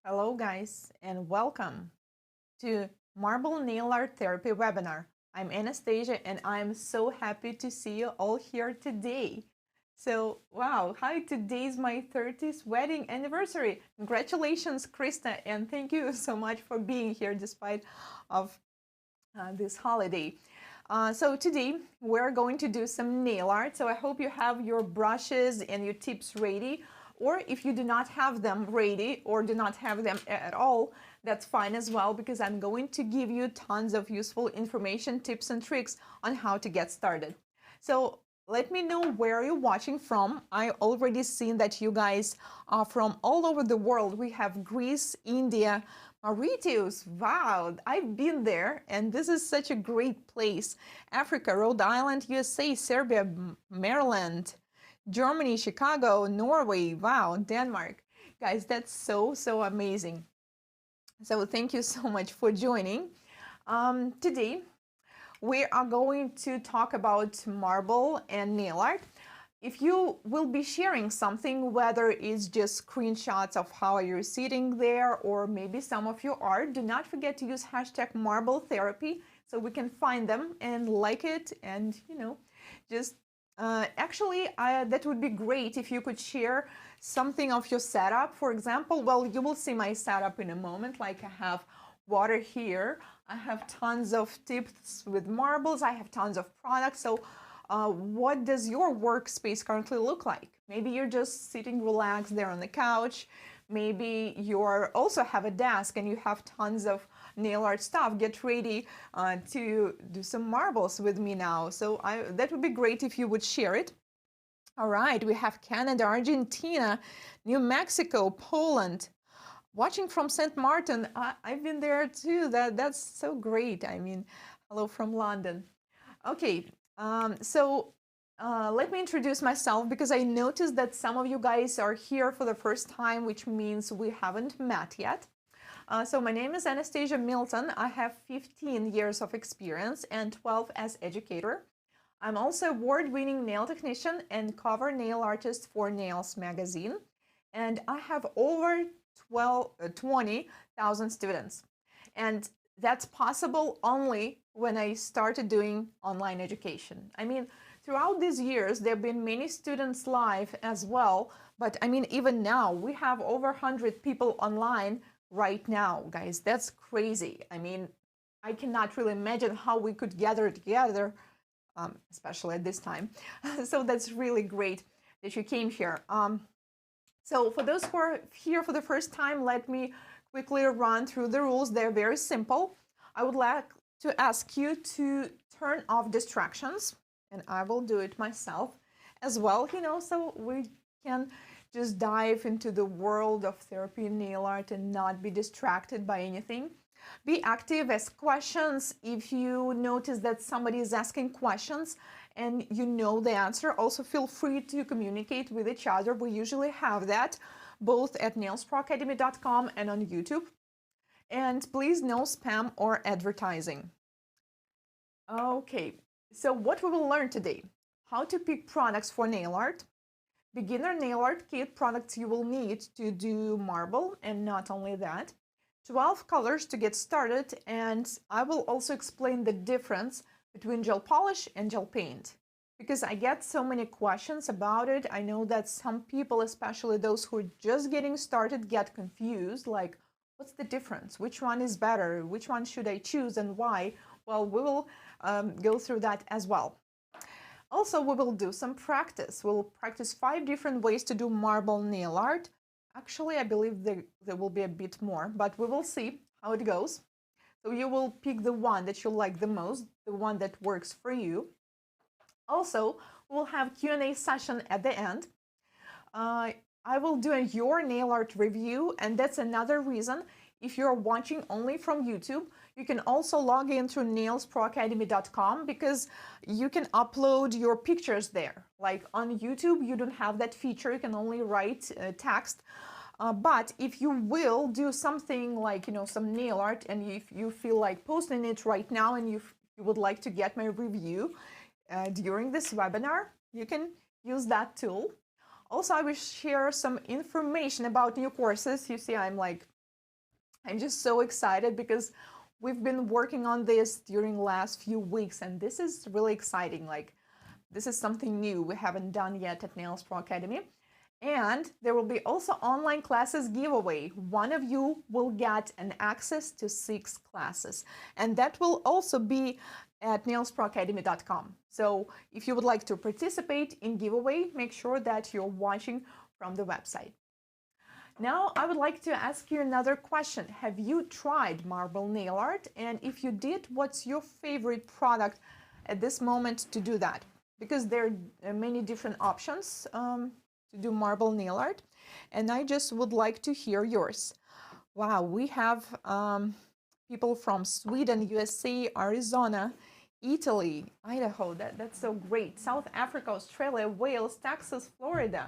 Hello guys and welcome to Marble Nail Art Therapy webinar. I'm Anastasia and I'm so happy to see you all here today. So, wow, hi, today's my 30th wedding anniversary. Congratulations, Krista, and thank you so much for being here despite of this holiday. So today we're going to do some nail art. So I hope you have your brushes and your tips ready. Or if you do not have them ready or do not have them at all, that's fine as well, because I'm going to give you tons of useful information, tips and tricks on how to get started. So let me know where you're watching from. I already seen that you guys are from all over the world. We have Greece, India, Mauritius. Wow, I've been there and this is such a great place. Africa, Rhode Island, USA, Serbia, Maryland, Germany, Chicago, Norway, wow, Denmark. Guys, that's so amazing. So thank you so much for joining. Today, we are going to talk about marble and nail art. If you will be sharing something, whether it's just screenshots of how you're sitting there or maybe some of your art, do not forget to use hashtag marble therapy so we can find them and like it and, just actually, that would be great if you could share something of your setup. For example, well, you will see my setup in a moment. Like I have water here. I have tons of tips with marbles. I have tons of products. So what does your workspace currently look like? Maybe you're just sitting relaxed there on the couch. Maybe you also have a desk and you have tons of nail art stuff. Get ready to do some marbles with me now. So that would be great if you would share it. All right, we have Canada, Argentina, New Mexico, Poland. Watching from St. Martin, I've been there too. That's so great. I mean, hello from London. Okay, let me introduce myself because I noticed that some of you guys are here for the first time, which means we haven't met yet. So my name is Anastasia Milton. I have 15 years of experience and 12 as educator. I'm also award-winning nail technician and cover nail artist for Nails magazine. And I have over 20,000 students. And that's possible only when I started doing online education. I mean, throughout these years, there have been many students live as well. But I mean, even now, we have over 100 people online right now, guys. That's crazy. I mean, I cannot really imagine how we could gather together, especially at this time. So that's really great that you came here. So for those who are here for the first time, let me quickly run through the rules. They're very simple. I would like to ask you to turn off distractions, and I will do it myself as well, so we can just dive into the world of therapy and nail art and not be distracted by anything. Be active, ask questions. If you notice that somebody is asking questions and you know the answer, also feel free to communicate with each other. We usually have that both at nailsproacademy.com and on YouTube. And please no spam or advertising. Okay, so what we will learn today: how to pick products for nail art, beginner nail art kit products you will need to do marble, and not only that, 12 colors to get started, and I will also explain the difference between gel polish and gel paint, because I get so many questions about it. I know that some people, especially those who are just getting started, get confused, like, what's the difference? Which one is better? Which one should I choose and why? Well, we will go through that as well. Also, we will do some practice. We'll practice 5 different ways to do marble nail art. Actually, I believe there will be a bit more, but we will see how it goes. So you will pick the one that you like the most, the one that works for you. Also, we'll have Q&A session at the end. I will do your nail art review, and that's another reason. If you're watching only from YouTube, you can also log in through nailsproacademy.com because you can upload your pictures there. Like on YouTube, you don't have that feature. You can only write text. But if you will do something like, some nail art, and if you feel like posting it right now and you would like to get my review during this webinar, you can use that tool. Also, I will share some information about new courses. You see, I'm like I'm just so excited because we've been working on this during the last few weeks, and this is really exciting. Like, this is something new we haven't done yet at Nails Pro Academy. And there will be also online classes giveaway. One of you will get an access to 6 classes, and that will also be at nailsproacademy.com. So if you would like to participate in giveaway, make sure that you're watching from the website. Now I would like to ask you another question. Have you tried marble nail art? And if you did, what's your favorite product at this moment to do that? Because there are many different options to do marble nail art, and I just would like to hear yours. Wow, we have people from Sweden, USA, Arizona, Italy, Idaho. That's so great. South Africa, Australia, Wales, Texas, Florida.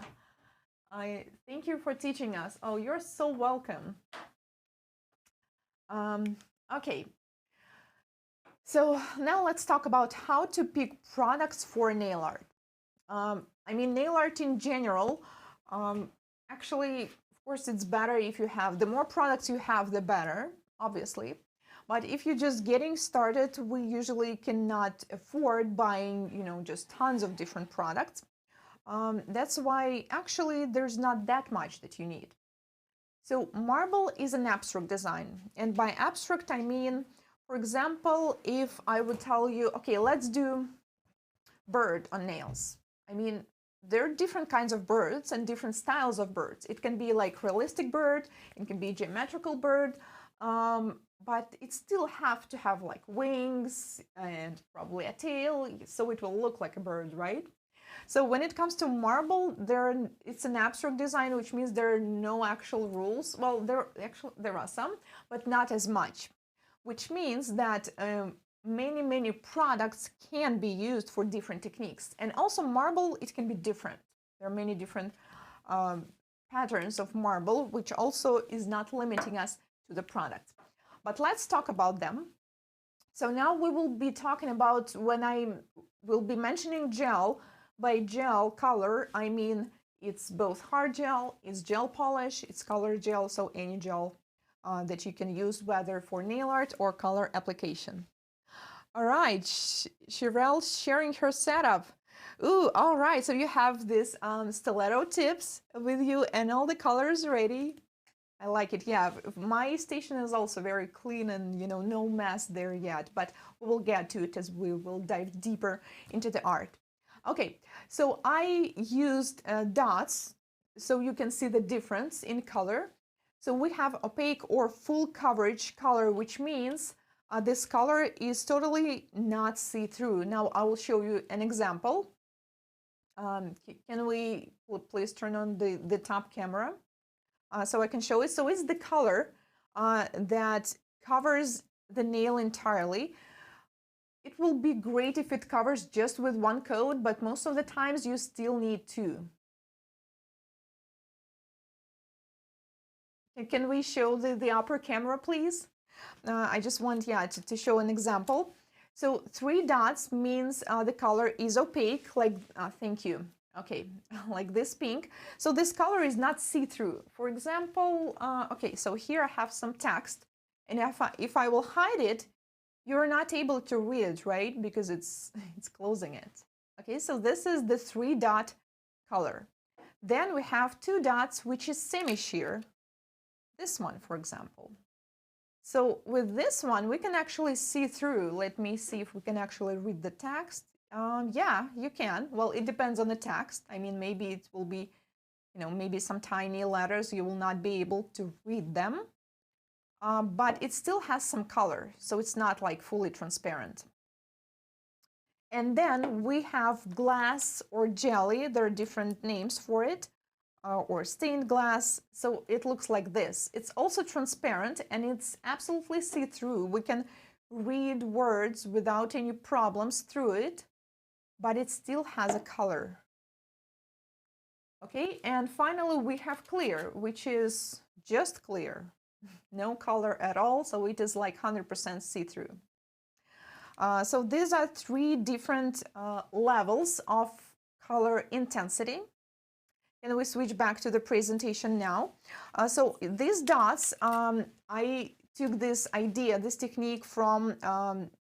I thank you for teaching us. Oh, you're so welcome. Okay. So now let's talk about how to pick products for nail art. I mean, nail art in general, actually, of course, it's better if you have, the more products you have, the better, obviously. But if you're just getting started, we usually cannot afford buying, just tons of different products. That's why actually there's not that much that you need. So marble is an abstract design. And by abstract, I mean, for example, if I would tell you, okay, let's do bird on nails. I mean, there are different kinds of birds and different styles of birds. It can be like realistic bird, it can be geometrical bird, but it still have to have like wings and probably a tail, so it will look like a bird, right? So when it comes to marble, it's an abstract design, which means there are no actual rules. Well, there are some, but not as much, which means that many products can be used for different techniques. And also marble, it can be different. There are many different patterns of marble, which also is not limiting us to the product. But let's talk about them. So now we will be talking about, when I will be mentioning gel, by gel color, I mean it's both hard gel, it's gel polish, it's color gel, so any gel that you can use, whether for nail art or color application. All right, Shirelle sharing her setup. Ooh, all right, so you have this stiletto tips with you and all the colors ready. I like it, yeah. My station is also very clean and, no mess there yet, but we will get to it as we will dive deeper into the art. Okay, so I used dots so you can see the difference in color. So we have opaque or full coverage color, which means this color is totally not see-through. Now I will show you an example. Can we please turn on the top camera so I can show it? So it's the color that covers the nail entirely. It will be great if it covers just with one coat, but most of the times you still need 2. Can we show the upper camera, please? I just want, to show an example. So 3 dots means the color is opaque, like, thank you. Okay, like this pink. So this color is not see-through. For example, okay, so here I have some text, and if I will hide it, you're not able to read it, right? Because it's closing it. Okay, so this is the 3-dot color. Then we have 2 dots, which is semi-sheer. This one, for example. So with this one, we can actually see through. Let me see if we can actually read the text. Yeah, you can. Well, it depends on the text. I mean, maybe it will be, maybe some tiny letters, you will not be able to read them. But it still has some color, so it's not like fully transparent. And then we have glass or jelly. There are different names for it, or stained glass. So it looks like this. It's also transparent and it's absolutely see-through. We can read words without any problems through it, but it still has a color. Okay, and finally we have clear, which is just clear. No color at all, so it is like 100% see-through. So these are 3 different levels of color intensity. Can we switch back to the presentation now? So these dots, I took this idea, this technique from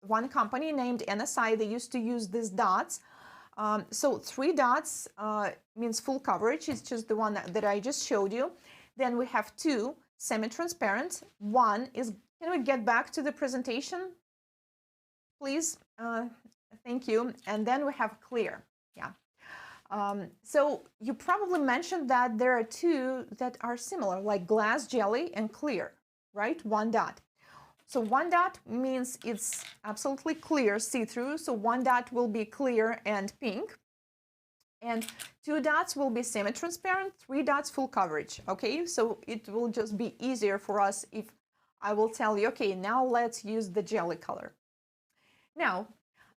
one company named NSI. They used to use these dots. So 3 dots means full coverage. It's just the one that I just showed you. Then we have 2 semi-transparent. 1 is, can we get back to the presentation, please? Thank you. And then we have clear. Yeah. So you probably mentioned that there are 2 that are similar, like glass jelly and clear, right? 1 dot. So 1 dot means it's absolutely clear, see-through. So 1 dot will be clear and pink. And 2 dots will be semi-transparent, 3 dots full coverage. Okay, so it will just be easier for us if I will tell you, okay, now let's use the jelly color. Now,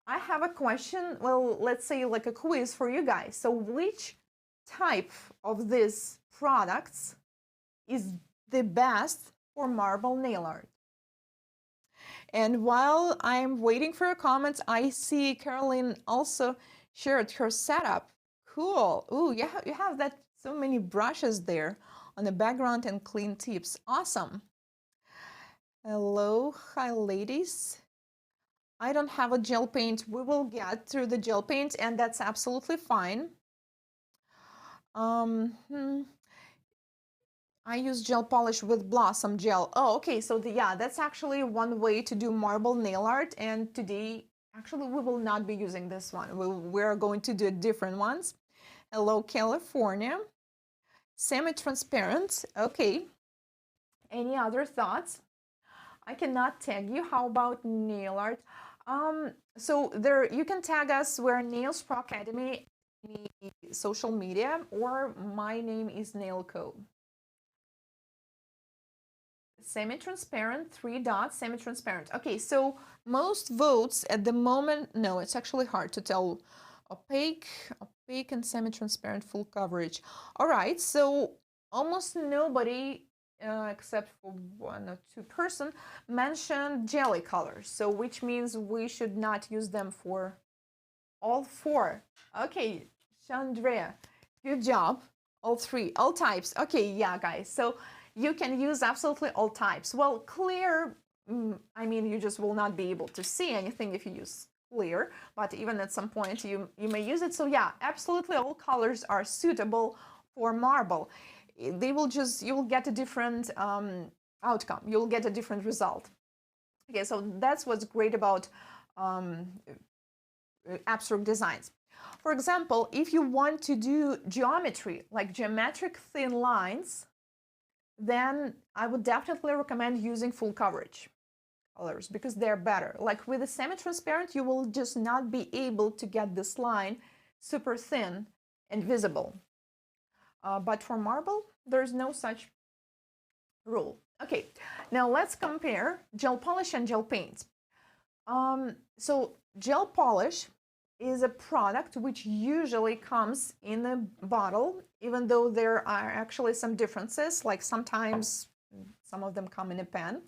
I have a question, well, let's say like a quiz for you guys. So which type of these products is the best for marble nail art? And while I'm waiting for your comments, I see Caroline also shared her setup. Cool. Ooh, you have that so many brushes there on the background and clean tips. Awesome. Hello, hi ladies. I don't have a gel paint. We will get through the gel paint, and that's absolutely fine. I use gel polish with Blossom gel. Oh, okay. So yeah, that's actually one way to do marble nail art. And today, actually, we will not be using this one. We're going to do different ones. Hello, California. Semi-transparent. Okay. Any other thoughts? I cannot tag you. How about nail art? So there, you can tag us. We're Nails Pro Academy, social media, or my name is Nailcou. Semi-transparent, 3 dots, semi-transparent. Okay, so most votes at the moment, no, it's actually hard to tell. Opaque and semi-transparent full coverage. All right, so almost nobody except for 1 or 2 person mentioned jelly colors, so which means we should not use them for all 4. Okay, Chandrea, good job. All 3, all types. Okay, yeah, guys, so you can use absolutely all types. Well, clear, I mean, you just will not be able to see anything if you use clear, but even at some point you may use it. So yeah, absolutely all colors are suitable for marble. They will just, you will get a different outcome. You'll get a different result. Okay, so that's what's great about abstract designs. For example, if you want to do geometry, like geometric thin lines, then I would definitely recommend using full coverage colors because they're better. Like with a semi-transparent, you will just not be able to get this line super thin and visible. But for marble, there's no such rule. Okay, now let's compare gel polish and gel paint. So gel polish is a product which usually comes in a bottle, even though there are actually some differences, like sometimes some of them come in a pen,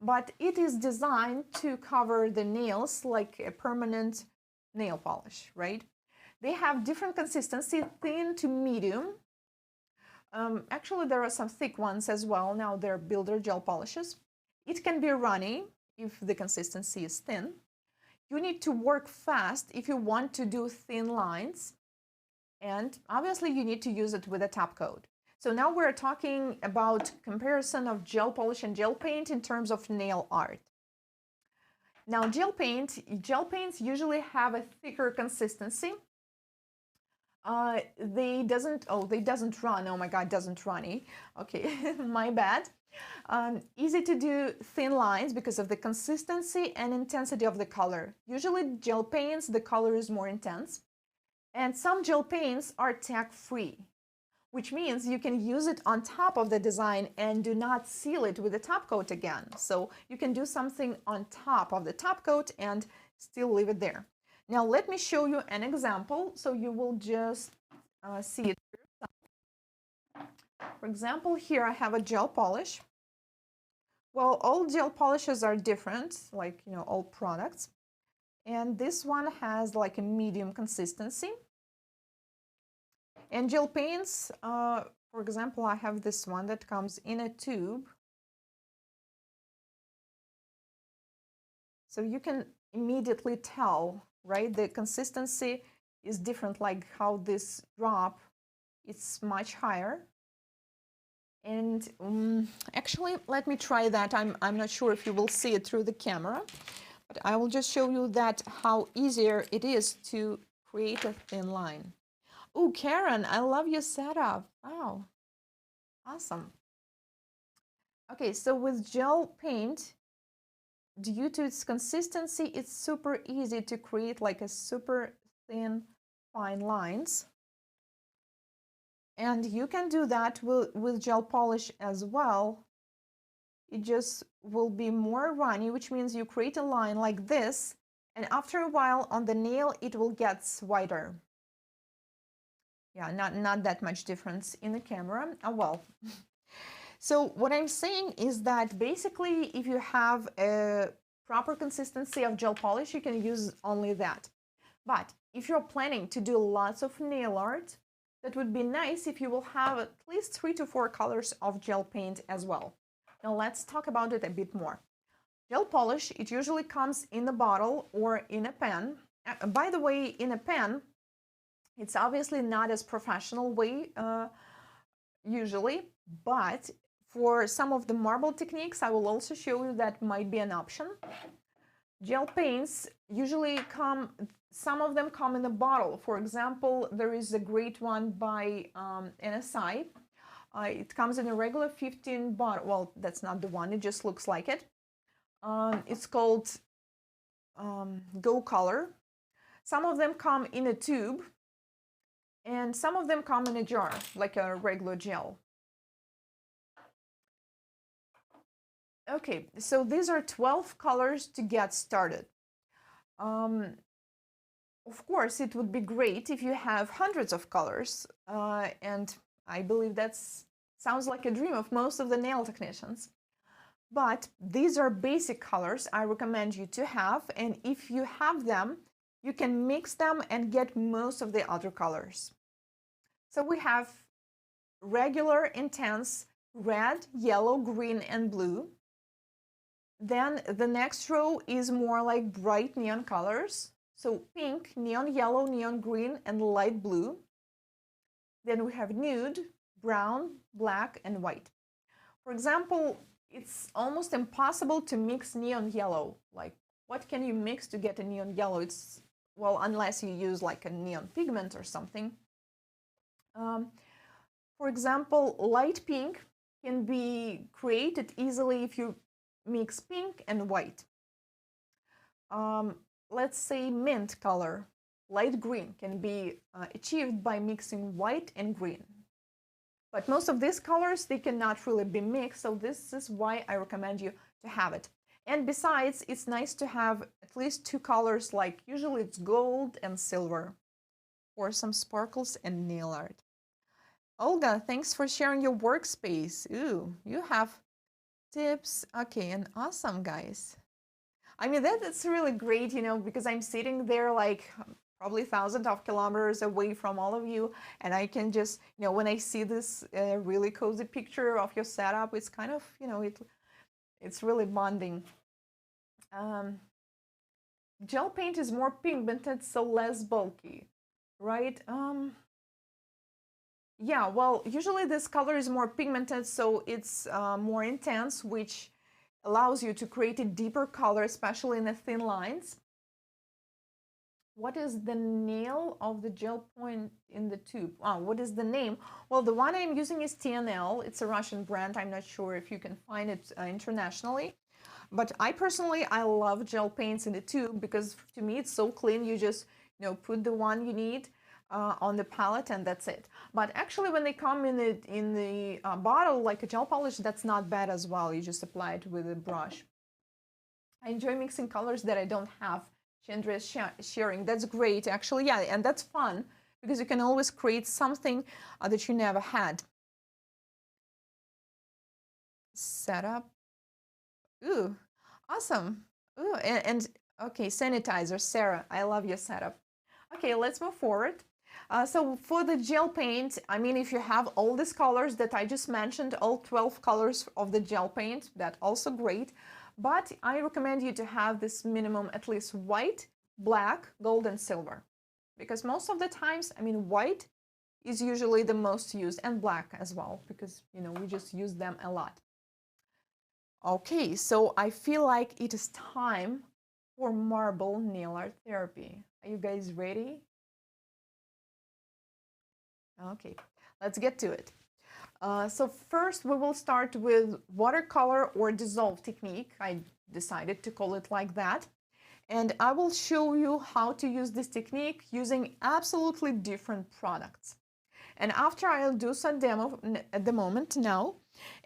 but it is designed to cover the nails like a permanent nail polish, right? They have different consistency, thin to medium. Actually, there are some thick ones as well. Now they're builder gel polishes. It can be runny if the consistency is thin. You need to work fast if you want to do thin lines. And obviously you need to use it with a top coat. So now we're talking about comparison of gel polish and gel paint in terms of nail art. Now gel paints usually have a thicker consistency. They doesn't run. Oh my God, doesn't runny. Okay, my bad. Easy to do thin lines because of the consistency and intensity of the color. Usually gel paints, the color is more intense. And some gel paints are tag-free, which means you can use it on top of the design and do not seal it with the top coat again. So you can do something on top of the top coat and still leave it there. Now let me show you an example so you will just see it. For example, here I have a gel polish. Well, all gel polishes are different, like, you know, all products. And this one has like a medium consistency. And gel paints, for example, I have this one that comes in a tube. So you can immediately tell, right? The consistency is different, like how this drop, it's much higher. And actually, let me try that. I'm not sure if you will see it through the camera, but I will just show you that how easier it is to create a thin line. Oh, Karen, I love your setup. Wow, awesome. Okay, so with gel paint, due to its consistency, it's super easy to create like a super thin, fine lines. And you can do that with gel polish as well. It just will be more runny, which means you create a line like this, and after a while on the nail, it will get wider. Yeah, not that much difference in the camera. Oh, well. So what I'm saying is that basically if you have a proper consistency of gel polish, you can use only that. But if you're planning to do lots of nail art, that would be nice if you will have at least 3 to 4 colors of gel paint as well. Now let's talk about it a bit more. Gel polish, it usually comes in a bottle or in a pen. By the way, in a pen, it's obviously not as professional way usually, but for some of the marble techniques, I will also show you that might be an option. Gel paints usually come, some of them come in a bottle. For example, there is a great one by Anastasia. It comes in a regular 15 bottle. Well, that's not the one, it just looks like it. It's called Watercolor. Some of them come in a tube, and some of them come in a jar, like a regular gel. Okay, so these are 12 colors to get started. Of course, it would be great if you have hundreds of colors, and I believe that sounds like a dream of most of the nail technicians. But these are basic colors I recommend you to have, and if you have them, you can mix them and get most of the other colors. So we have regular, intense, red, yellow, green, and blue. Then the next row is more like bright neon colors. So pink, neon yellow, neon green, and light blue. Then we have nude, brown, black, and white. For example, it's almost impossible to mix neon yellow. Like, what can you mix to get a neon yellow? It's, well, unless you use like a neon pigment or something. For example, light pink can be created easily if you mix pink and white. Let's say mint color, light green, can be achieved by mixing white and green. But most of these colors, they cannot really be mixed, so this is why I recommend you to have it. And besides, it's nice to have at least 2 colors, like usually it's gold and silver, for some sparkles and nail art. Olga, thanks for sharing your workspace. Ooh, you have tips. Okay, and awesome, guys. I mean, that's really great, you know, because I'm sitting there like probably thousands of kilometers away from all of you, and I can just, you know, when I see this really cozy picture of your setup, it's kind of, you know, it's really bonding. Gel paint is more pigmented, so less bulky, right? Yeah, well, usually this color is more pigmented, so it's more intense, which allows you to create a deeper color, especially in the thin lines. What is the nail of the gel point in the tube? Oh, what is the name? Well, the one I'm using is TNL. It's a Russian brand. I'm not sure if you can find it internationally. But I personally, I love gel paints in the tube because to me it's so clean. You just, you know, put the one you need on the palette and that's it. But actually when they come in the bottle like a gel polish, that's not bad as well. You just apply it with a brush. I enjoy mixing colors that I don't have. Chandra is sharing. That's great, actually. Yeah, and that's fun because you can always create something that you never had. Setup. Ooh, awesome. Ooh, and okay, sanitizer, Sarah. I love your setup. Okay, let's move forward. So for the gel paint, I mean, if you have all these colors that I just mentioned, all 12 colors of the gel paint, that's also great. But I recommend you to have this minimum at least white, black, gold, and silver. Because most of the times, I mean, white is usually the most used, and black as well, because, you know, we just use them a lot. Okay, so I feel like it is time for marble nail art therapy. Are you guys ready? Okay, let's get to it. So first we will start with watercolor or dissolve technique. I decided to call it like that. And I will show you how to use this technique using absolutely different products. And after I'll do some demo at the moment now,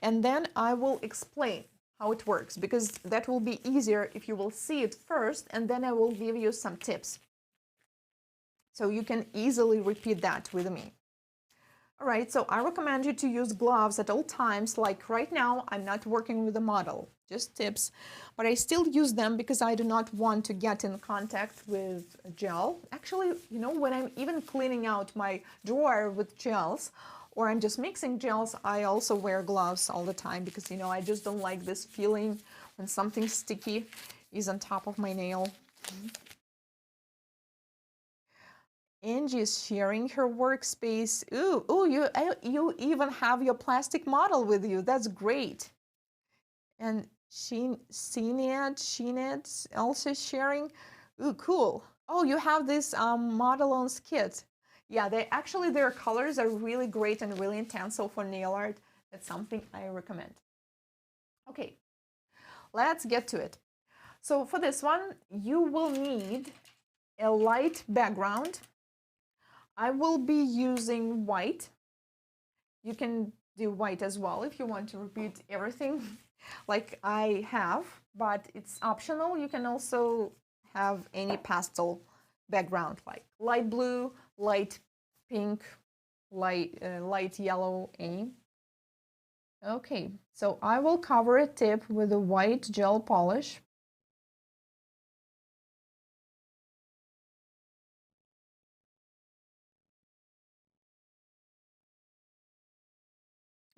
and then I will explain how it works, because that will be easier if you will see it first, and then I will give you some tips. So you can easily repeat that with me. All right, so I recommend you to use gloves at all times. Like right now, I'm not working with a model, just tips, but I still use them because I do not want to get in contact with gel. Actually, you know, when I'm even cleaning out my drawer with gels, or I'm just mixing gels, I also wear gloves all the time because, you know, I just don't like this feeling when something sticky is on top of my nail. Angie is sharing her workspace. Ooh, you even have your plastic model with you. That's great. And Sheened also sharing. Ooh, cool. Oh, you have this model on skit. Yeah, their colors are really great and really intense. So for nail art, that's something I recommend. Okay, let's get to it. So for this one, you will need a light background. I will be using white. You can do white as well if you want to repeat everything like I have, but it's optional. You can also have any pastel background, like light blue, light pink, light yellow, any. Okay, so I will cover a tip with a white gel polish.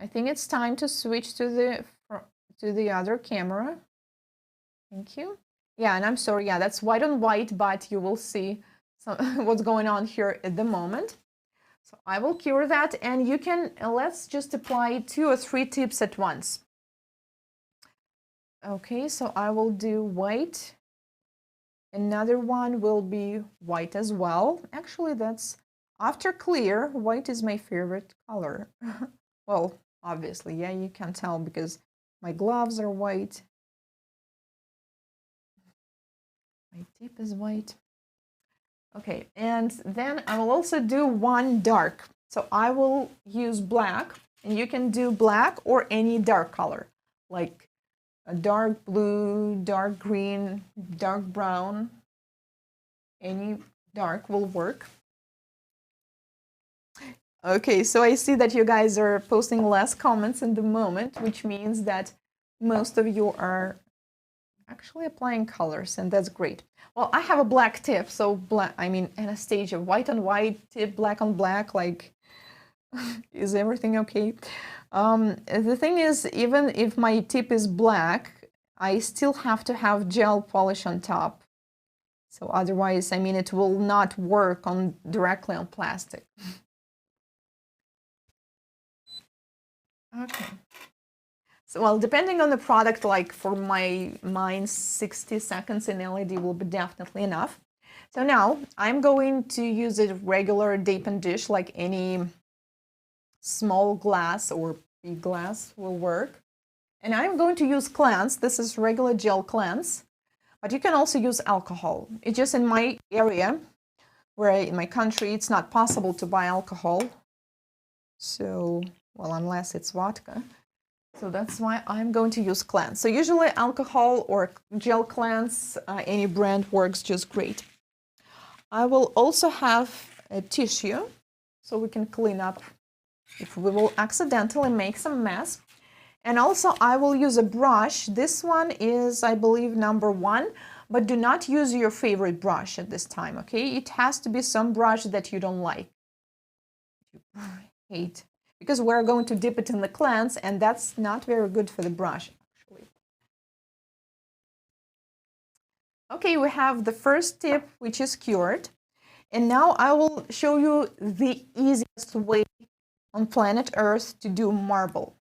I think it's time to switch to the other camera. Thank you. Yeah, and I'm sorry, yeah, that's white on white, but you will see what's going on here at the moment. So I will cure that, and you can, let's just apply 2 or 3 tips at once. Okay, so I will do white. Another one will be white as well. Actually, that's after clear, white is my favorite color. Well, obviously, yeah, you can tell because my gloves are white. My tip is white. Okay, and then I will also do one dark. So I will use black, and you can do black or any dark color, like a dark blue, dark green, dark brown. Any dark will work. Okay, so I see that you guys are posting less comments in the moment, which means that most of you are actually applying colors, and that's great. Well, I have a black tip, so black, I mean, Anastasia, white on white tip, black on black, like, is everything okay? The thing is, even if my tip is black, I still have to have gel polish on top. So otherwise, I mean, it will not work directly on plastic. Okay. So, well, depending on the product, like for mine, 60 seconds in LED will be definitely enough. So now I'm going to use a regular Dapen dish, like any small glass or big glass will work. And I'm going to use cleanse. This is regular gel cleanse, but you can also use alcohol. It's just in my area, in my country, it's not possible to buy alcohol. So, well, unless it's vodka. So that's why I'm going to use cleanse. So usually alcohol or gel cleanse, any brand works just great. I will also have a tissue so we can clean up if we will accidentally make some mess. And also I will use a brush. This one is, I believe, number 1, but do not use your favorite brush at this time, okay? It has to be some brush that you don't like. hate, because we're going to dip it in the cleanse, and that's not very good for the brush, actually. Okay, we have the first tip, which is cured. And now I will show you the easiest way on planet Earth to do marble.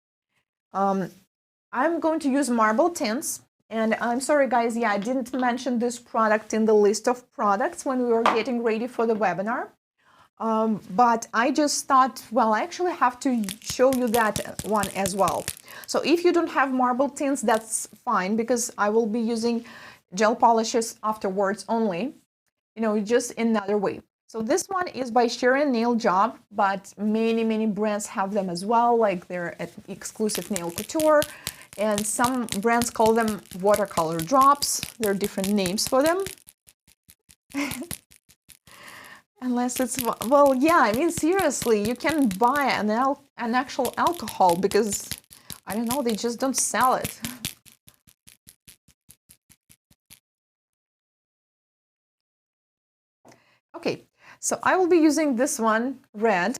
I'm going to use marble tints. And I'm sorry, guys, yeah, I didn't mention this product in the list of products when we were getting ready for the webinar. But I just thought, well, I actually have to show you that one as well. So if you don't have marble tints, that's fine, because I will be using gel polishes afterwards only, you know, just another way. So this one is by Sharon Nail Job, but many brands have them as well, like they're at exclusive nail couture, and some brands call them watercolor drops. There are different names for them. Unless it's, well, yeah, I mean, seriously, you can buy an actual alcohol, because, I don't know, they just don't sell it. Okay, so I will be using this one, red,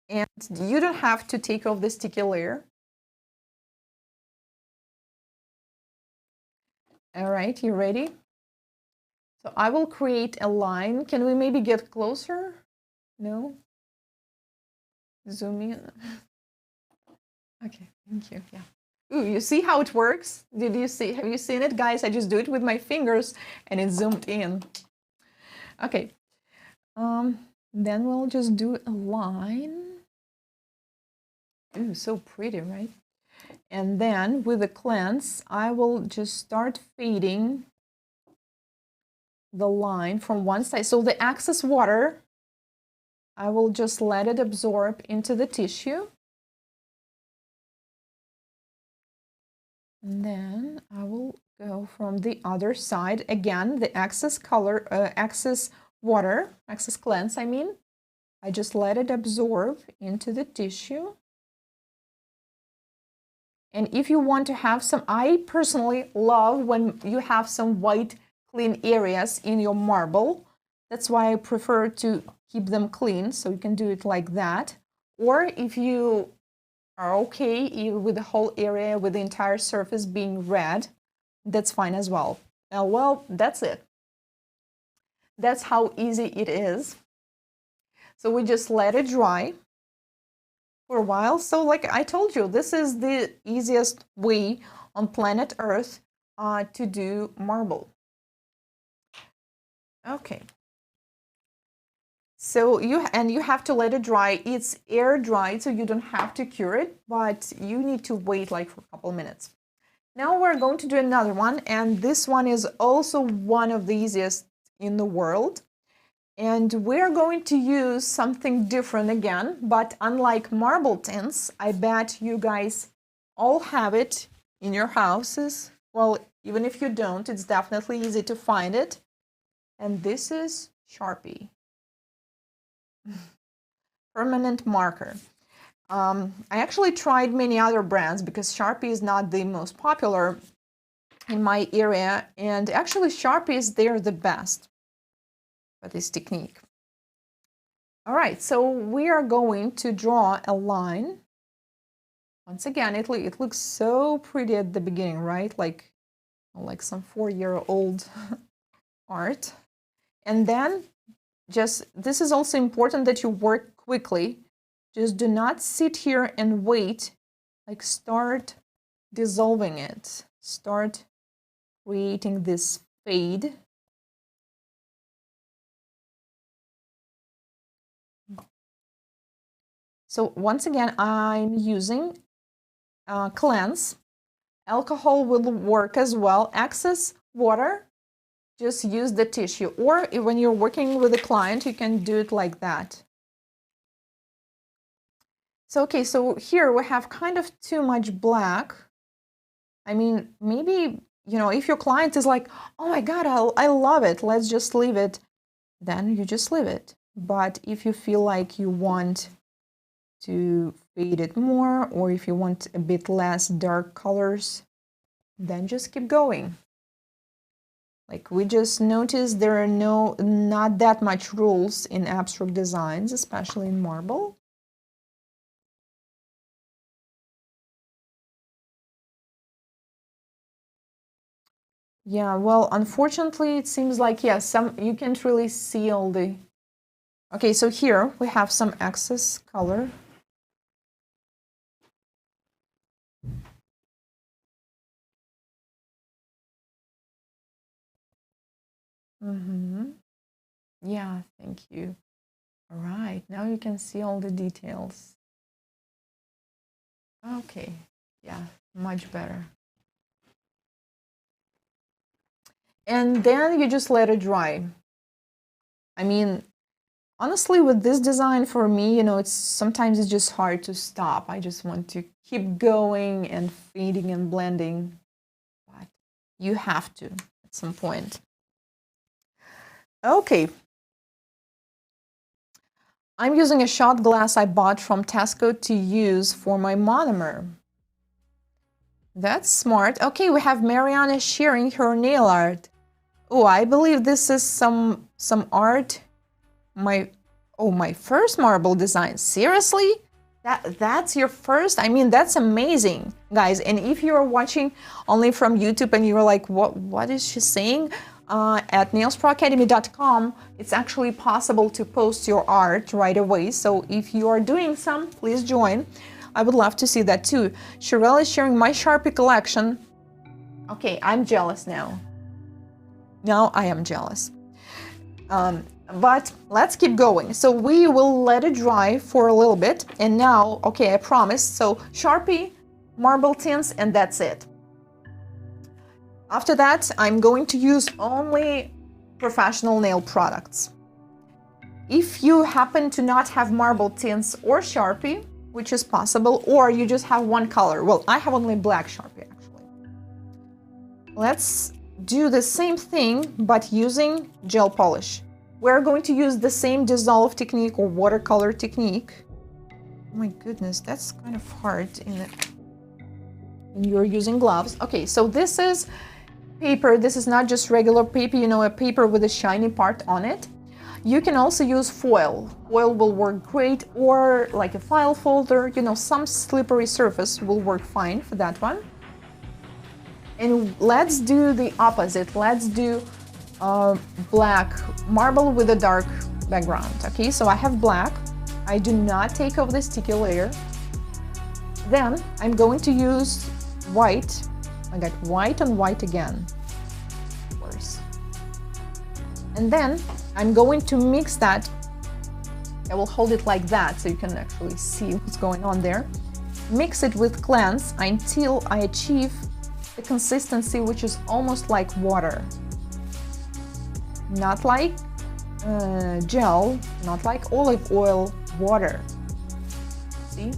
and you don't have to take off the sticky layer. All right, you ready? So I will create a line. Can we maybe get closer? No? Zoom in. Okay, thank you. Yeah. Ooh, you see how it works? Did you see? Have you seen it, guys? I just do it with my fingers and it zoomed in. Okay. Then we'll just do a line. Ooh, so pretty, right? And then with the cleanse, I will just start fading the line from one side. So the excess water, I will just let it absorb into the tissue. And then I will go from the other side. Again, the excess color, excess water, excess cleanse, I mean. I just let it absorb into the tissue. And if you want to have some, I personally love when you have some white clean areas in your marble. That's why I prefer to keep them clean, so you can do it like that. Or if you are okay with the whole area, with the entire surface being red, that's fine as well. Well, that's it. That's how easy it is. So we just let it dry for a while. So like I told you, this is the easiest way on planet Earth to do marble. Okay. So you have to let it dry. It's air dried, so you don't have to cure it, but you need to wait like for a couple of minutes. Now we're going to do another one, and this one is also one of the easiest in the world. And we're going to use something different again, but unlike marble tints, I bet you guys all have it in your houses. Well, even if you don't, it's definitely easy to find it. And this is Sharpie. Permanent marker. I actually tried many other brands because Sharpie is not the most popular in my area, and actually Sharpies, they're the best for this technique. All right, so we are going to draw a line. Once again, it looks so pretty at the beginning, right? Like some 4-year-old art. And then just, this is also important that you work quickly. Just do not sit here and wait. Like, start dissolving it. Start creating this fade. So once again, I'm using cleanse. Alcohol will work as well. Excess water, just use the tissue. Or when you're working with a client, you can do it like that. So, okay, so here we have kind of too much black. I mean, maybe, you know, if your client is like, oh my God, I love it, let's just leave it, then you just leave it. But if you feel like you want to fade it more, or if you want a bit less dark colors, then just keep going. Like we just noticed there are not that much rules in abstract designs, especially in marble. Yeah, well, unfortunately, it seems like, yes, you can't really see all the... Okay, so here we have some excess color. Yeah, thank you. All right, now you can see all the details. Okay, yeah, much better. And then you just let it dry. I mean, honestly, with this design, for me, sometimes it's just hard to stop. I just want to keep going and fading and blending. But you have to at some point. Okay. I'm using a shot glass I bought from Tesco to use for my monomer. That's smart. Okay, we have Mariana sharing her nail art. Oh, I believe this is some art. My first marble design. Seriously? That's your first? I mean, that's amazing, guys. And if you're watching only from YouTube and you're like, what is she saying? At nailsproacademy.com, it's actually possible to post your art right away. So if you are doing some, please join. I would love to see that too. Sherelle is sharing my Sharpie collection. Okay, I'm jealous now. Now I am jealous. But let's keep going. So we will let it dry for a little bit. And now, okay, I promise. So Sharpie, marble tints, and that's it. After that, I'm going to use only professional nail products. If you happen to not have marble tints or Sharpie, which is possible, or you just have one color. Well, I have only black Sharpie, actually. Let's do the same thing, but using gel polish. We're going to use the same dissolve technique or watercolor technique. Oh my goodness, that's kind of hard when you're using gloves. Okay, so this is paper. This is not just regular paper, a paper with a shiny part on it. You can also use foil. Foil will work great, or like a file folder, some slippery surface will work fine for that one. And let's do the opposite. Let's do black marble with a dark background. Okay, so I have black. I do not take off the sticky layer. Then I'm going to use white. I got white and white again, of course. And then I'm going to mix that. I will hold it like that so you can actually see what's going on there. Mix it with cleanse until I achieve the consistency which is almost like water. Not like gel, not like olive oil, water. See?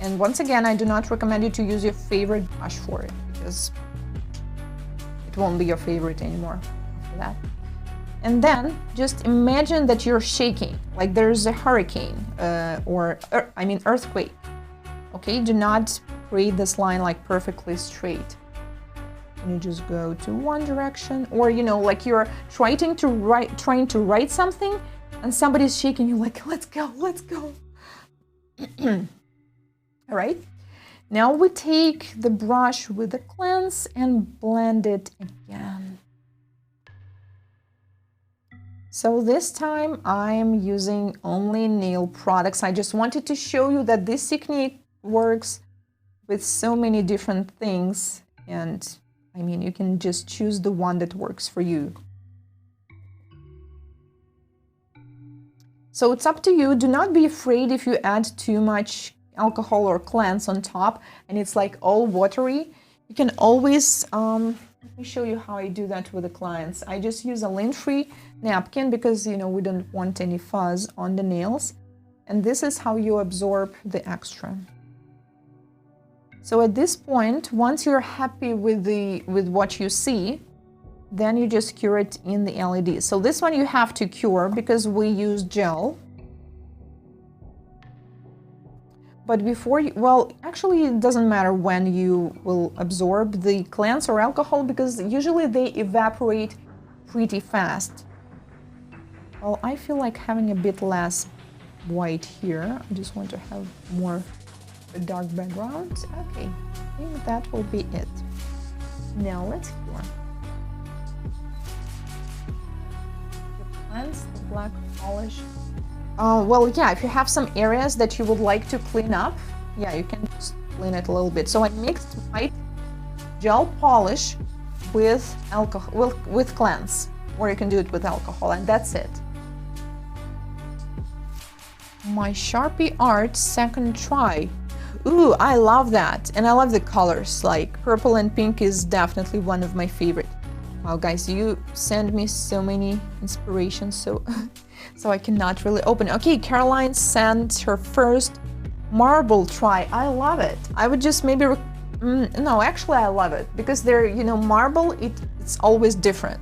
And once again, I do not recommend you to use your favorite brush for it, because it won't be your favorite anymore after that. And then just imagine that you're shaking, like there's a hurricane earthquake. Okay, do not create this line like perfectly straight. And you just go to one direction, or like you're trying to write something and somebody's shaking you, like, let's go. All right, now we take the brush with the cleanse and blend it again. So this time I am using only nail products. I just wanted to show you that this technique works with so many different things, and I mean, you can just choose the one that works for you. So it's up to you. Do not be afraid if you add too much alcohol or cleanse on top and it's like all watery. You can always, let me show you how I do that with the clients. I just use a lint-free napkin because, we don't want any fuzz on the nails. And this is how you absorb the extra. So at this point, once you're happy with what you see, then you just cure it in the LED. So this one you have to cure because we use gel. But before you, well, actually it doesn't matter when you will absorb the cleanse or alcohol, because usually they evaporate pretty fast. Well, I feel like having a bit less white here. I just want to have more a dark background. Okay, I think that will be it. Now let's cure. The cleanse, the black polish. Well, yeah, if you have some areas that you would like to clean up, yeah, you can just clean it a little bit. So I mixed white gel polish with alcohol, with cleanse, or you can do it with alcohol, and that's it. My Sharpie art second try. Ooh, I love that, and I love the colors. Like purple and pink is definitely one of my favorite. Wow, guys, you send me so many inspirations, so I cannot really open it. Okay, Caroline sent her first marble try. I love it. I would just maybe no, actually I love it, because they're, you know, marble, it's always different,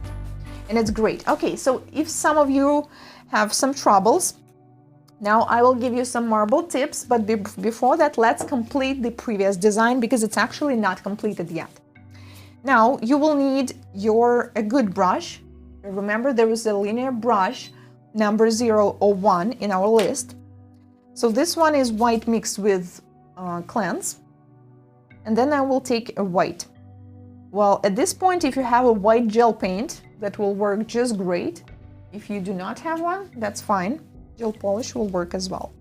and it's great. Okay, so if some of you have some troubles, now I will give you some marble tips, but before that, let's complete the previous design, because it's actually not completed yet. Now you will need a good brush. Remember, there is a linear brush number 001 in our list. So this one is white mixed with cleanse, and then I will take a white. Well, at this point, if you have a white gel paint, that will work just great. If you do not have one, that's fine. Gel polish will work as well.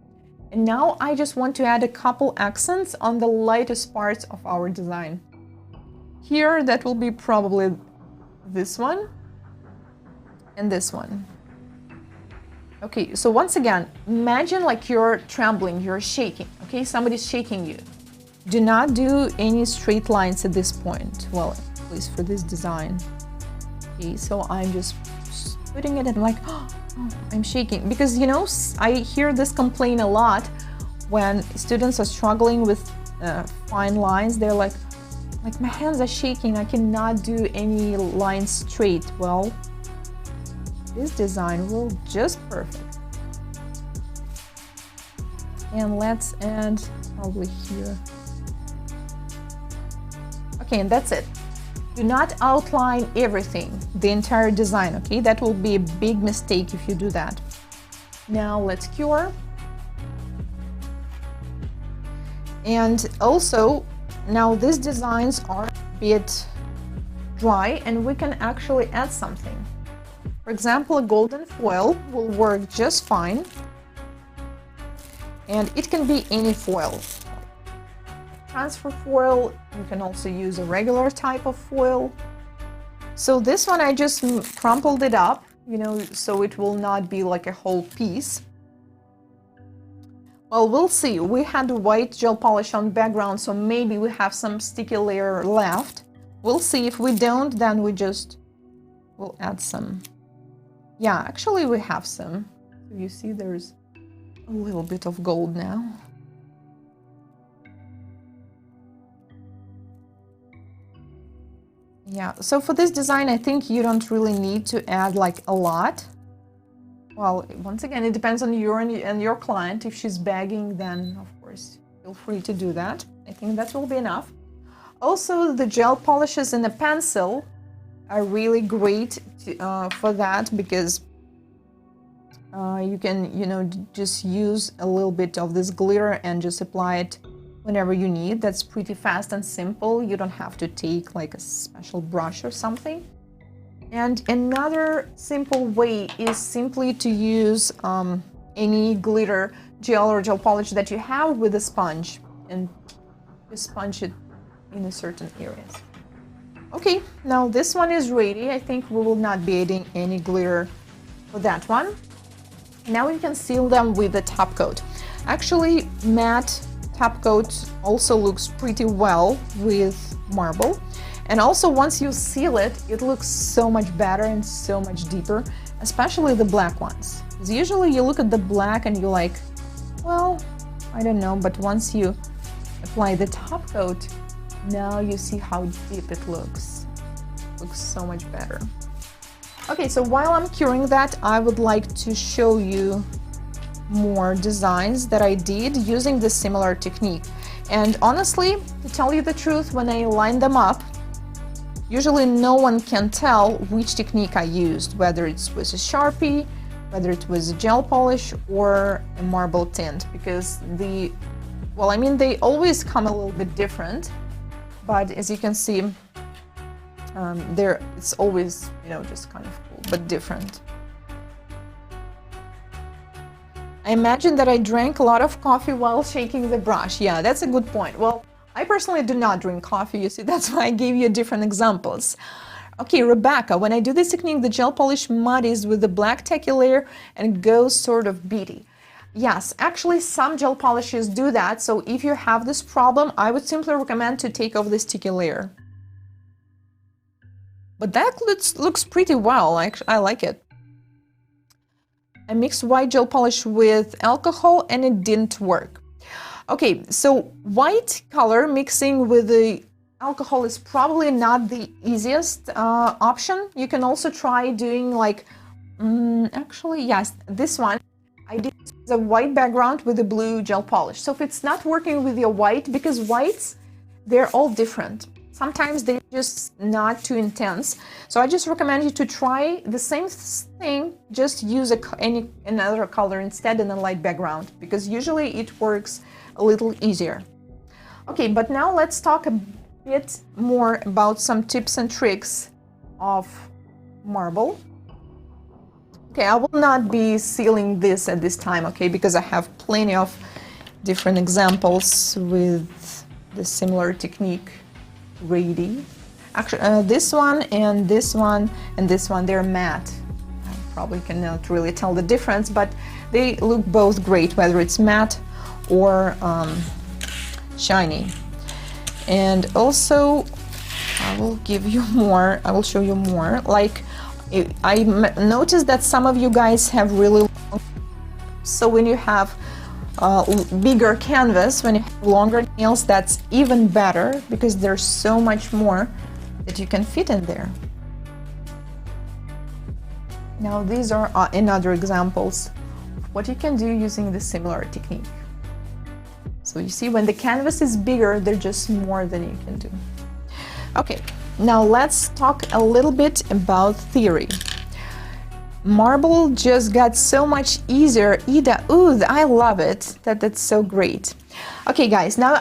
And now I just want to add a couple accents on the lightest parts of our design. Here, that will be probably this one and this one. Okay, so once again, imagine like you're trembling, you're shaking, okay? Somebody's shaking you. Do not do any straight lines at this point. Well, at least for this design. Okay, so I'm just putting it in like, oh, I'm shaking. Because, you know, I hear this complaint a lot when students are struggling with fine lines. They're like, my hands are shaking, I cannot do any lines straight. Well, this design will just perfect. And let's add probably here. Okay, and that's it. Do not outline everything, the entire design, okay? That will be a big mistake if you do that. Now let's cure. And also, now these designs are a bit dry, and we can actually add something. For example, a golden foil will work just fine. And it can be any foil. Transfer foil, you can also use a regular type of foil. So this one I just crumpled it up, you know, so it will not be like a whole piece. Well, we'll see. We had white gel polish on background, so maybe we have some sticky layer left. We'll see. If we don't, then we'll add some. Yeah, actually we have some. So you see there's a little bit of gold now. Yeah, so for this design, I think you don't really need to add like a lot. Well, once again, it depends on you and your client. If she's begging, then of course, feel free to do that. I think that will be enough. Also, the gel polishes in the pencil are really great for that, because you can, you know, just use a little bit of this glitter and just apply it whenever you need. That's pretty fast and simple. You don't have to take like a special brush or something. And another simple way is simply to use any glitter gel or gel polish that you have with a sponge, and just sponge it in a certain areas. Okay, now this one is ready. I think we will not be adding any glitter for that one. Now you can seal them with a top coat. Actually, matte top coat also looks pretty well with marble. And also, once you seal it, it looks so much better and so much deeper, especially the black ones. Because usually you look at the black and you're like, well, I don't know, but once you apply the top coat, now you see how deep it looks. It looks so much better. Okay, so while I'm curing that, I would like to show you more designs that I did using this similar technique. And honestly, to tell you the truth, when I line them up, usually no one can tell which technique I used, whether it was a Sharpie, whether it was a gel polish or a marble tint, because well, I mean, they always come a little bit different, but as you can see, it's always, you know, just kind of cool, but different. I imagine that I drank a lot of coffee while shaking the brush. Yeah, that's a good point. Well, I personally do not drink coffee, you see, that's why I gave you different examples. Okay, Rebecca, when I do this technique, the gel polish muddies with the black tacky layer and goes sort of beady. Yes, actually some gel polishes do that, so if you have this problem, I would simply recommend to take off the sticky layer. But that looks pretty well, I like it. I mixed white gel polish with alcohol and it didn't work. Okay, so white color mixing with the alcohol is probably not the easiest option. You can also try doing like, actually, yes, this one. I did the white background with the blue gel polish. So if it's not working with your white, because whites, they're all different. Sometimes they're just not too intense. So I just recommend you to try the same thing, just use another color instead in a light background, because usually it works a little easier. Okay, but now let's talk a bit more about some tips and tricks of marble. Okay, I will not be sealing this at this time, okay, because I have plenty of different examples with the similar technique ready. Actually, this one and this one and this one, they're matte. I probably cannot really tell the difference, but they look both great, whether it's matte or shiny. And also, I will give you more, I will show you more. Like, I noticed that some of you guys have really long, so when you have bigger canvas, when you have longer nails, that's even better because there's so much more that you can fit in there. Now these are another examples of what you can do using the similar technique. So you see, when the canvas is bigger, there's just more than you can do. Okay, now let's talk a little bit about theory. Marble just got so much easier. Ida, ooh, I love it. That's so great. Okay, guys, now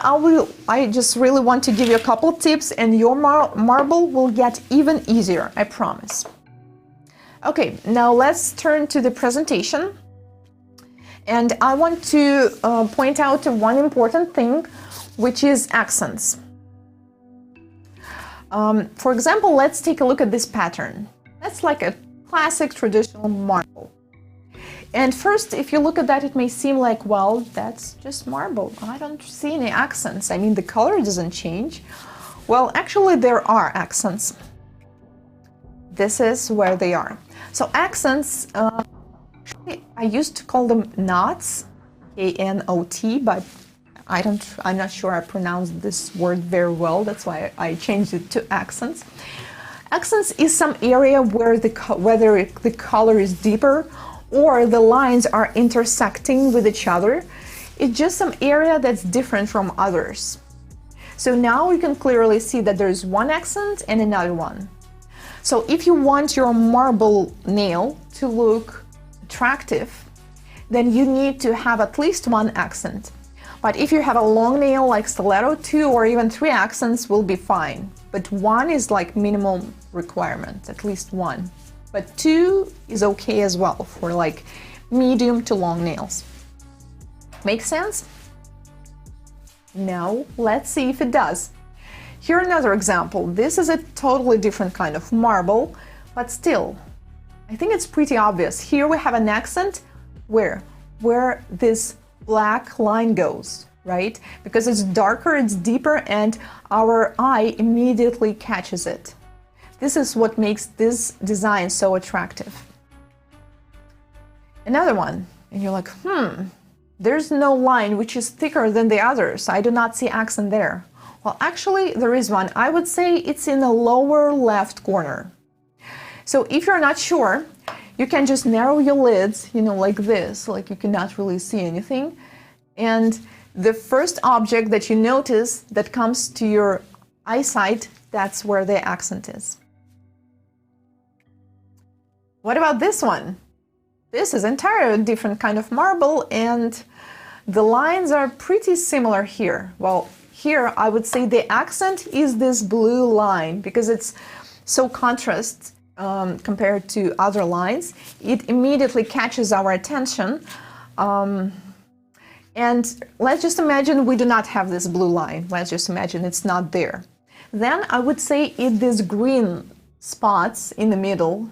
I just really want to give you a couple tips, and your marble will get even easier, I promise. Okay, now let's turn to the presentation. And I want to point out one important thing, which is accents. For example, let's take a look at this pattern. That's like a classic traditional marble. And first, if you look at that, it may seem like, well, that's just marble. I don't see any accents. I mean, the color doesn't change. Well, actually, there are accents. This is where they are. So accents, actually, I used to call them knots, K-N-O-T, but I'm not sure I pronounced this word very well. That's why I changed it to accents. Accents is some area where whether the color is deeper or the lines are intersecting with each other. It's just some area that's different from others. So now you can clearly see that there's one accent and another one. So if you want your marble nail to look attractive, then you need to have at least one accent. But if you have a long nail like stiletto, 2 or even 3 accents will be fine. But 1 is like minimum requirement, at least 1. But 2 is okay as well for like medium to long nails. Make sense? Now let's see if it does. Here another example. This is a totally different kind of marble, but still, I think it's pretty obvious. Here we have an accent where this black line goes, right? Because it's darker, it's deeper, and our eye immediately catches it. This is what makes this design so attractive. Another one, and you're like, there's no line which is thicker than the others. I do not see accent there. Well, actually, there is one. I would say it's in the lower left corner. So if you're not sure, you can just narrow your lids, you know, like this, like you cannot really see anything. And the first object that you notice that comes to your eyesight, that's where the accent is. What about this one? This is entirely different kind of marble, and the lines are pretty similar here. Well, here I would say the accent is this blue line because it's so contrast compared to other lines. It immediately catches our attention. And let's just imagine we do not have this blue line. Let's just imagine it's not there. Then I would say it these green spots in the middle,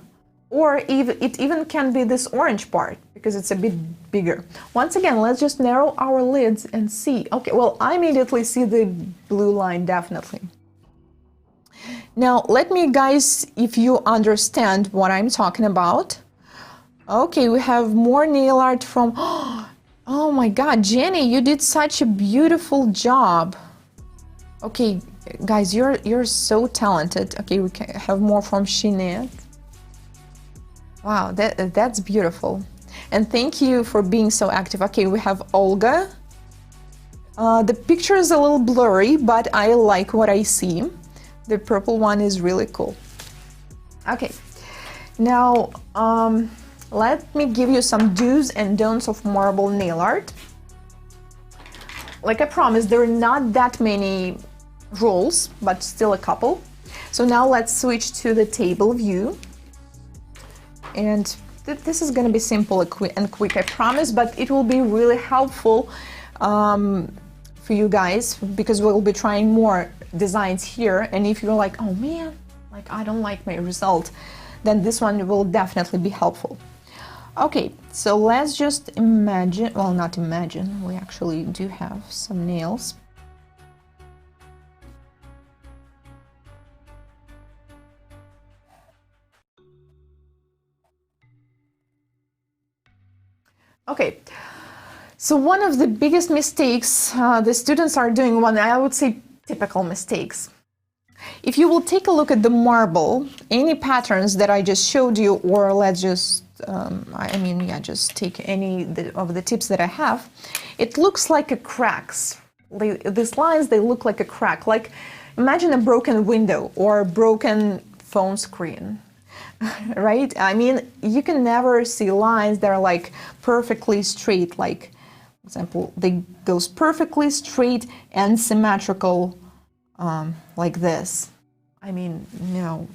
or it even can be this orange part because it's a bit bigger. Once again, let's just narrow our lids and see. Okay, well, I immediately see the blue line, definitely. Now, let me, guys, if you understand what I'm talking about. Okay, we have more nail art from, oh my God, Jenny, you did such a beautiful job. Okay, guys, you're so talented. Okay, we can have more from Shinette. Wow, that's beautiful. And thank you for being so active. Okay, we have Olga. The picture is a little blurry, but I like what I see. The purple one is really cool. Okay, now let me give you some do's and don'ts of marble nail art. Like I promised, there are not that many rules, but still a couple. So now let's switch to the table view. And this is going to be simple and quick, I promise, but it will be really helpful for you guys because we'll be trying more designs here. And if you're like, oh man, like I don't like my result, then this one will definitely be helpful. Okay, so let's just imagine, well, not imagine, we actually do have some nails. Okay, so one of the biggest mistakes the students are doing, one I would say typical mistakes. If you will take a look at the marble, any patterns that I just showed you, or let's just, just take any of the tips that I have, it looks like a cracks. These lines, they look like a crack, like imagine a broken window or a broken phone screen. Right? I mean, you can never see lines that are like perfectly straight, like, for example, they goes perfectly straight and symmetrical, like this. I mean, no,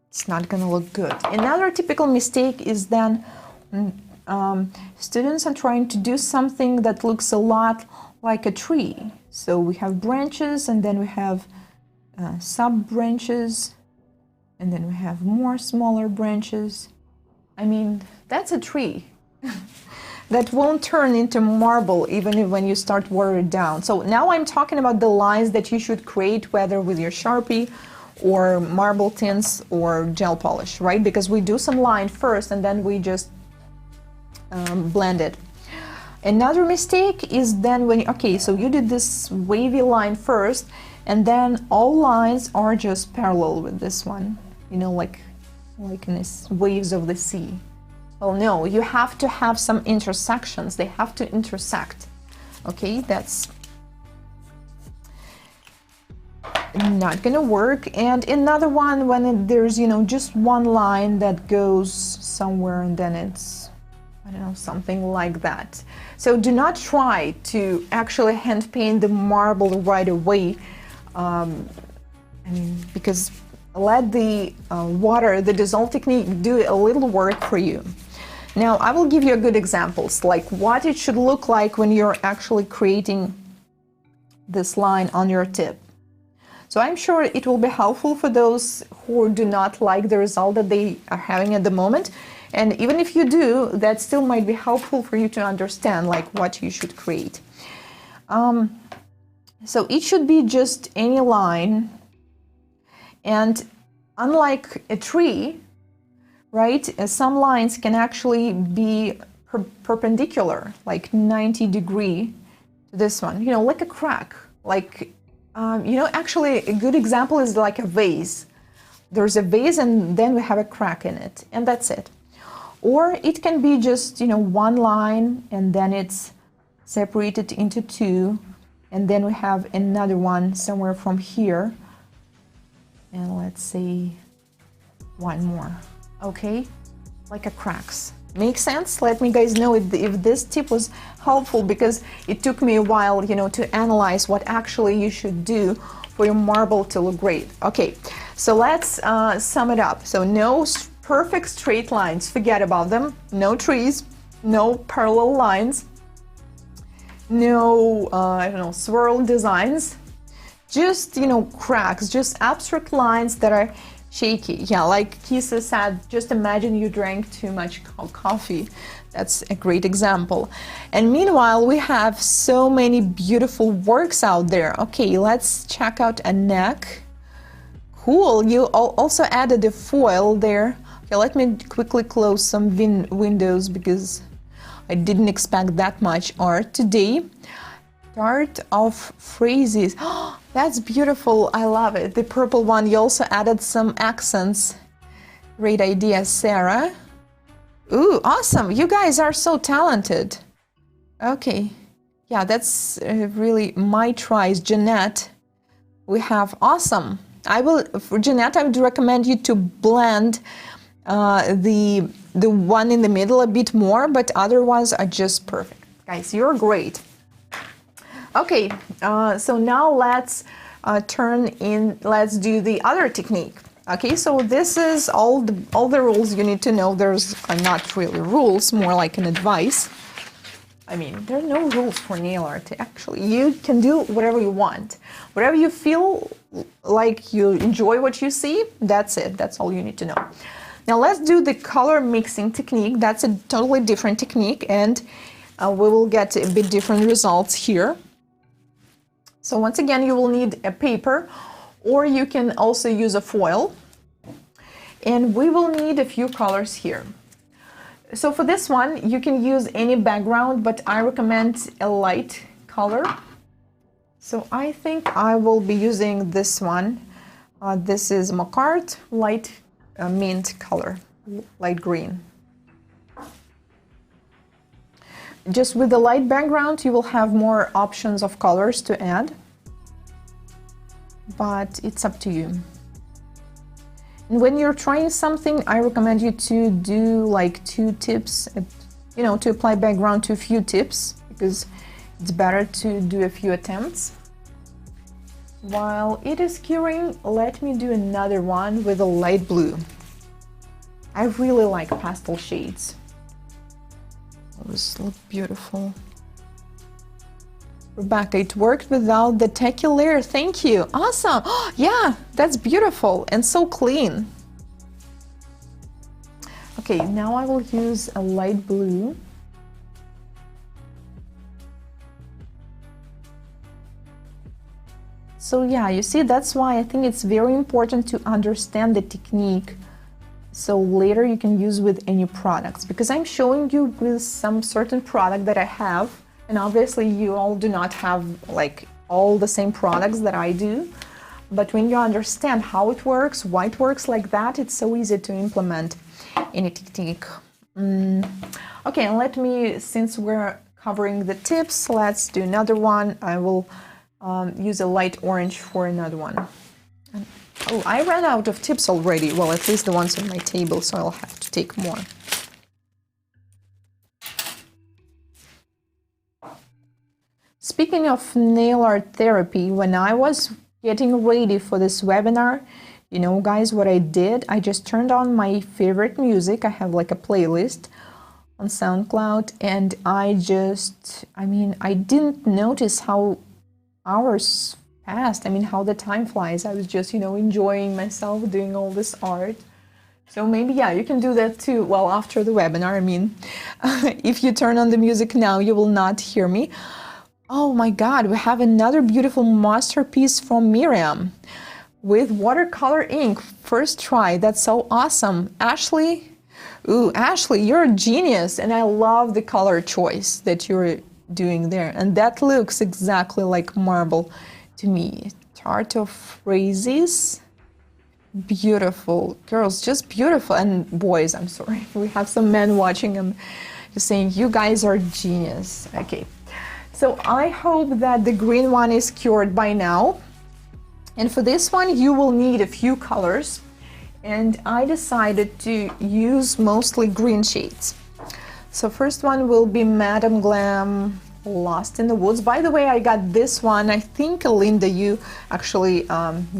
it's not gonna look good. Another typical mistake is then students are trying to do something that looks a lot like a tree. So we have branches, and then we have sub-branches, and then we have more smaller branches. I mean, that's a tree. That won't turn into marble even when you start water it down. So now I'm talking about the lines that you should create, whether with your Sharpie or marble tints or gel polish, right? Because we do some line first and then we just blend it. Another mistake is then when, okay, so you did this wavy line first, and then all lines are just parallel with this one, you know, like in this waves of the sea. Well, no, you have to have some intersections. They have to intersect. Okay, that's not gonna work. And another one, when there's, you know, just one line that goes somewhere and then it's, I don't know, something like that. So do not try to actually hand paint the marble right away, because let the water, the dissolve technique, do a little work for you. Now, I will give you good examples, like what it should look like when you're actually creating this line on your tip. So I'm sure it will be helpful for those who do not like the result that they are having at the moment. And even if you do, that still might be helpful for you to understand like what you should create. So it should be just any line. And unlike a tree, right, some lines can actually be perpendicular, like 90 degree to this one, you know, like a crack. Like You know, actually a good example is like a vase. There's a vase and then we have a crack in it, and that's it. Or it can be just, you know, one line and then it's separated into two, and then we have another one somewhere from here, and let's say one more. Okay, like a cracks. Make sense? Let me guys know if this tip was helpful, because it took me a while, you know, to analyze what actually you should do for your marble to look great. Okay, so let's sum it up. So no perfect straight lines, forget about them. No trees, no parallel lines, no I don't know, swirl designs, just, you know, cracks, just abstract lines that are shaky. Yeah, like Kisa said, just imagine you drank too much coffee. That's a great example. And meanwhile, we have so many beautiful works out there. Okay, let's check out a neck. Cool, you also added a foil there. Okay, let me quickly close some windows because I didn't expect that much art today. Start of phrases. Oh, that's beautiful. I love it. The purple one, you also added some accents. Great idea, Sarah. Ooh, awesome. You guys are so talented. Okay. Yeah, that's really my tries. Jeanette, we have awesome. For Jeanette, I would recommend you to blend the one in the middle a bit more, but other ones are just perfect. Guys, you're great. Okay, so now let's let's do the other technique. Okay, so this is all the rules you need to know. There's not really rules, more like an advice. I mean, there are no rules for nail art, actually. You can do whatever you want. Whatever you feel like you enjoy what you see, that's it. That's all you need to know. Now let's do the color mixing technique. That's a totally different technique, and we will get a bit different results here. So once again, you will need a paper, or you can also use a foil. And we will need a few colors here. So for this one, you can use any background, but I recommend a light color. So I think I will be using this one. This is Macart light mint color, light green. Just with the light background, you will have more options of colors to add, but it's up to you. And when you're trying something, I recommend you to do like 2 tips, you know, to apply background to a few tips, because it's better to do a few attempts. While it is curing, let me do another one with a light blue. I really like pastel shades. Those look beautiful. Rebecca, it worked without the tacky layer. Thank you. Awesome. Oh, yeah, that's beautiful and so clean. Okay, now I will use a light blue. So yeah, you see, that's why I think it's very important to understand the technique, so later you can use with any products, because I'm showing you with some certain product that I have, and obviously you all do not have like all the same products that I do, but when you understand how it works, why it works like that, it's so easy to implement any technique. Okay, and let me, since we're covering the tips, let's do another one. I will use a light orange for another one. And, oh, I ran out of tips already. Well, at least the ones on my table, so I'll have to take more. Speaking of nail art therapy, when I was getting ready for this webinar, you know, guys, what I did, I just turned on my favorite music. I have like a playlist on SoundCloud, and I didn't notice how hours passed. I mean, how the time flies. I was just, you know, enjoying myself doing all this art. So maybe, yeah, you can do that too. Well, after the webinar, I mean, if you turn on the music now, you will not hear me. Oh my God, we have another beautiful masterpiece from Miriam with watercolor ink. First try. That's so awesome. Ashley, ooh, Ashley, you're a genius. And I love the color choice that you're doing there. And that looks exactly like marble to me. Art of Phrases. Beautiful. Girls, just beautiful. And boys, I'm sorry. We have some men watching them just saying, you guys are genius. Okay. So I hope that the green one is cured by now. And for this one, you will need a few colors. And I decided to use mostly green shades. So first one will be Madame Glam Lost in the Woods. By the way, I got this one. I think, Linda, you actually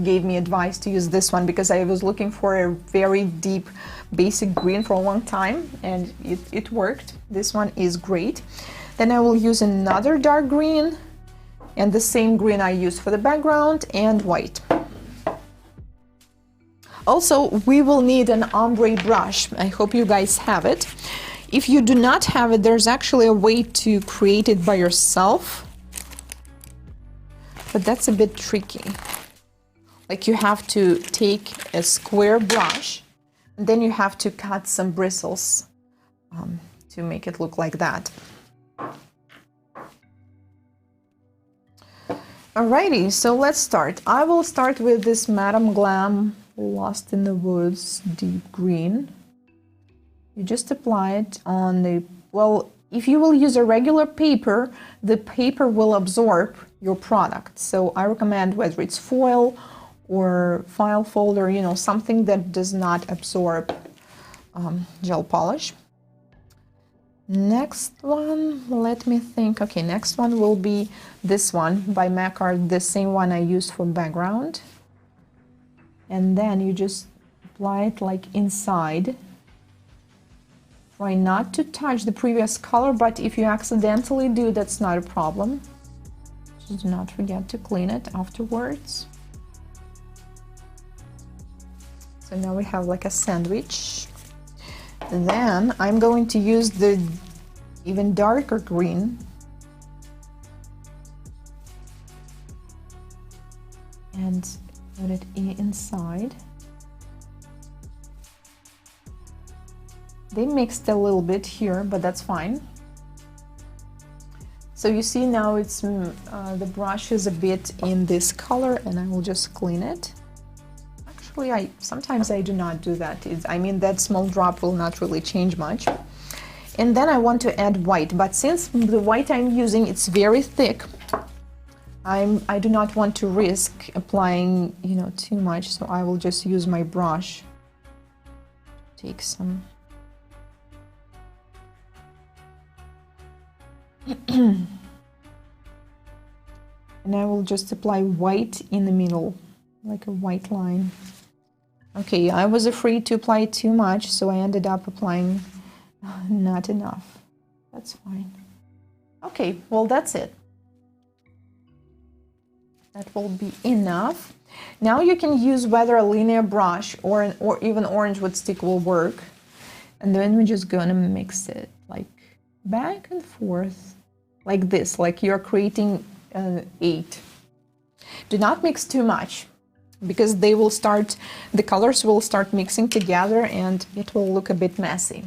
gave me advice to use this one because I was looking for a very deep basic green for a long time, and it worked. This one is great. Then I will use another dark green and the same green I used for the background, and white. Also, we will need an ombre brush. I hope you guys have it. If you do not have it, there's actually a way to create it by yourself, but that's a bit tricky. Like, you have to take a square brush, and then you have to cut some bristles to make it look like that. Alrighty, so let's start. I will start with this Madame Glam Lost in the Woods deep green. You just apply it on the, well, if you will use a regular paper, the paper will absorb your product. So I recommend whether it's foil or file folder, you know, something that does not absorb gel polish. Next one, let me think. Okay, next one will be this one by MAC Art, the same one I used for background. And then you just apply it like inside. Try not to touch the previous color, but if you accidentally do, that's not a problem. Just do not forget to clean it afterwards. So now we have like a sandwich. Then I'm going to use the even darker green. And put it inside. They mixed a little bit here, but that's fine. So you see now it's the brush is a bit in this color, and I will just clean it. Actually, sometimes I do not do that. I mean, that small drop will not really change much. And then I want to add white, but since the white I'm using, it's very thick, I do not want to risk applying, you know, too much, so I will just use my brush. Take some. And I will just apply white in the middle, like a white line. Okay, I was afraid to apply too much, so I ended up applying not enough. That's fine. Okay, well, that's it. That will be enough. Now you can use whether a linear brush or even orange wood stick will work. And then we're just gonna mix it like back and forth, like this, like you're creating an 8. Do not mix too much, because they will start, the colors will start mixing together and it will look a bit messy.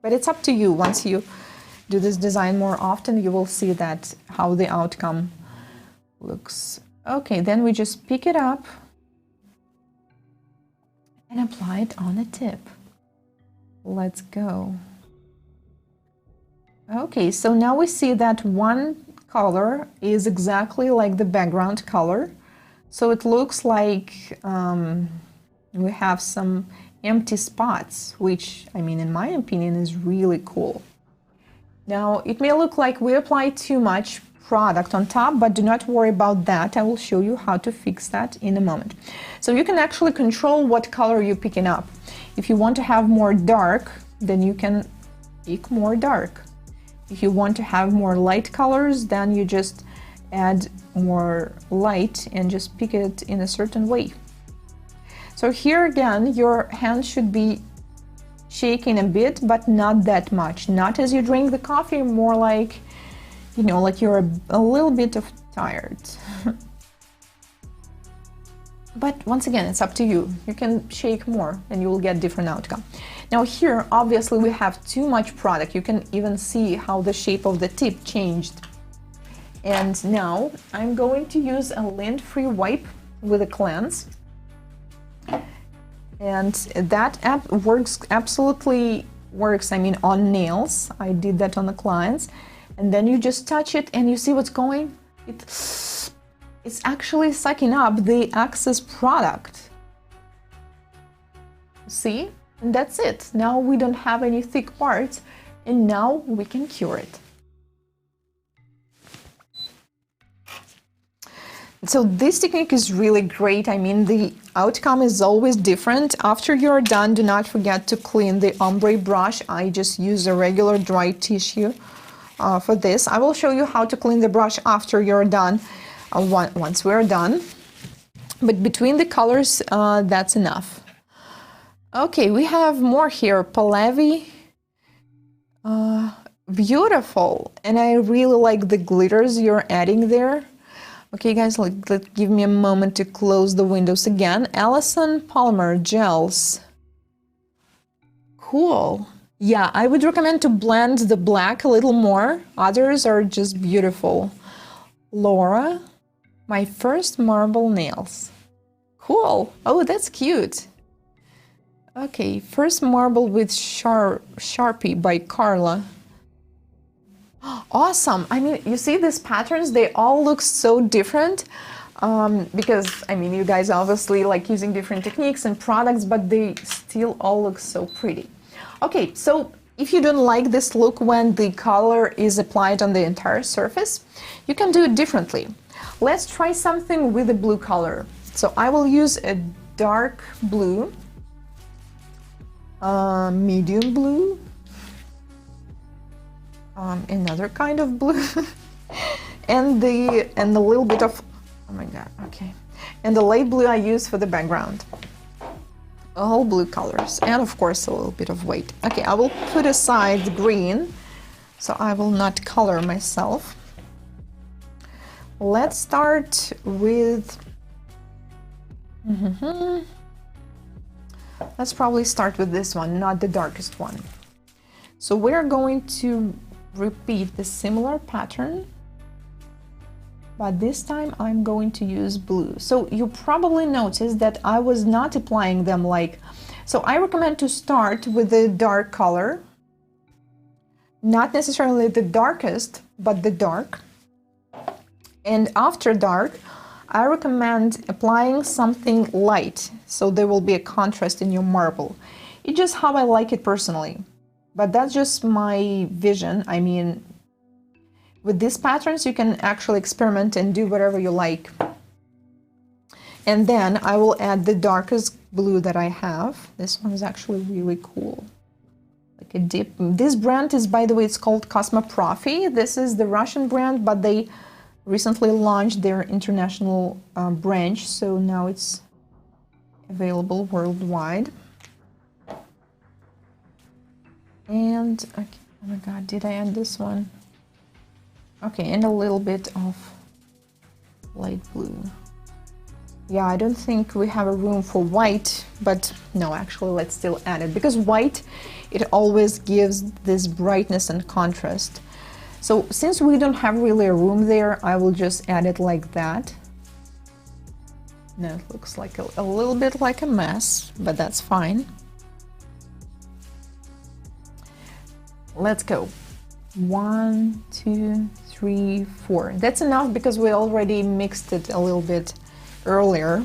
But it's up to you. Once you do this design more often, you will see that how the outcome looks. Okay, then we just pick it up and apply it on the tip. Let's go. Okay, so now we see that one color is exactly like the background color. So it looks like we have some empty spots, which, I mean, in my opinion, is really cool. Now, it may look like we applied too much product on top, but do not worry about that. I will show you how to fix that in a moment. So you can actually control what color you're picking up. If you want to have more dark, then you can pick more dark. If you want to have more light colors, then you just add more light and just pick it in a certain way. So here again, your hand should be shaking a bit, but not that much. Not as you drink the coffee, more like, you know, like you're a little bit tired. But once again, it's up to you. You can shake more and you will get different outcome. Now here, obviously, we have too much product. You can even see how the shape of the tip changed. And now I'm going to use a lint-free wipe with a cleanse. And that absolutely works, I mean, on nails. I did that on the clients. And then you just touch it and you see what's going? It's actually sucking up the excess product. See? And that's it. Now we don't have any thick parts, and now we can cure it. So this technique is really great. I mean, the outcome is always different. After you're done, do not forget to clean the ombre brush. I just use a regular dry tissue for this. I will show you how to clean the brush after you're done, once we're done. But between the colors, that's enough. Okay, we have more here. Pallavi. Beautiful. And I really like the glitters you're adding there. Okay, guys, give me a moment to close the windows again. Allison Palmer gels. Cool. Yeah, I would recommend to blend the black a little more. Others are just beautiful. Laura, my first marble nails. Cool. Oh, that's cute. Okay, first marble with Sharpie by Carla. Awesome. I mean, you see these patterns, they all look so different because, I mean, you guys obviously like using different techniques and products, but they still all look so pretty. Okay, so if you don't like this look when the color is applied on the entire surface, you can do it differently. Let's try something with a blue color. So I will use a dark blue, medium blue, another kind of blue, and the little bit of, oh my god, okay, and the light blue I use for the background. All blue colors, and of course a little bit of white. Okay, I will put aside the green, so I will not color myself. Let's start with, let's probably start with this one, not the darkest one. So we're going to repeat the similar pattern, but this time I'm going to use blue. So you probably noticed that I was not applying them like, so I recommend to start with the dark color, not necessarily the darkest, but the dark. And after dark, I recommend applying something light, so there will be a contrast in your marble. It's just how I like it personally. But that's just my vision. I mean, with these patterns, you can actually experiment and do whatever you like. And then I will add the darkest blue that I have. This one is actually really cool. Like a deep. This brand is, by the way, it's called Cosmoprofi. This is the Russian brand, but they recently launched their international branch, so now it's available worldwide. And, okay, oh my god, did I add this one? Okay, and a little bit of light blue. Yeah, I don't think we have a room for white, but no, actually, let's still add it, because white, it always gives this brightness and contrast. So since we don't have really a room there, I will just add it like that. Now it looks like a little bit like a mess, but that's fine. Let's go. 1, 2, 3, 4. That's enough because we already mixed it a little bit earlier.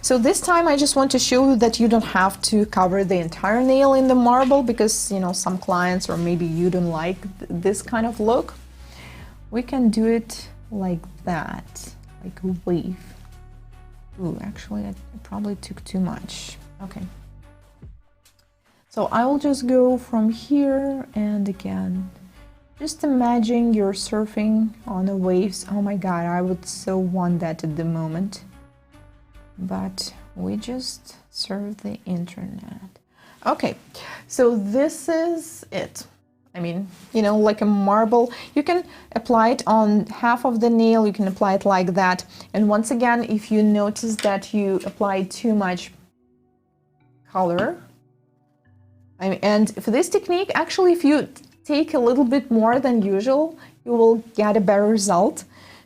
So this time I just want to show you that you don't have to cover the entire nail in the marble because, you know, some clients or maybe you don't like this kind of look. We can do it like that, like a wave. Ooh, actually I probably took too much. Okay. So I will just go from here and again. Just imagine you're surfing on the waves. Oh my god, I would so want that at the moment. But we just surf the internet. Okay, so this is it. I mean, you know, like a marble. You can apply it on half of the nail, you can apply it like that. And once again, if you notice that you apply too much color, and for this technique, actually, if you take a little bit more than usual, you will get a better result.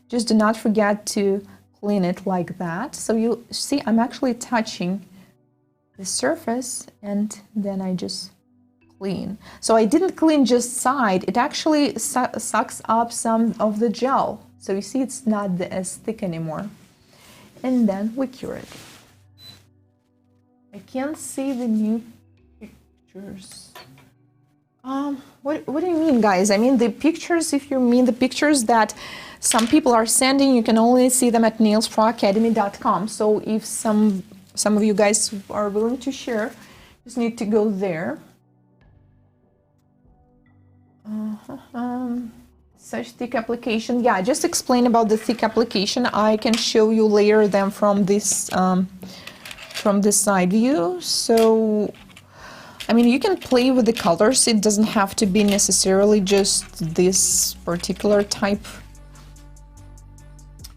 Just do not forget to clean it like that. So you see, I'm actually touching the surface and then I just clean. So I didn't clean just side, it actually sucks up some of the gel. So you see it's not as thick anymore. And then we cure it. I can't see the new pictures. What do you mean, guys? I mean the pictures, if you mean the pictures that some people are sending, you can only see them at nailsproacademy.com. So if some of you guys are willing to share, just need to go there. Such thick application. Yeah, just explain about the thick application. I can show you later them from this side view. So I mean, you can play with the colors. It doesn't have to be necessarily just this particular type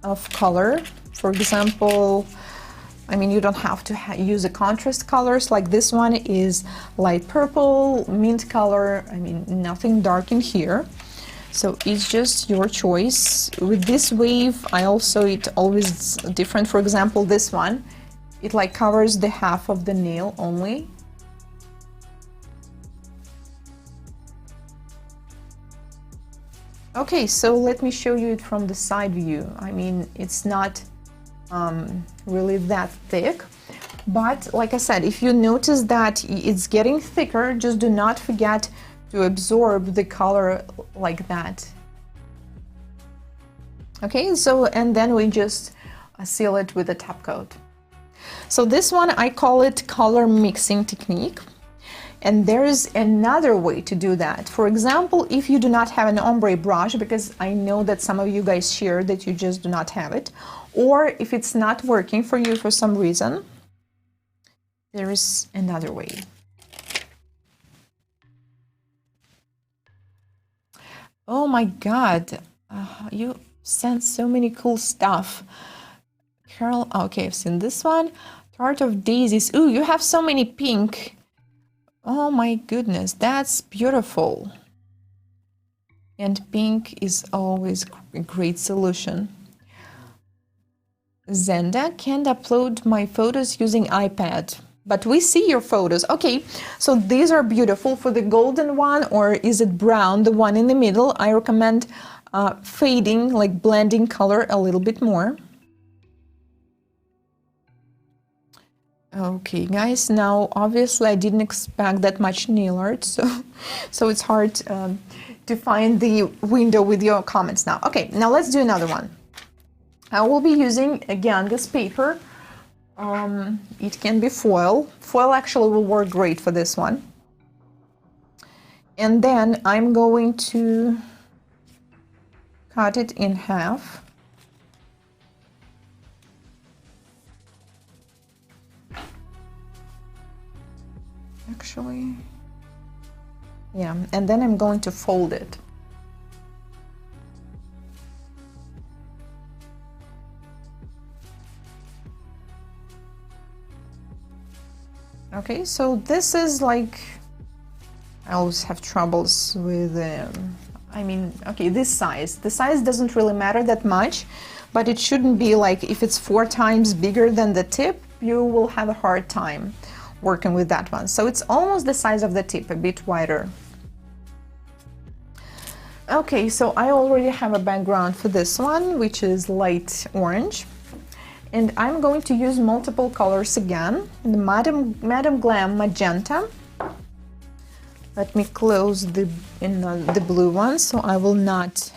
of color. For example, I mean, you don't have to use a contrast colors. Like this one is light purple, mint color. I mean, nothing dark in here. So it's just your choice. With this wave, it always different. For example, this one, it like covers the half of the nail only. Okay, so let me show you it from the side view. I mean, it's not really that thick, but like I said, if you notice that it's getting thicker, just do not forget to absorb the color like that. Okay, so and then we just seal it with a top coat. So this one, I call it color mixing technique. And there is another way to do that. For example, if you do not have an ombre brush, because I know that some of you guys share that you just do not have it, or if it's not working for you for some reason, there is another way. Oh my God, you sent so many cool stuff. Carol, okay, I've seen this one. Tart of Daisies. Ooh, you have so many pink. Oh my goodness, that's beautiful. And pink is always a great solution. Zenda, can't upload my photos using iPad, but we see your photos. Okay, so these are beautiful. For the golden one, or is it brown, the one in the middle, I recommend fading, like blending color a little bit more. Okay, guys, now obviously I didn't expect that much nail art, so it's hard to find the window with your comments now. Okay, now let's do another one. I will be using, again, this paper. It can be foil. Foil actually will work great for this one. And then I'm going to cut it in half. Actually, yeah, and then I'm going to fold it. Okay, so this is like, I always have troubles with, I mean, okay, this size. The size doesn't really matter that much, but it shouldn't be like, if it's 4 times bigger than the tip, you will have a hard time working with that one. So it's almost the size of the tip, a bit wider. Okay, so I already have a background for this one, which is light orange. And I'm going to use multiple colors again. The Madame Glam Magenta. Let me close the blue one, so I will not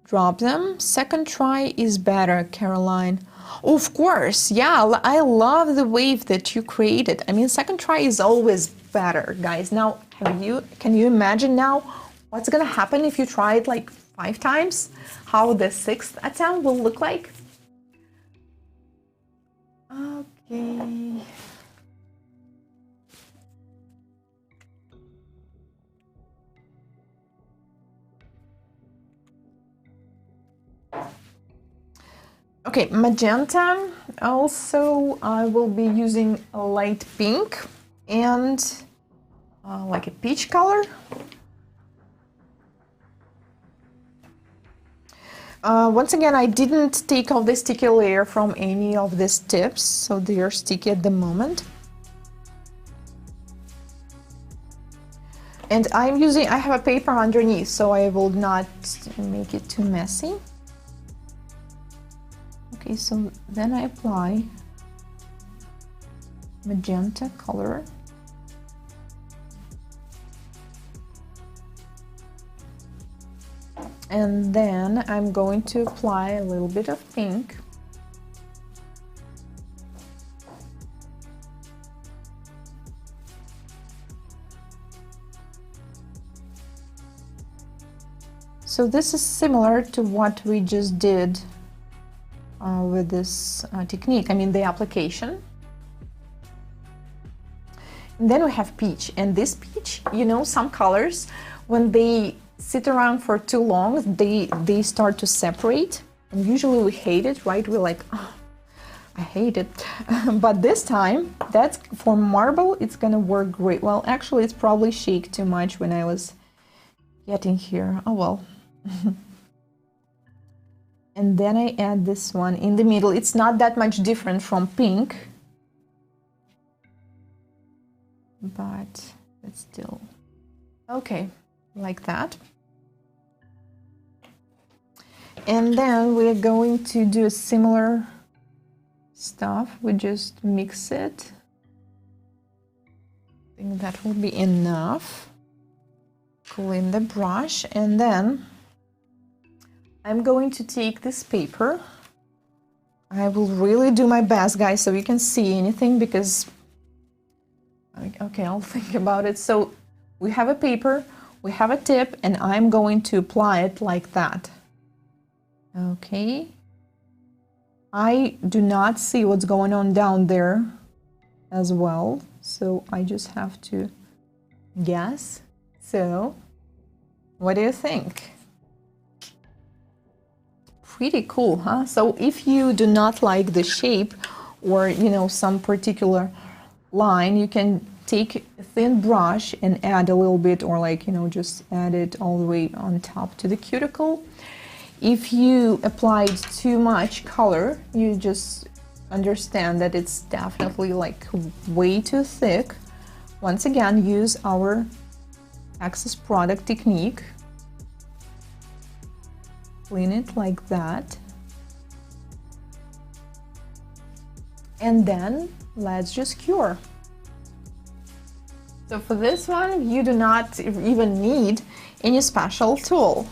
drop them. Second try is better, Caroline. Of course, yeah, I love the wave that you created. I mean, second try is always better, guys. Now, can you imagine now what's gonna happen if you try it like 5 times? How the 6th attempt will look like? Okay. Okay, magenta. Also, I will be using a light pink and like a peach color. Once again, I didn't take off the sticky layer from any of these tips, so they are sticky at the moment. And I have a paper underneath, so I will not make it too messy. Okay, so then I apply magenta color. And then I'm going to apply a little bit of pink. So this is similar to what we just did with this technique, I mean the application. And then we have peach, and this peach, you know, some colors, when they sit around for too long, they start to separate, and usually we hate it, right? We're like, oh, I hate it. But this time, that's for marble, it's gonna work great. Well, actually, it's probably shake too much when I was getting here. Oh well. And then I add this one in the middle. It's not that much different from pink, but it's still okay, like that. And then we're going to do a similar stuff. We just mix it. I think that will be enough. Clean the brush, and then I'm going to take this paper. I will really do my best, guys, so you can see anything, because okay, I'll think about it. So we have a paper, we have a tip, and I'm going to apply it like that. Okay, I do not see what's going on down there as well, so I just have to guess. So what do you think? Pretty cool, huh? So if you do not like the shape, or you know, some particular line, you can take a thin brush and add a little bit, or like, you know, just add it all the way on top to the cuticle. If you applied too much color, you just understand that it's definitely like way too thick. Once again, use our excess product technique. Clean it like that. And then let's just cure. So for this one, you do not even need any special tool.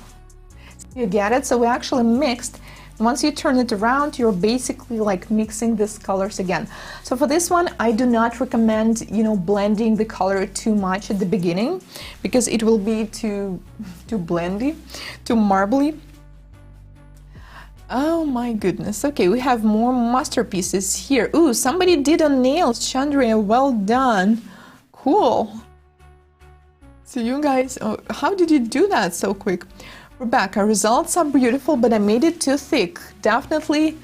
You get it? So we actually mixed. Once you turn it around, you're basically like mixing these colors again. So for this one, I do not recommend, you know, blending the color too much at the beginning, because it will be too blendy, too marbly. Oh my goodness. Okay, we have more masterpieces here. Ooh, somebody did on nails, Chandria, well done. Cool. So you guys, oh, how did you do that so quick? Rebecca, results are beautiful, but I made it too thick. Definitely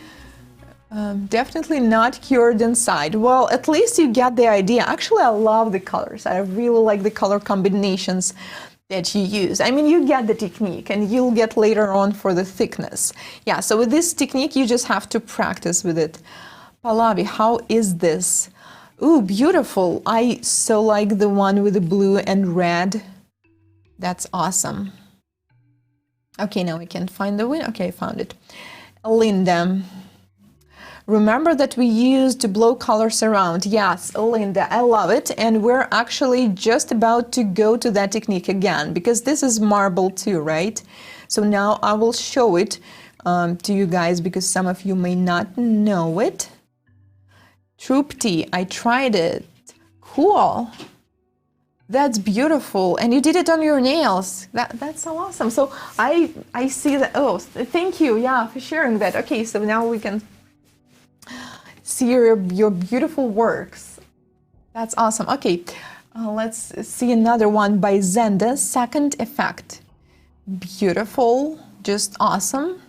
not cured inside. Well, at least you get the idea. Actually, I love the colors. I really like the color combinations that you use. I mean, you get the technique, and you'll get later on for the thickness. Yeah, so with this technique, you just have to practice with it. Pallavi, how is this? Ooh, beautiful. I so like the one with the blue and red. That's awesome. Okay, now I can't find the win. Okay, I found it. Linda, remember that we used to blow colors around. Yes, Linda, I love it. And we're actually just about to go to that technique again, because this is marble too, right? So now I will show it to you guys, because some of you may not know it. Trupti, I tried it. Cool. That's beautiful, and you did it on your nails. That's so awesome. So I see that. Oh, thank you, yeah, for sharing that. Okay, so now we can see your beautiful works. That's awesome. Okay, let's see another one by Zenda. Second effect, beautiful, just awesome.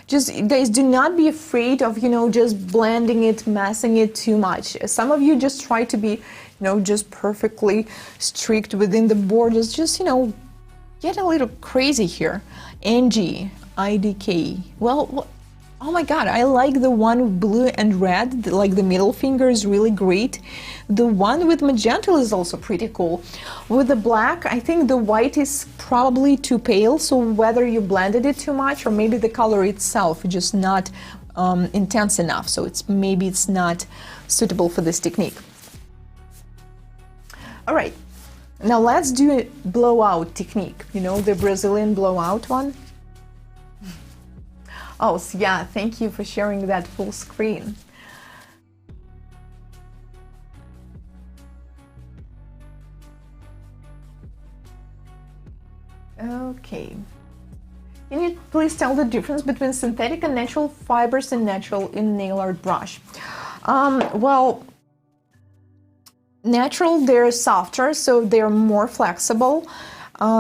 Just guys, do not be afraid of, you know, just blending it, messing it too much. Some of you just try to be, you know, just perfectly strict within the borders. Just, you know, get a little crazy here. Angie, IDK. Well, oh my god, I like the one with blue and red, like the middle finger is really great. The one with magenta is also pretty cool. With the black, I think the white is probably too pale, so whether you blended it too much or maybe the color itself is just not intense enough, so maybe it's not suitable for this technique. All right, now let's do a blowout technique, you know, the Brazilian blowout one. Oh, yeah, thank you for sharing that full screen. Okay. Can you please tell the difference between synthetic and natural fibers in nail art brush? Well, natural, they're softer, so they're more flexible.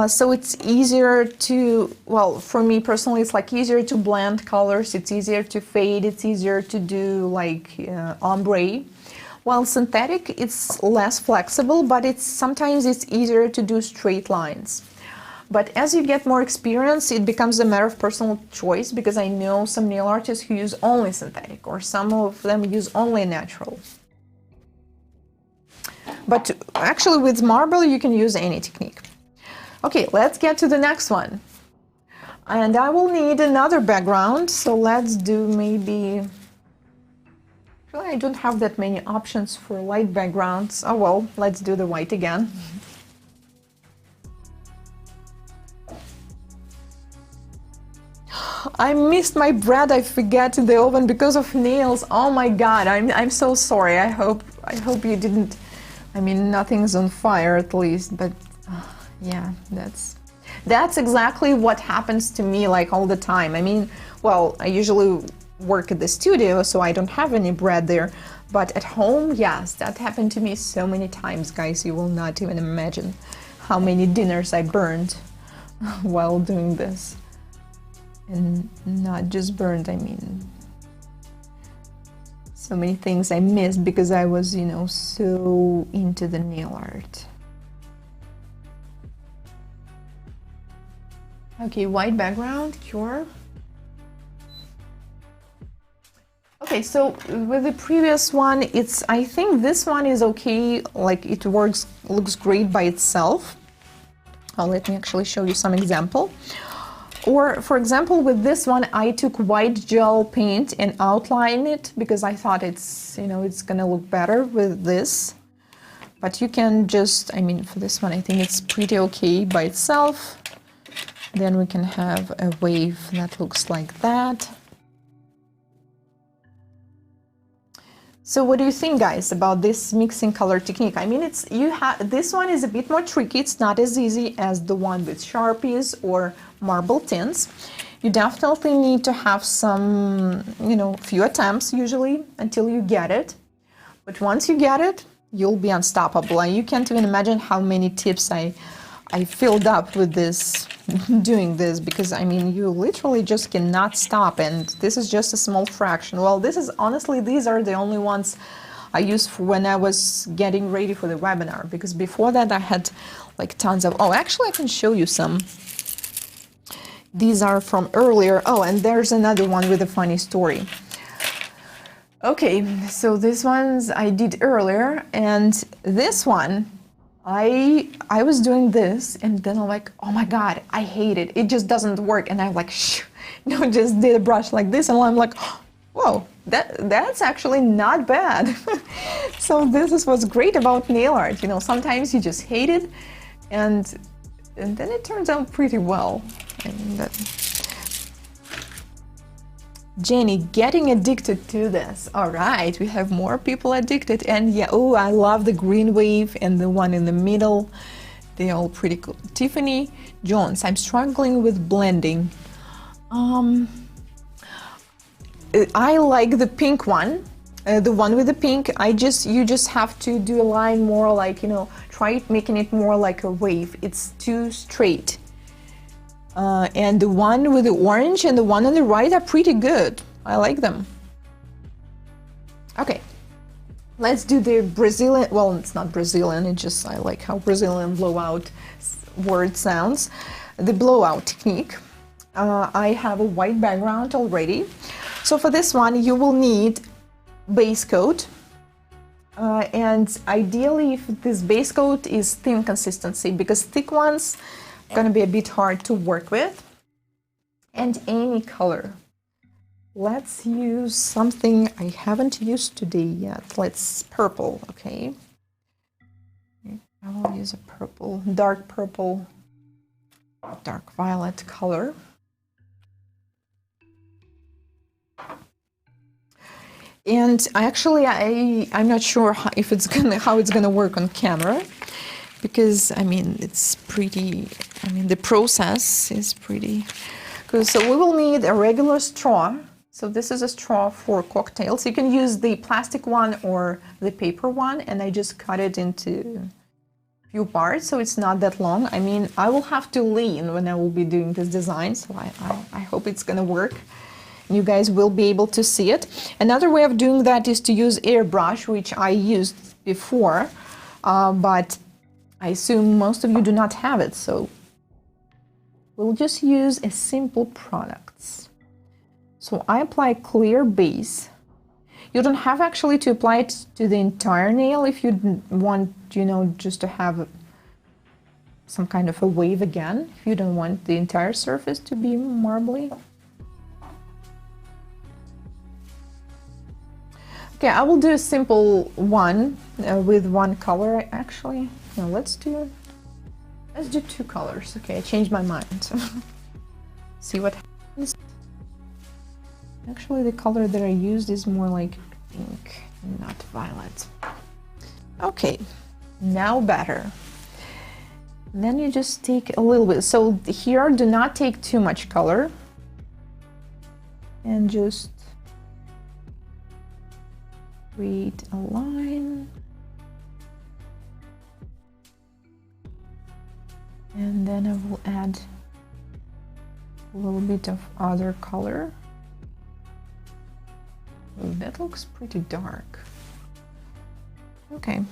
So it's easier to, well, for me personally, it's like easier to blend colors, it's easier to fade, it's easier to do like ombre. While synthetic, it's less flexible, but sometimes it's easier to do straight lines. But as you get more experience, it becomes a matter of personal choice, because I know some nail artists who use only synthetic, or some of them use only natural. But actually with marble, you can use any technique. Okay, let's get to the next one. And I will need another background, so let's do maybe... Actually, I don't have that many options for light backgrounds. Oh well, let's do the white again. I missed my bread, I forgot in the oven because of nails. Oh my god, I'm so sorry. I hope you didn't... I mean, nothing's on fire at least, but... yeah, that's exactly what happens to me like all the time. I mean, well, I usually work at the studio, so I don't have any bread there, but at home, yes, that happened to me so many times, guys. You will not even imagine how many dinners I burned while doing this. And not just burned, I mean, so many things I missed because I was, you know, so into the nail art. Okay, white background, cure. Okay, so with the previous one, I think this one is okay, like it looks great by itself. Let me actually show you some example. Or, for example, with this one, I took white gel paint and outlined it because I thought it's, you know, it's gonna look better with this. But you can just, I mean, for this one, I think it's pretty okay by itself. Then we can have a wave that looks like that. So what do you think, guys, about this mixing color technique? I mean, this one is a bit more tricky. It's not as easy as the one with Sharpies or marble tints. You definitely need to have some, you know, few attempts usually until you get it. But once you get it, you'll be unstoppable. And you can't even imagine how many tips I filled up with this, doing this, because I mean, you literally just cannot stop, and this is just a small fraction. Well, this is honestly, these are the only ones I used for when I was getting ready for the webinar, because before that I had like tons of, oh, actually I can show you some. These are from earlier. Oh, and there's another one with a funny story. Okay, so this ones I did earlier, and this one, I was doing this, and then I'm like, oh my god, I hate it. It just doesn't work. And I'm like, shh, no, just did a brush like this, and I'm like, whoa, that's actually not bad. So this is what's great about nail art. You know, sometimes you just hate it, and then it turns out pretty well. And Jenny, getting addicted to this. All right, we have more people addicted. And yeah, oh, I love the green wave and the one in the middle. They're all pretty cool. Tiffany Jones, I'm struggling with blending. I like the pink one, the one with the pink. You just have to do a line more like, you know, try making it more like a wave. It's too straight. And the one with the orange and the one on the right are pretty good. I like them. Okay, let's do the Brazilian, well, it's not Brazilian, it's just, I like how Brazilian blowout word sounds. The blowout technique. I have a white background already. So for this one, you will need base coat. And ideally, if this base coat is thin consistency, because thick ones are going to be a bit hard to work with. And any color. Let's use something I haven't used today yet. Let's purple, okay? I will use a purple, dark violet color. And actually, I'm not sure how it's gonna work on camera, because I mean it's pretty. I mean the process is pretty good. So we will need a regular straw. So this is a straw for cocktails. You can use the plastic one or the paper one, and I just cut it into a few parts, so it's not that long. I mean, I will have to lean when I will be doing this design, so I hope it's gonna work. You guys will be able to see it. Another way of doing that is to use airbrush, which I used before, but I assume most of you do not have it, so we'll just use a simple products. So I apply clear base. You don't have actually to apply it to the entire nail if you want, you know, just to have some kind of a wave again, if you don't want the entire surface to be marbly. Okay, I will do a simple one with one color actually. No, let's do 2 colors. Okay, I changed my mind. See what happens. Actually, the color that I used is more like pink, not violet. Okay, now better. Then you just take a little bit. So here, do not take too much color. And just create a line. And then I will add a little bit of other color. Oh, that looks pretty dark. Okay.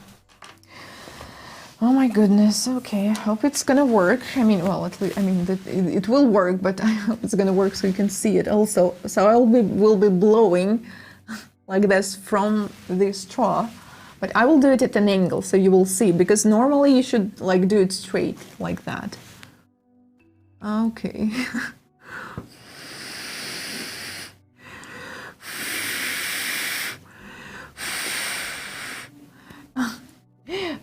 Oh my goodness. Okay, I hope it's gonna work. I mean, well, at least, I mean, it will work, but I hope it's gonna work so you can see it also. So I will be blowing like this from the straw, but I will do it at an angle so you will see, because normally you should like do it straight like that. Okay.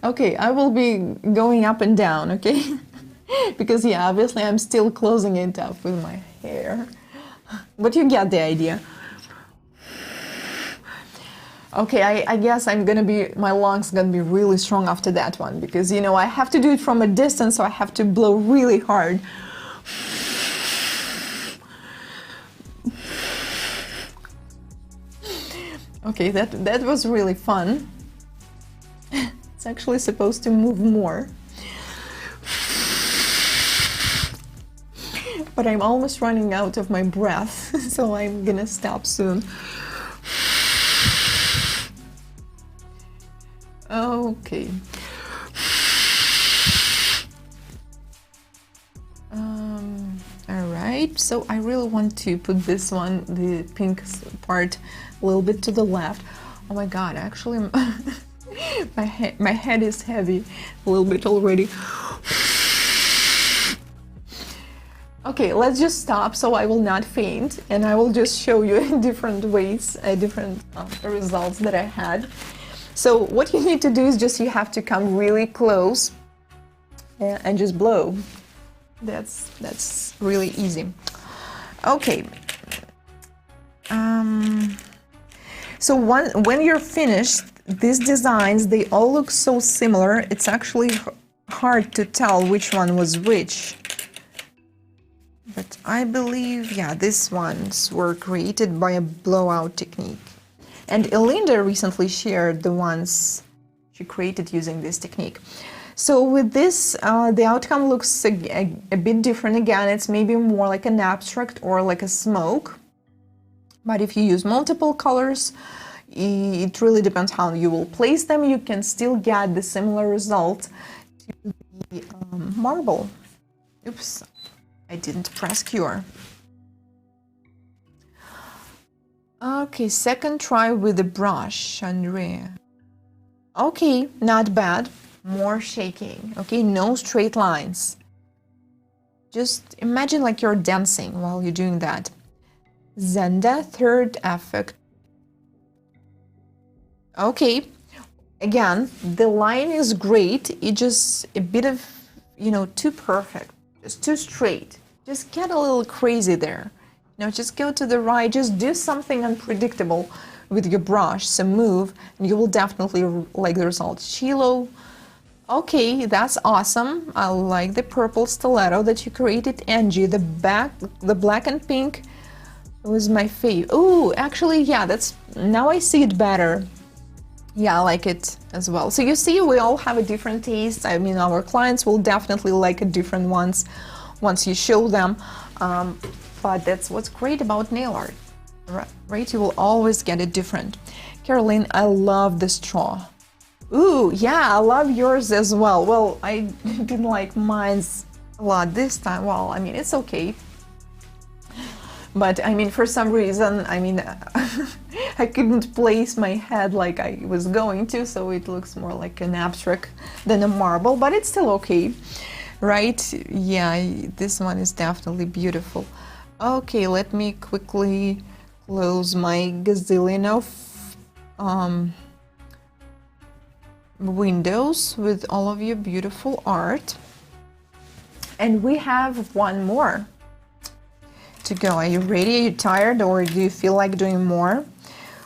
Okay, I will be going up and down, okay? Because yeah, obviously I'm still closing it up with my hair, but you get the idea. Okay, I guess my lungs gonna be really strong after that one, because you know I have to do it from a distance, so I have to blow really hard. Okay, that was really fun. It's actually supposed to move more. But I'm almost running out of my breath, so I'm gonna stop soon. Okay. All right, so I really want to put this one, the pink part, a little bit to the left. Oh my God, actually, my head is heavy a little bit already. Okay, let's just stop so I will not faint, and I will just show you different ways, different results that I had. So what you need to do is just you have to come really close and just blow. That's really easy. Okay. So when you're finished, these designs, they all look so similar. It's actually hard to tell which one was which. But I believe, yeah, these ones were created by a blowout technique. And Elinda recently shared the ones she created using this technique. So with this, the outcome looks a bit different. Again, it's maybe more like an abstract or like a smoke. But if you use multiple colors, it really depends how you will place them. You can still get the similar result to the marble. Oops. I didn't press cure. Okay, second try with the brush, Andrea. Okay, not bad. More shaking. Okay, no straight lines. Just imagine like you're dancing while you're doing that. Zenda, third effect. Okay, again, the line is great. It's just a bit of, you know, too perfect. Just too straight. Just get a little crazy there. You know, just go to the right. Just do something unpredictable with your brush. So move, and you will definitely like the result. Chilo. Okay, that's awesome. I like the purple stiletto that you created. Angie, the black and pink was my fave. Oh, actually, yeah, that's, now I see it better. Yeah, I like it as well. So you see, we all have a different taste. I mean, our clients will definitely like a different ones once you show them. But that's what's great about nail art, right? You will always get it different. Caroline, I love the straw. Ooh, yeah, I love yours as well. Well, I didn't like mine's a lot this time. Well, I mean, it's okay. But I mean, for some reason, I mean, I couldn't place my head like I was going to, so it looks more like an abstract than a marble, but it's still okay, right? Yeah, this one is definitely beautiful. Okay, let me quickly close my gazillion of windows with all of your beautiful art. And we have one more to go. Are you ready? Are you tired, or do you feel like doing more?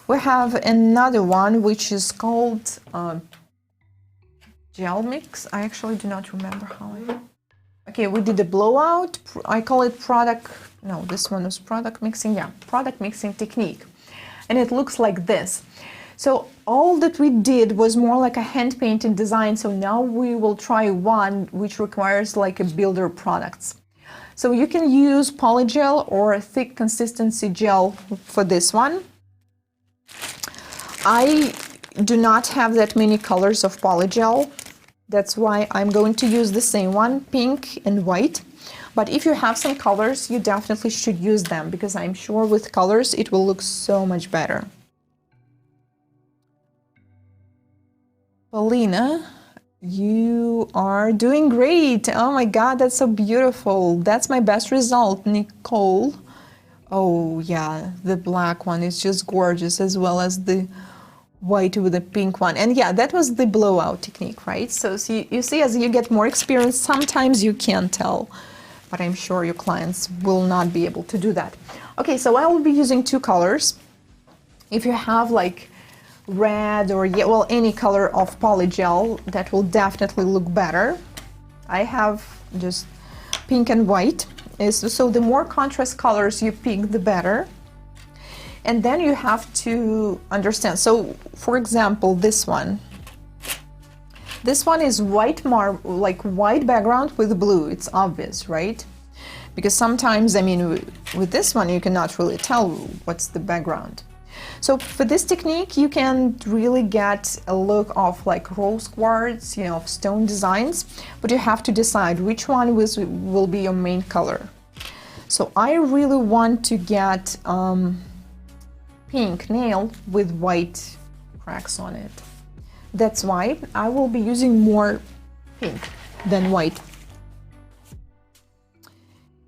We have another one which is called gel mix. I actually do not remember how I... Okay, we did a blowout. I call it product, no, this one was product mixing. Yeah, product mixing technique. And it looks like this. So all that we did was more like a hand painted design. So now we will try one which requires like a builder products. So you can use polygel or thick consistency gel for this one. I do not have that many colors of polygel. That's why I'm going to use the same one, pink and white. But if you have some colors, you definitely should use them, because I'm sure with colors it will look so much better. Paulina, you are doing great. Oh my God, that's so beautiful. That's my best result. Nicole. Oh yeah, the black one is just gorgeous, as well as the white with the pink one. And yeah, that was the blowout technique, right? So you see, as you get more experience, sometimes you can't tell, but I'm sure your clients will not be able to do that. Okay, so I will be using two colors. If you have like red or well, any color of polygel, that will definitely look better. I have just pink and white. So the more contrast colors you pick, the better. And then you have to understand. So for example, this one is white marble, like white background with blue. It's obvious, right? Because sometimes, I mean, with this one, you cannot really tell what's the background. So for this technique, you can really get a look of like rose quartz, you know, of stone designs, but you have to decide which one will be your main color. So I really want to get pink nail with white cracks on it. That's why I will be using more pink than white.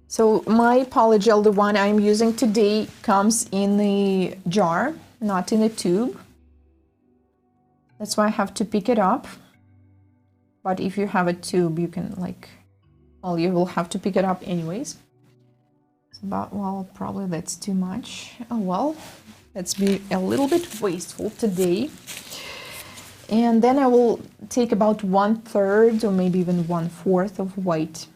So my polygel, the one I'm using today, comes in a jar, not in a tube. That's why I have to pick it up. But if you have a tube, you can like, well, you will have to pick it up anyways. But well, probably that's too much. Oh well, let's be a little bit wasteful today. And then I will take about 1/3 or maybe even 1/4 of white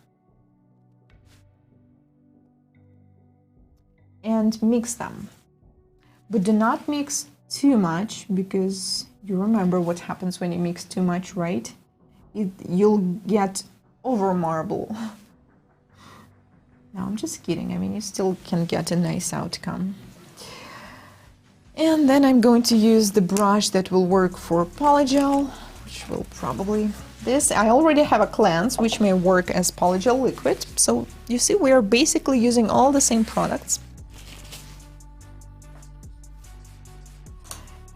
and mix them. But do not mix too much, because you remember what happens when you mix too much, right? You'll get over marble. No, I'm just kidding. I mean, you still can get a nice outcome. And then I'm going to use the brush that will work for polygel, which will probably this. I already have a cleanse which may work as polygel liquid. So you see, we are basically using all the same products.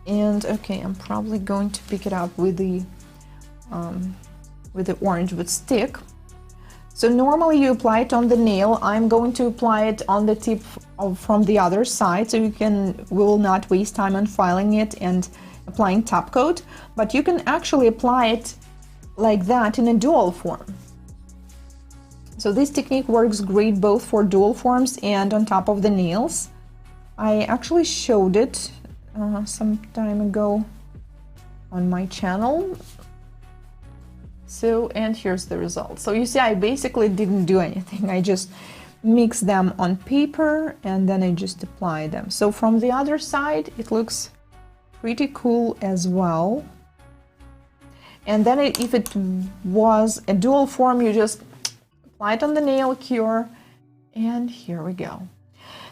And okay, I'm probably going to pick it up with the orange wood stick. So normally you apply it on the nail. I'm going to apply it on the tip from the other side, so we will not waste time on filing it and applying top coat, but you can actually apply it like that in a dual form. So this technique works great both for dual forms and on top of the nails. I actually showed it some time ago on my channel. So, and here's the result. So you see, I basically didn't do anything. I just mixed them on paper and then I just apply them. So from the other side, it looks pretty cool as well. And then if it was a dual form, you just apply it on the nail cure, and here we go.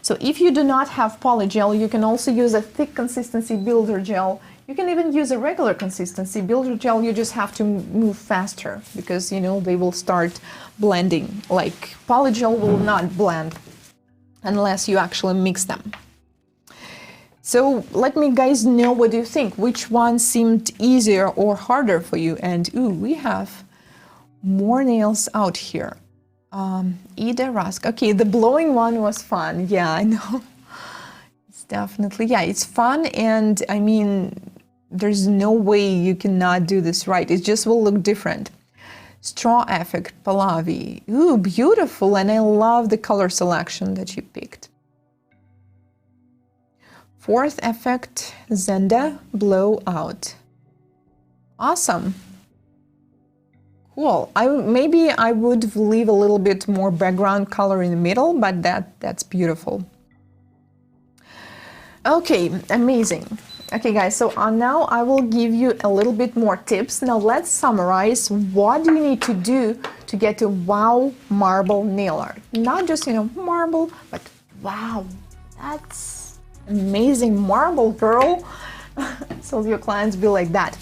So if you do not have polygel, you can also use a thick consistency builder gel. You can even use a regular consistency builder gel. You just have to move faster because, you know, they will start blending. Like polygel will not blend unless you actually mix them. So let me guys know what you think. Which one seemed easier or harder for you? And ooh, we have more nails out here. Ida Rusk. Okay, the blowing one was fun. Yeah, I know. It's definitely, yeah, it's fun. And I mean, there's no way you cannot do this right. It just will look different. Straw Effect, Pallavi. Ooh, beautiful. And I love the color selection that you picked. Fourth Effect, Zenda, Blowout. Awesome. Cool. Maybe I would leave a little bit more background color in the middle, but that's beautiful. Okay, amazing. Okay guys, so now I will give you a little bit more tips. Now let's summarize. What do you need to do to get a wow marble nail art? Not just, you know, marble, but wow, that's amazing marble, girl. So your clients be like that.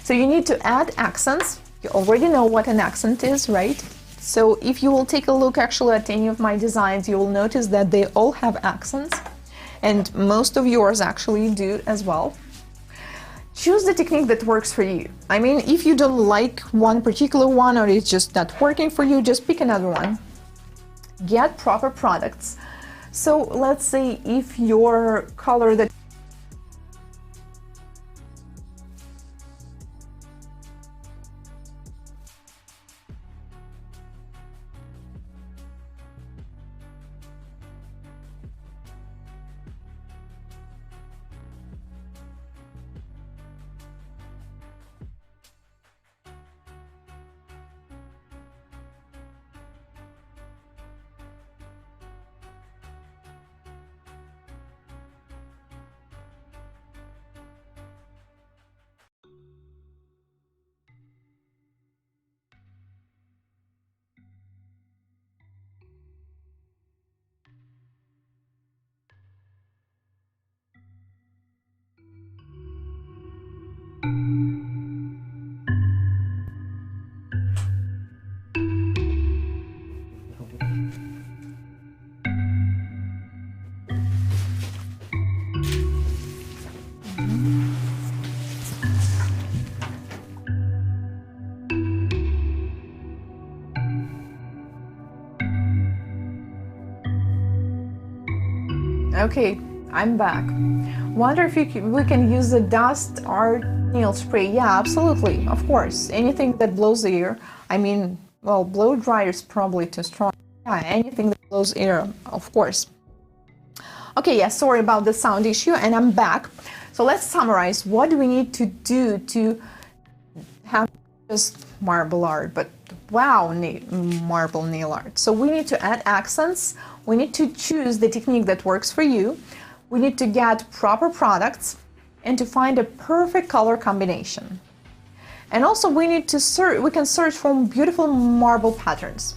So you need to add accents. You already know what an accent is, right? So if you will take a look actually at any of my designs, you will notice that they all have accents, and most of yours actually do as well. Choose the technique that works for you. I mean, if you don't like one particular one or it's just not working for you, just pick another one. Get proper products. So let's say if your color that Okay, I'm back. Wonder if we can use the dust art nail spray. Yeah, absolutely, of course. Anything that blows the air. I mean, well, blow dryer is probably too strong. Yeah, anything that blows air, of course. Okay, yeah, sorry about the sound issue, and I'm back. So let's summarize. What do we need to do to have just marble art, but wow, marble nail art? So we need to add accents. We need to choose the technique that works for you. We need to get proper products and to find a perfect color combination. And also we need to search, we can search for beautiful marble patterns.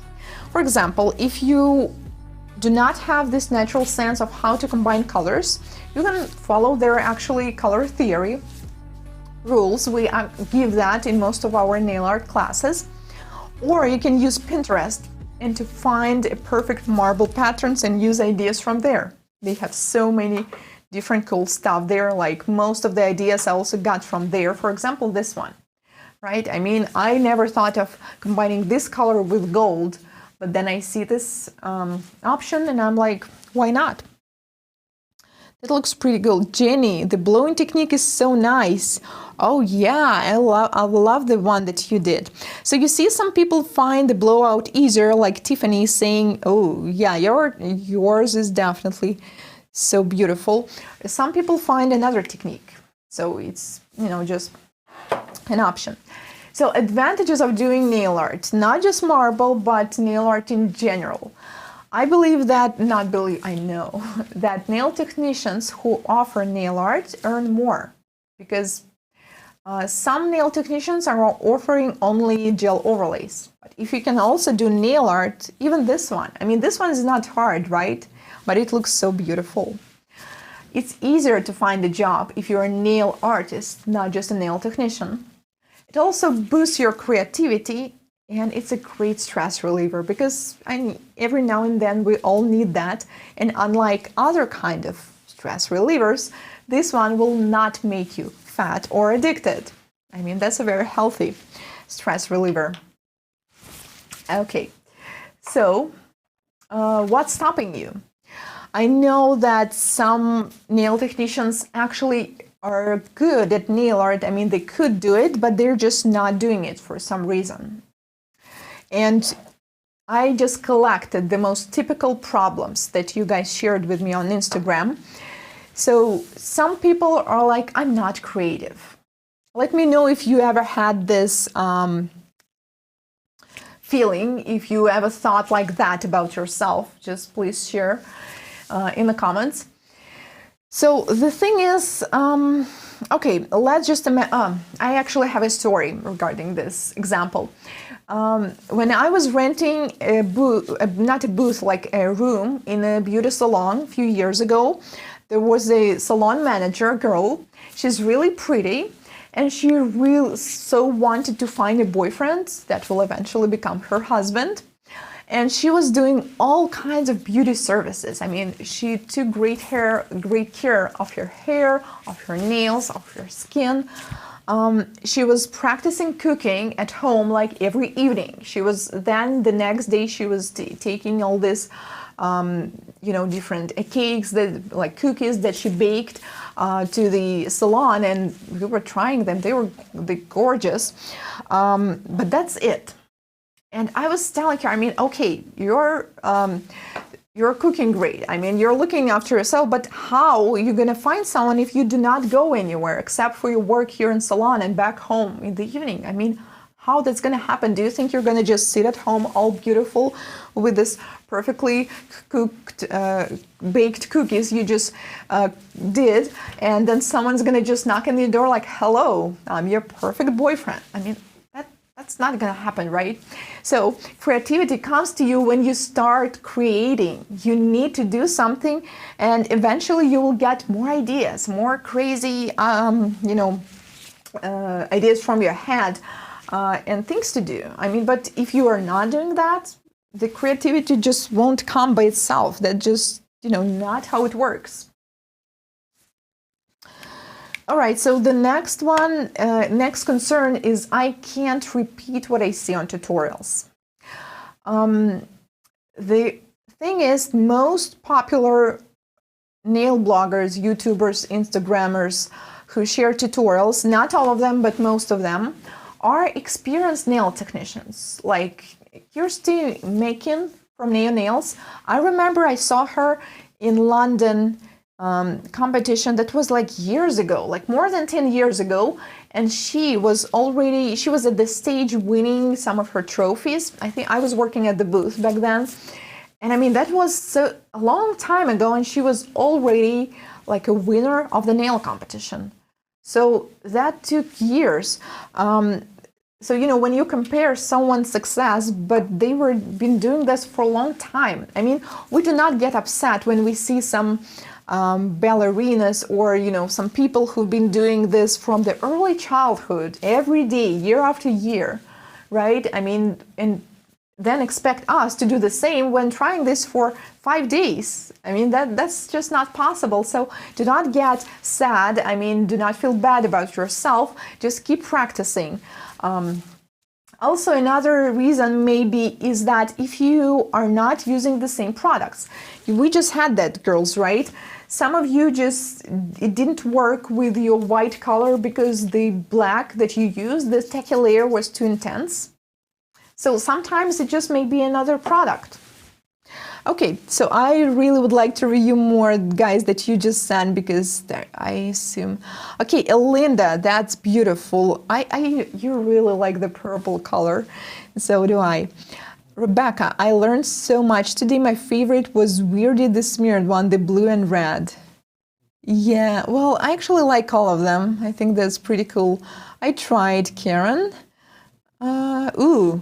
For example, if you do not have this natural sense of how to combine colors, you can follow their actually color theory, rules. We give that in most of our nail art classes. Or you can use Pinterest and to find a perfect marble patterns and use ideas from there. They have so many different cool stuff there. Like most of the ideas I also got from there. For example, this one, right? I mean, I never thought of combining this color with gold, but then I see this option and I'm like, why not? It looks pretty good. Jenny, the blowing technique is so nice. Oh yeah, I love the one that you did. So you see some people find the blowout easier, like Tiffany saying, oh yeah, yours is definitely so beautiful. Some people find another technique. So it's, just an option. So advantages of doing nail art, not just marble, but nail art in general. I believe that, I know that nail technicians who offer nail art earn more because some nail technicians are offering only gel overlays. But if you can also do nail art, even this one, I mean, this one is not hard, right? But it looks so beautiful. It's easier to find a job if you're a nail artist, not just a nail technician. It also boosts your creativity. And it's a great stress reliever because every now and then we all need that. And unlike other kind of stress relievers, this one will not make you fat or addicted. I mean, that's a very healthy stress reliever. Okay, so what's stopping you? I know that some nail technicians actually are good at nail art. I mean, they could do it, but they're just not doing it for some reason. And I just collected the most typical problems that you guys shared with me on Instagram. So some people are like, I'm not creative. Let me know if you ever had this feeling, if you ever thought like that about yourself. Just please share in the comments. So the thing is, okay, let's just I actually have a story regarding this example. When I was renting a booth, not a booth, like a room in a beauty salon a few years ago, there was a salon manager girl. She's really pretty and she really so wanted to find a boyfriend that will eventually become her husband. And she was doing all kinds of beauty services. I mean, she took great care of her hair, of her nails, of her skin. She was practicing cooking at home like every evening. Then the next day she was taking all this, different cakes, like cookies that she baked to the salon, and we were trying them. They were gorgeous, but that's it. And I was telling her, I mean, okay, you're cooking great. I mean, you're looking after yourself, but how are you going to find someone if you do not go anywhere except for your work here in salon and back home in the evening? I mean, how that's going to happen? Do you think you're going to just sit at home all beautiful with this perfectly cooked, baked cookies you just did, and then someone's going to just knock on the door like, hello, I'm your perfect boyfriend? I mean, that's not going to happen, right? So creativity comes to you when you start creating. You need to do something, and eventually you will get more ideas, more crazy, ideas from your head and things to do. I mean, but if you are not doing that, the creativity just won't come by itself. That's just, not how it works. All right, so the next one, next concern is I can't repeat what I see on tutorials. The thing is, most popular nail bloggers, YouTubers, Instagrammers who share tutorials, not all of them, but most of them, are experienced nail technicians. Like Kirsty Makin from Neo Nails. I remember I saw her in London competition that was like years ago, like more than 10 years ago, and she was at the stage winning some of her trophies. I think I was working at the booth back then, and I mean that was a long time ago, and she was already like a winner of the nail competition. So that took years. So when you compare someone's success, but they been doing this for a long time. I mean, we do not get upset when we see some ballerinas, or some people who've been doing this from the early childhood, every day, year after year, right? I mean, and then expect us to do the same when trying this for 5 days. I mean, that's just not possible. So do not get sad. I mean, do not feel bad about yourself. Just keep practicing. Also, another reason maybe is that if you are not using the same products, we just had that, girls, right? Some of you it didn't work with your white color because the black that you used, the tacky layer, was too intense. So sometimes it just may be another product. Okay, so I really would like to review more, guys, that you just sent, because I assume. Okay, Elinda, that's beautiful. You really like the purple color. So do I. Rebecca, I learned so much today. My favorite was Weirdly the Smeared one, the blue and red. Yeah, well, I actually like all of them. I think that's pretty cool. I tried Karen. The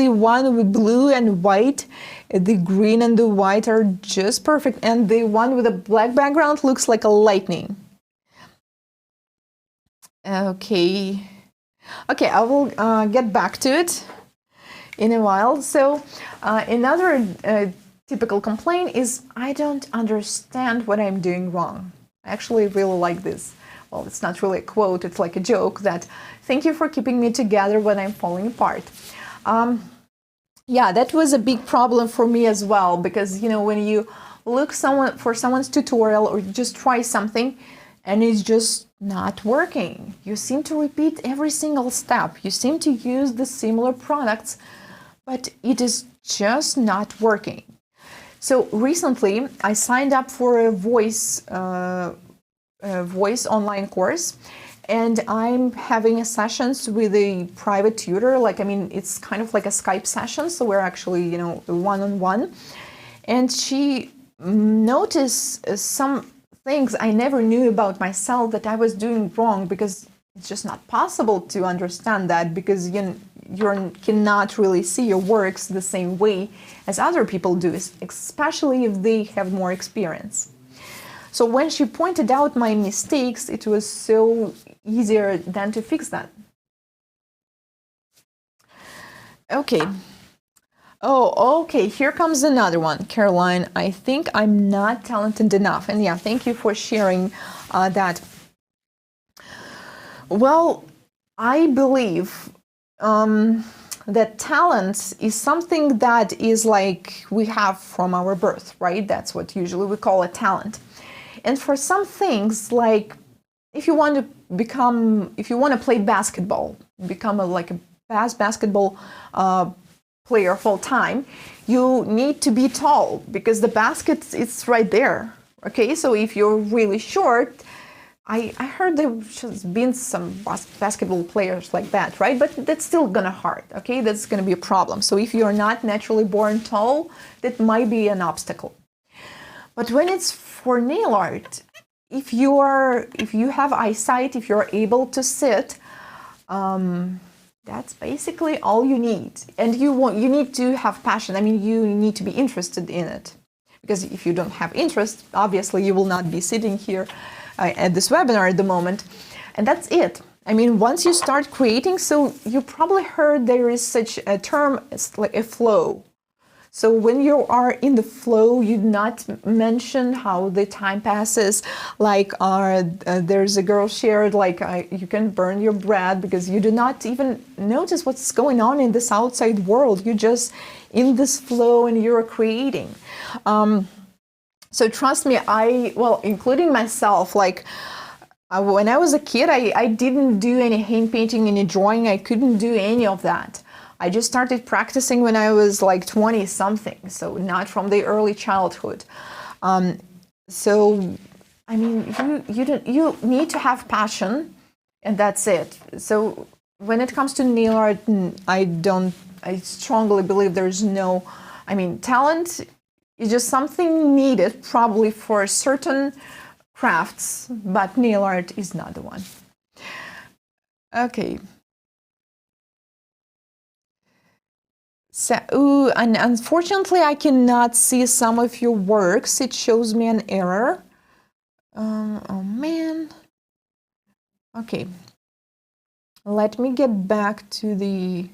one with blue and white, the green and the white are just perfect, and the one with a black background looks like a lightning. Okay, I will get back to it in a while. So another typical complaint is, I don't understand what I'm doing wrong. I actually really like this. Well, it's not really a quote, it's like a joke that, thank you for keeping me together when I'm falling apart. Yeah, that was a big problem for me as well, because when you look for someone's tutorial or just try something and it's just not working, you seem to repeat every single step, you seem to use the similar products, but it is just not working. So recently I signed up for a voice online course, and I'm having sessions with a private tutor. It's kind of like a Skype session, so we're actually one-on-one, and she noticed some things I never knew about myself that I was doing wrong, because it's just not possible to understand that, because you cannot really see your works the same way as other people do, especially if they have more experience. So when she pointed out my mistakes, it was so easier than to fix that. Okay. Oh, okay, here comes another one. Caroline, I think I'm not talented enough. And yeah, thank you for sharing that. Well, I believe that talent is something that is like we have from our birth, right? That's what usually we call a talent. And for some things, like if you want to play basketball, become a fast basketball player full time, you need to be tall, because the basket is right there. Okay, so if you're really short, I heard there's been some basketball players like that, right? But that's still gonna hurt. Okay, that's gonna be a problem. So if you're not naturally born tall, that might be an obstacle. But when it's for nail art, if you have eyesight, if you're able to sit, that's basically all you need. And you need to have passion. I mean, you need to be interested in it, because if you don't have interest, obviously you will not be sitting here at this webinar at the moment. And that's it. I mean, once you start creating, so you probably heard there is such a term, it's like a flow. So when you are in the flow, you do not mention how the time passes. There's a girl shared, you can burn your breath because you do not even notice what's going on in this outside world. You're just in this flow and you're creating. So trust me, including myself, when I was a kid, I didn't do any hand painting, any drawing. I couldn't do any of that. I just started practicing when I was like 20 something, so not from the early childhood. So I mean, you need to have passion, and that's it. So when it comes to nail art, I strongly believe there's no, talent is just something needed probably for certain crafts, but nail art is not the one. Okay. So, ooh, and unfortunately, I cannot see some of your works. It shows me an error. Oh man. Okay. Let me get back to the...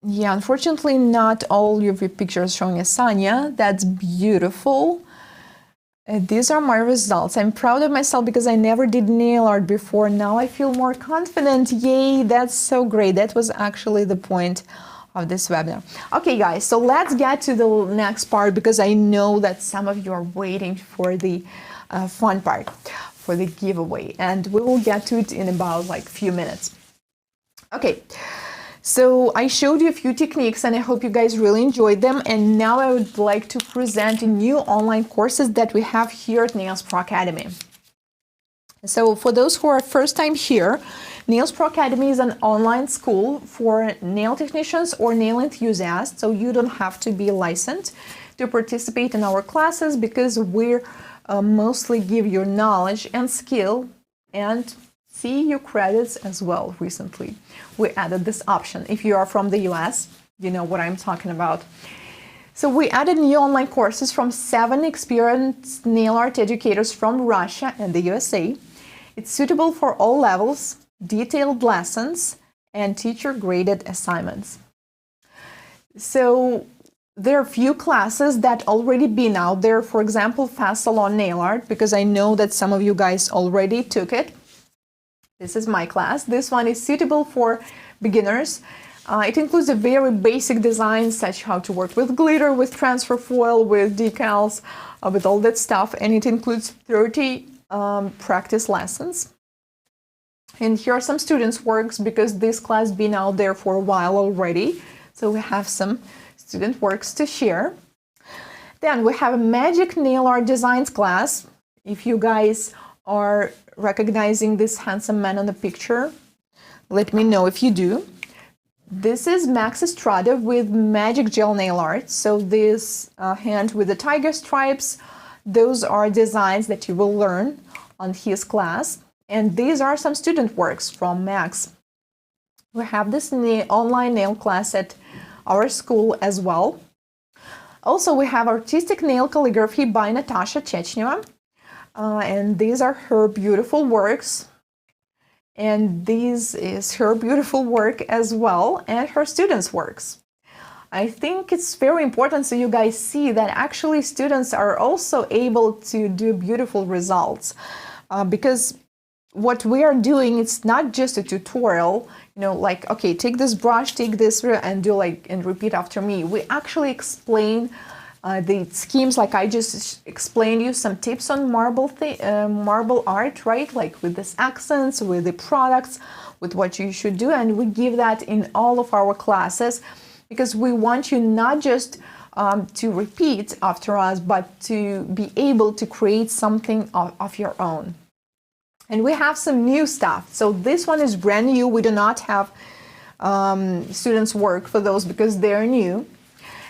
Yeah, unfortunately, not all of your pictures showing Asanya. That's beautiful. These are my results. I'm proud of myself because I never did nail art before. Now I feel more confident. Yay, that's so great. That was actually the point of this webinar. Okay, guys, so let's get to the next part because I know that some of you are waiting for the fun part, for the giveaway, and we will get to it in about like a few minutes. Okay. So I showed you a few techniques and I hope you guys really enjoyed them. And now I would like to present new online courses that we have here at Nails Pro Academy. So for those who are first time here, Nails Pro Academy is an online school for nail technicians or nail enthusiasts. So you don't have to be licensed to participate in our classes because we're mostly give you knowledge and skill and see your credits as well. Recently we added this option. If you are from the US, you know what I'm talking about. So we added new online courses from 7 experienced nail art educators from Russia and the USA. It's suitable for all levels, detailed lessons, and teacher graded assignments. So there are a few classes that already been out there. For example, Fast Salon Nail Art, because I know that some of you guys already took it. This is my class. This one is suitable for beginners. It includes a very basic designs, such how to work with glitter, with transfer foil, with decals, with all that stuff. And it includes 30 practice lessons. And here are some students' works because this class been out there for a while already. So we have some student works to share. Then we have a Magic Nail Art Designs class. If you guys are recognizing this handsome man on the picture, let me know if you do. This is Max Estrada with Magic Gel Nail Art. So this hand with the tiger stripes, those are designs that you will learn on his class. And these are some student works from Max. We have this online nail class at our school as well. Also, we have Artistic Nail Calligraphy by Natasha Chechneva. And these are her beautiful works. And this is her beautiful work as well, and her students' works. I think it's very important so you guys see that actually students are also able to do beautiful results. Because what we are doing, it's not just a tutorial, you know, like, okay, take this brush, take this, and do like, and repeat after me. We actually explain the schemes, like I just explained you some tips on marble art, right? Like with these accents, with the products, with what you should do. And we give that in all of our classes because we want you not just to repeat after us, but to be able to create something of your own. And we have some new stuff. So this one is brand new. We do not have students' work for those because they're new.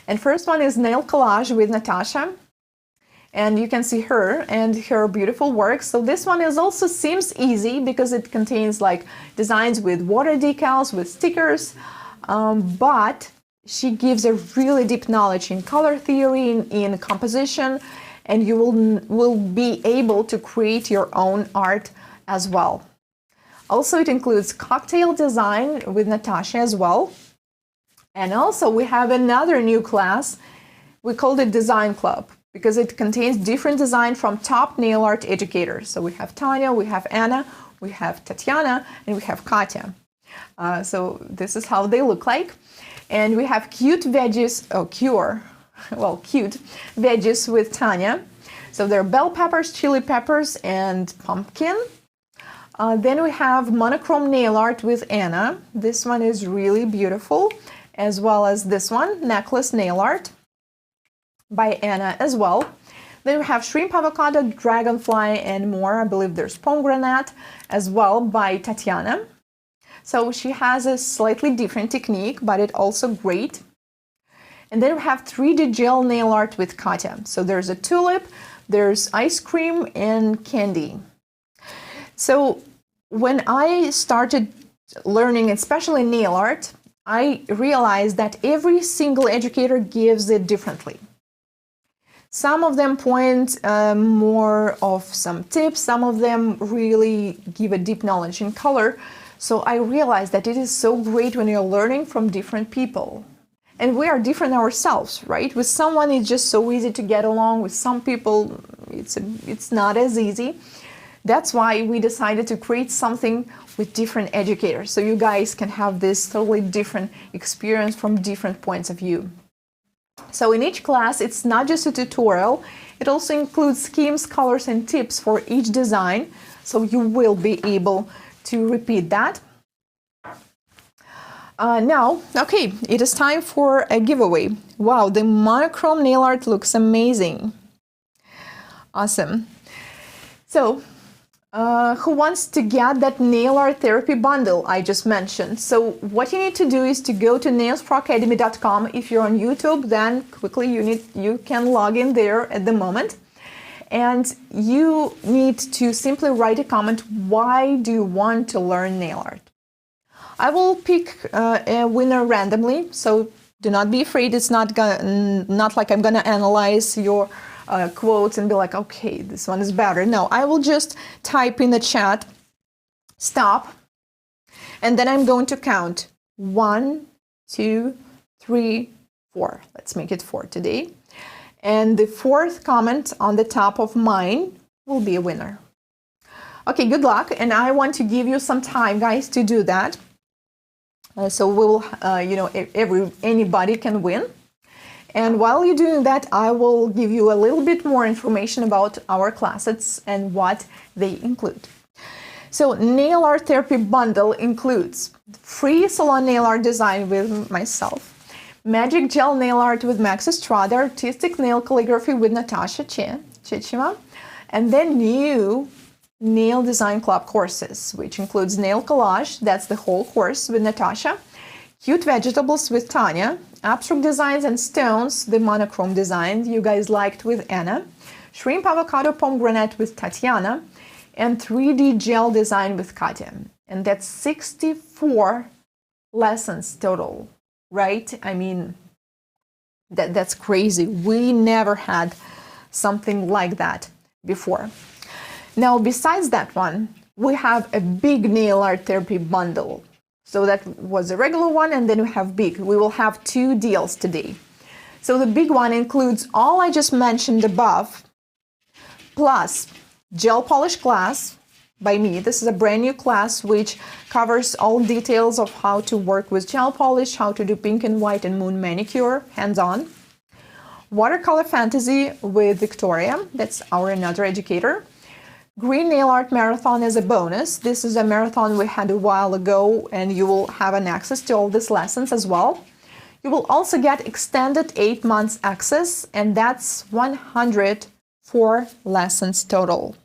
And first one is Nail Collage with Natasha. And you can see her and her beautiful work. So this one is also seems easy because it contains like designs with water decals, with stickers. But she gives a really deep knowledge in color theory, in composition, and you will be able to create your own art as well. Also, it includes cocktail design with Natasha as well. And also we have another new class. We call it Design Club because it contains different design from top nail art educators. So we have Tanya, we have Anna, we have Tatiana, and we have Katya. So this is how they look like. And we have cute veggies, cute veggies with Tanya. So they're bell peppers, chili peppers, and pumpkin. Then we have Monochrome Nail Art with Anna. This one is really beautiful, as well as this one, Necklace Nail Art by Anna as well. Then we have Shrimp Avocado, Dragonfly, and more. I believe there's Pomegranate as well by Tatiana. So she has a slightly different technique, but it's also great. And then we have 3D Gel Nail Art with Katya. So there's a tulip, there's ice cream, and candy. So when I started learning, especially nail art, I realized that every single educator gives it differently. Some of them point more of some tips, some of them really give a deep knowledge in color. So I realized that it is so great when you're learning from different people. And we are different ourselves, right? With someone, it's just so easy to get along. With some people, it's not as easy. That's why we decided to create something with different educators, so you guys can have this totally different experience from different points of view. So in each class, it's not just a tutorial, it also includes schemes, colors, and tips for each design, so you will be able to repeat that. Now, okay, it is time for a giveaway. Wow, the monochrome nail art looks amazing. Awesome. So, who wants to get that nail art therapy bundle I just mentioned? So what you need to do is to go to nailsproacademy.com. If you're on YouTube, then quickly you can log in there at the moment. And you need to simply write a comment, why do you want to learn nail art? I will pick a winner randomly, so do not be afraid. It's not like I'm gonna analyze your quotes and be like, okay, this one is better. No, I will just type in the chat, stop, and then I'm going to count 1, 2, 3, 4. Let's make it 4 today. And the fourth comment on the top of mine will be a winner. Okay, good luck. And I want to give you some time, guys, to do that. So we'll, anybody can win. And while you're doing that, I will give you a little bit more information about our classes and what they include. So nail art therapy bundle includes free salon nail art design with myself, magic gel nail art with Max Estrada, artistic nail calligraphy with Natasha Chichima, and then new nail design club courses, which includes nail collage, that's the whole course with Natasha, cute vegetables with Tanya, abstract designs and stones, the monochrome design you guys liked with Anna, shrimp avocado pomegranate with Tatiana, and 3D gel design with Katya. And that's 64 lessons total, right? I mean, that's crazy. We never had something like that before. Now, besides that one, we have a big nail art therapy bundle. So that was a regular one, and then we have big. We will have 2 deals today. So the big one includes all I just mentioned above, plus gel polish class by me. This is a brand new class which covers all details of how to work with gel polish, how to do pink and white and moon manicure, hands-on. Watercolor fantasy with Victoria, that's our another educator. Green Nail Art Marathon as a bonus. This is a marathon we had a while ago, and you will have an access to all these lessons as well. You will also get extended 8 months access, and that's 104 lessons total.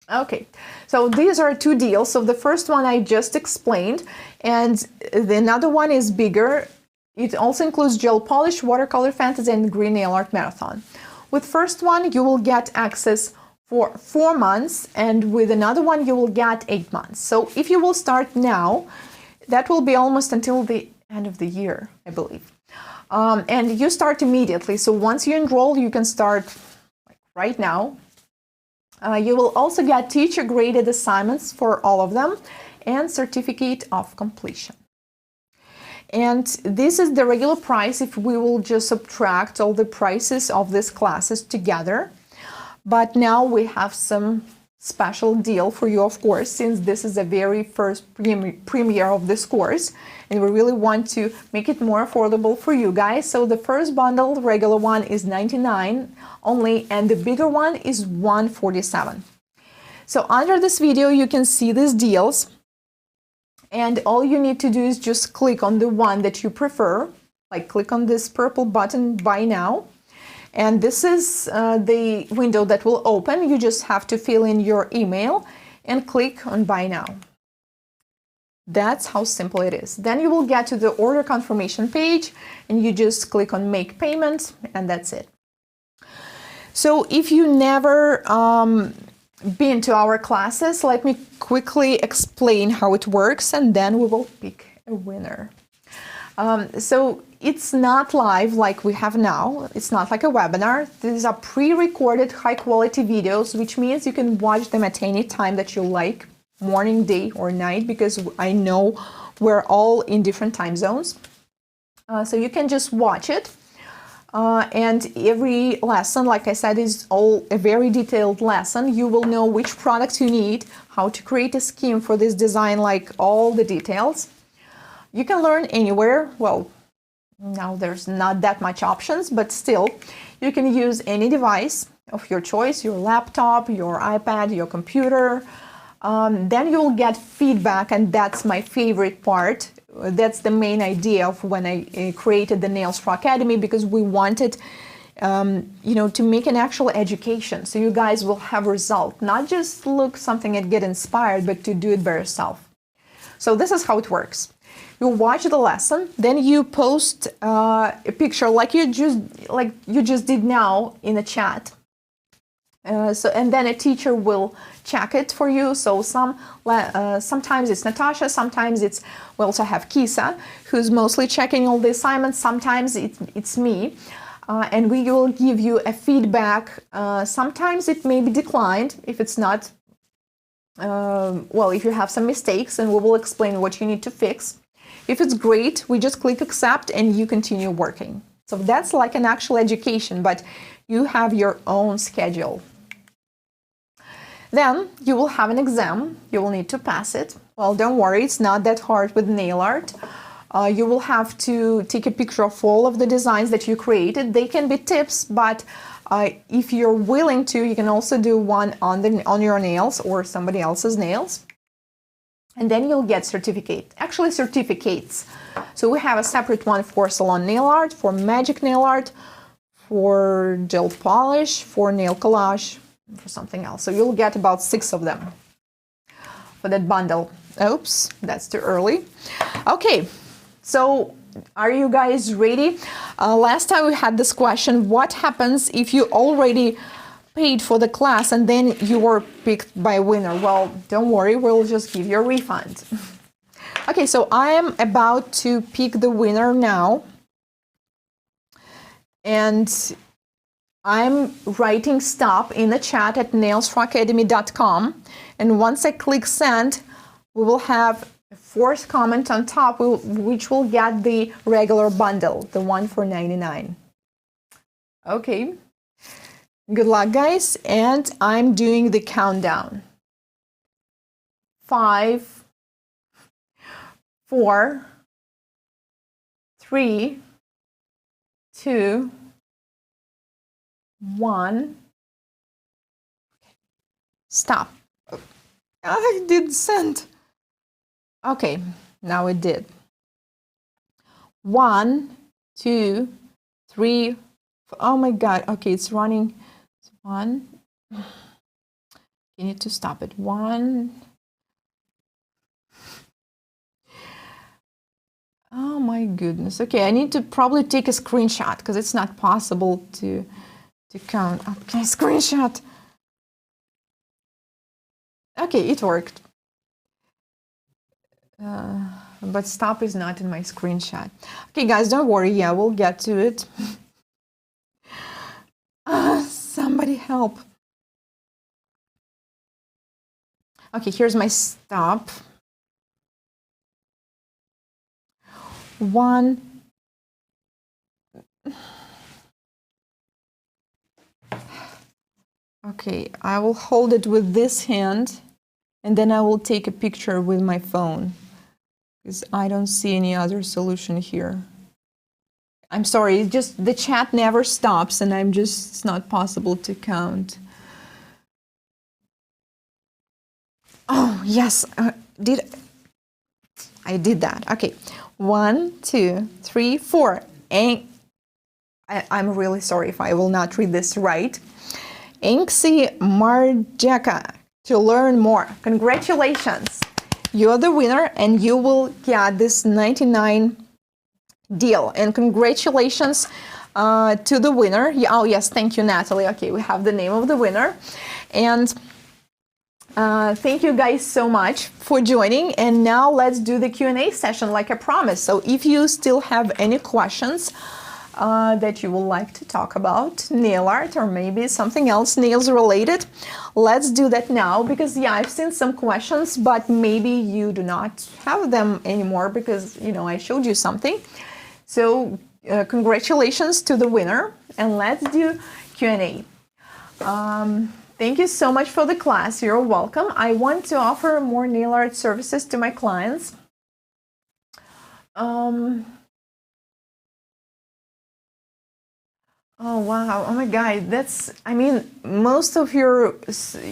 Okay, so these are 2 deals. So the first one I just explained, and the another one is bigger. It also includes gel polish, watercolor fantasy, and green nail art marathon. With first one, you will get access for 4 months, and with another one, you will get 8 months. So if you will start now, that will be almost until the end of the year, I believe. And you start immediately. So once you enroll, you can start right now. You will also get teacher-graded assignments for all of them and certificate of completion. And this is the regular price if we will just subtract all the prices of these classes together. But now we have some special deal for you, of course, since this is the very first premiere of this course, and we really want to make it more affordable for you guys. So the first bundle, the regular one, is $99 only, and the bigger one is $147. So under this video, you can see these deals. And all you need to do is just click on the one that you prefer, like click on this purple button, buy now. And this is the window that will open. You just have to fill in your email and click on buy now. That's how simple it is. Then you will get to the order confirmation page and you just click on make payment, and that's it. So if you never been to our classes, let me quickly explain how it works, and then we will pick a winner. So it's not live like we have now. It's not like a webinar. These are pre-recorded high-quality videos, which means you can watch them at any time that you like, morning, day, or night, because I know we're all in different time zones. So you can just watch it. And every lesson, like I said, is all a very detailed lesson. You will know which products you need, how to create a scheme for this design, like all the details. You can learn anywhere. Well, now there's not that much options, but still, you can use any device of your choice, your laptop, your iPad, your computer. Then you'll get feedback, and that's my favorite part. That's the main idea of when I created the Nails Pro Academy, because we wanted, to make an actual education. So you guys will have a result, not just look something and get inspired, but to do it by yourself. So this is how it works. You watch the lesson, then you post a picture like you just did now in a chat. And then a teacher will check it for you. So sometimes it's Natasha, sometimes we also have Kisa, who's mostly checking all the assignments. Sometimes it's me, and we will give you a feedback. Sometimes it may be declined if it's not, if you have some mistakes, and we will explain what you need to fix. If it's great, we just click accept and you continue working. So that's like an actual education, but you have your own schedule. Then you will have an exam. You will need to pass it. Well, don't worry, it's not that hard with nail art. You will have to take a picture of all of the designs that you created. They can be tips, but if you're willing to, you can also do one on your nails or somebody else's nails. And then you'll get certificates. So we have a separate one for salon nail art, for magic nail art, for gel polish, for nail collage, for something else. So you'll get about 6 of them for that bundle. Oops, that's too early. Okay, so are you guys ready? Last time we had this question, what happens if you already paid for the class and then you were picked by winner? Well, don't worry, we'll just give you a refund. Okay, so I am about to pick the winner now. And I'm writing stop in the chat at nailsproacademy.com. And once I click send, we will have a 4th comment on top, which will get the regular bundle, the one for $99. Okay. Good luck, guys. And I'm doing the countdown. 5, 4, 3, 2, 1. Stop. I did send. Okay, now it did. 1, 2, 3. Oh my God. Okay, it's running. 1. You need to stop it. 1. Oh my goodness. Okay, I need to probably take a screenshot because it's not possible to count. Okay, screenshot. Okay, it worked. But stop is not in my screenshot. Okay, guys, don't worry. Yeah, we'll get to it. Somebody help. Okay, here's my stop. 1. Okay, I will hold it with this hand and then I will take a picture with my phone because I don't see any other solution here. I'm sorry, just the chat never stops and it's not possible to count. Oh, yes, I did that. Okay, 1, 2, 3, 4. And I'm really sorry if I will not read this right. Inksy Marjeka, to learn more. Congratulations. You're the winner and you will get this $99 deal. And congratulations to the winner. Oh, yes, thank you, Natalie. Okay, we have the name of the winner. And Thank you guys so much for joining, and now let's do the Q&A session like I promised. So if you still have any questions that you would like to talk about nail art or maybe something else nails related, let's do that now, because yeah, I've seen some questions, but maybe you do not have them anymore because, you know, I showed you something. So congratulations to the winner, and let's do Q&A. Thank you so much for the class. You're welcome. I want to offer more nail art services to my clients. Oh wow, oh my God, that's, I mean, most of your,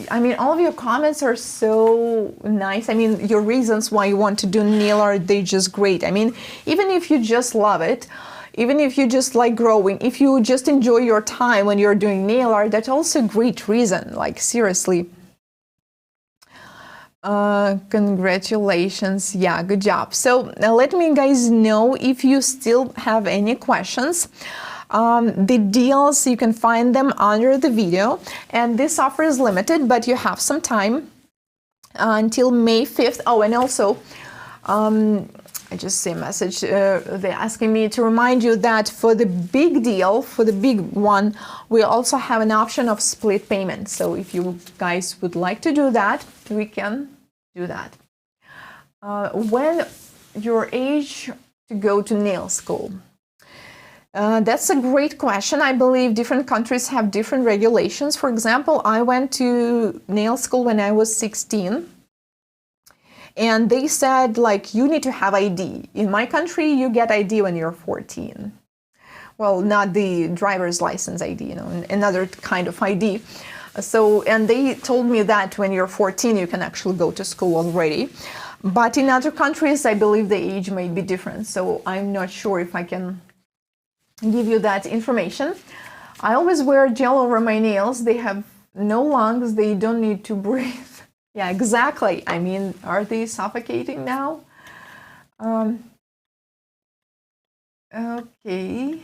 I mean, all of your comments are so nice. I mean, your reasons why you want to do nail art, they're just great. I mean, even if you just love it, even if you just like growing, if you just enjoy your time when you're doing nail art, that's also a great reason, like seriously. Congratulations, yeah, good job. So let me guys know if you still have any questions. The deals, you can find them under the video, and this offer is limited, but you have some time until May 5th. Oh, and also I just see a message, they're asking me to remind you that for the big deal, for the big one, we also have an option of split payment. So if you guys would like to do that, we can do that. When your age to go to nail school? That's a great question. I believe different countries have different regulations. For example, I went to nail school when I was 16. And they said, like, you need to have ID. In my country, you get ID when you're 14. Well, not the driver's license ID, you know, another kind of ID. So, and they told me that when you're 14, you can actually go to school already. But in other countries, I believe the age may be different. So I'm not sure if I can give you that information. I always wear gel over my nails. They have no lungs. They don't need to breathe. Yeah, exactly. I mean, are they suffocating now? Okay.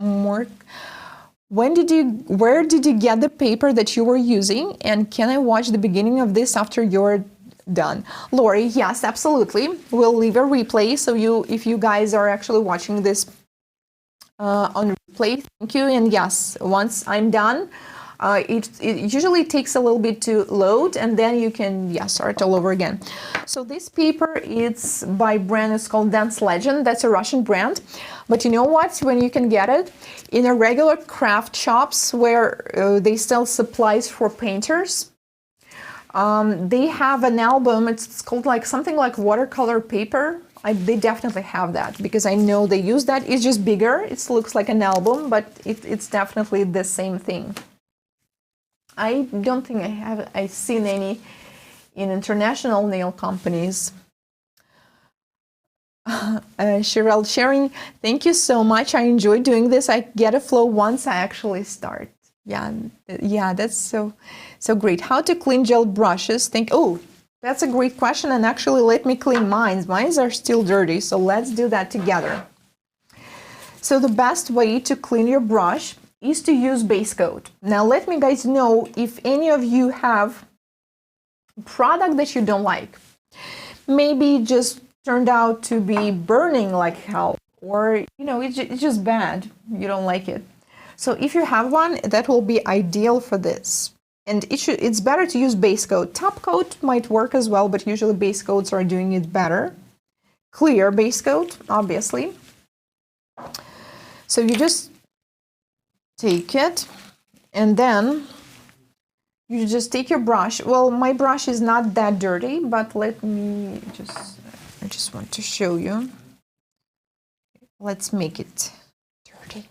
More. Where did you get the paper that you were using? And can I watch the beginning of this after you're done? Lori, yes, absolutely. We'll leave a replay. So if you guys are actually watching this on replay, thank you. And yes, once I'm done, it usually takes a little bit to load, and then you can start all over again. So this paper, it's by brand, it's called Dance Legend. That's a Russian brand. But you know what? When you can get it in a regular craft shops where they sell supplies for painters, they have an album. It's called like something like watercolor paper. They definitely have that because I know they use that. It's just bigger. It looks like an album, but it's definitely the same thing. I don't think I've seen any in international nail companies. Cheryl, sharing, thank you so much. I enjoy doing this. I get a flow once I actually start. Yeah, that's so great. How to clean gel brushes? Oh, that's a great question. And actually, let me clean mine. Mine are still dirty, so let's do that together. So the best way to clean your brush is to use base coat. Now let me guys know if any of you have product that you don't like. Maybe just turned out to be burning like hell, or you know, it's just bad. You don't like it. So if you have one, that will be ideal for this. And it's better to use base coat. Top coat might work as well, but usually base coats are doing it better. Clear base coat, obviously. So you just take it, and then you just take your brush. Well, my brush is not that dirty, but let me I just want to show you. Let's make it dirty.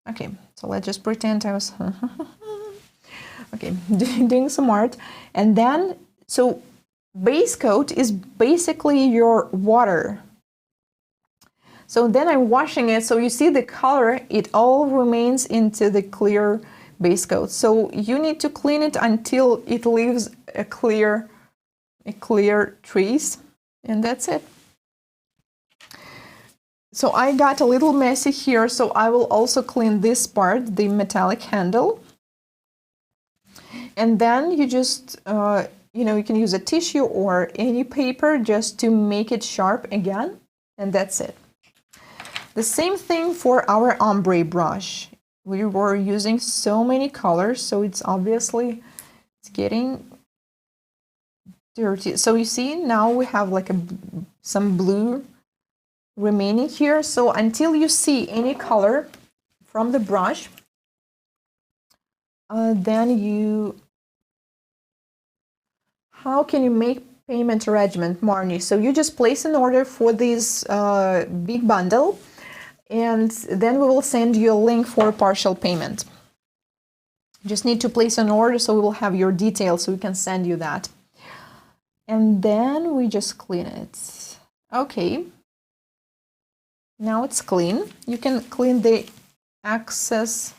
Okay, so let's just pretend I was okay, doing some art. And then, so base coat is basically your water. So then I'm washing it, so you see the color, it all remains into the clear base coat. So you need to clean it until it leaves a clear trace, and that's it. So I got a little messy here, so I will also clean this part, the metallic handle. And then you just, you know, you can use a tissue or any paper just to make it sharp again, and that's it. The same thing for our ombre brush. We were using so many colors, so it's obviously it's getting dirty. So you see now we have like some blue remaining here. So until you see any color from the brush, then you, how can you make payment arrangement, Marnie? So you just place an order for this big bundle, and then we will send you a link for partial payment. You just need to place an order, so we will have your details, so we can send you that. And then we just clean it. Okay. Now it's clean. You can clean the excess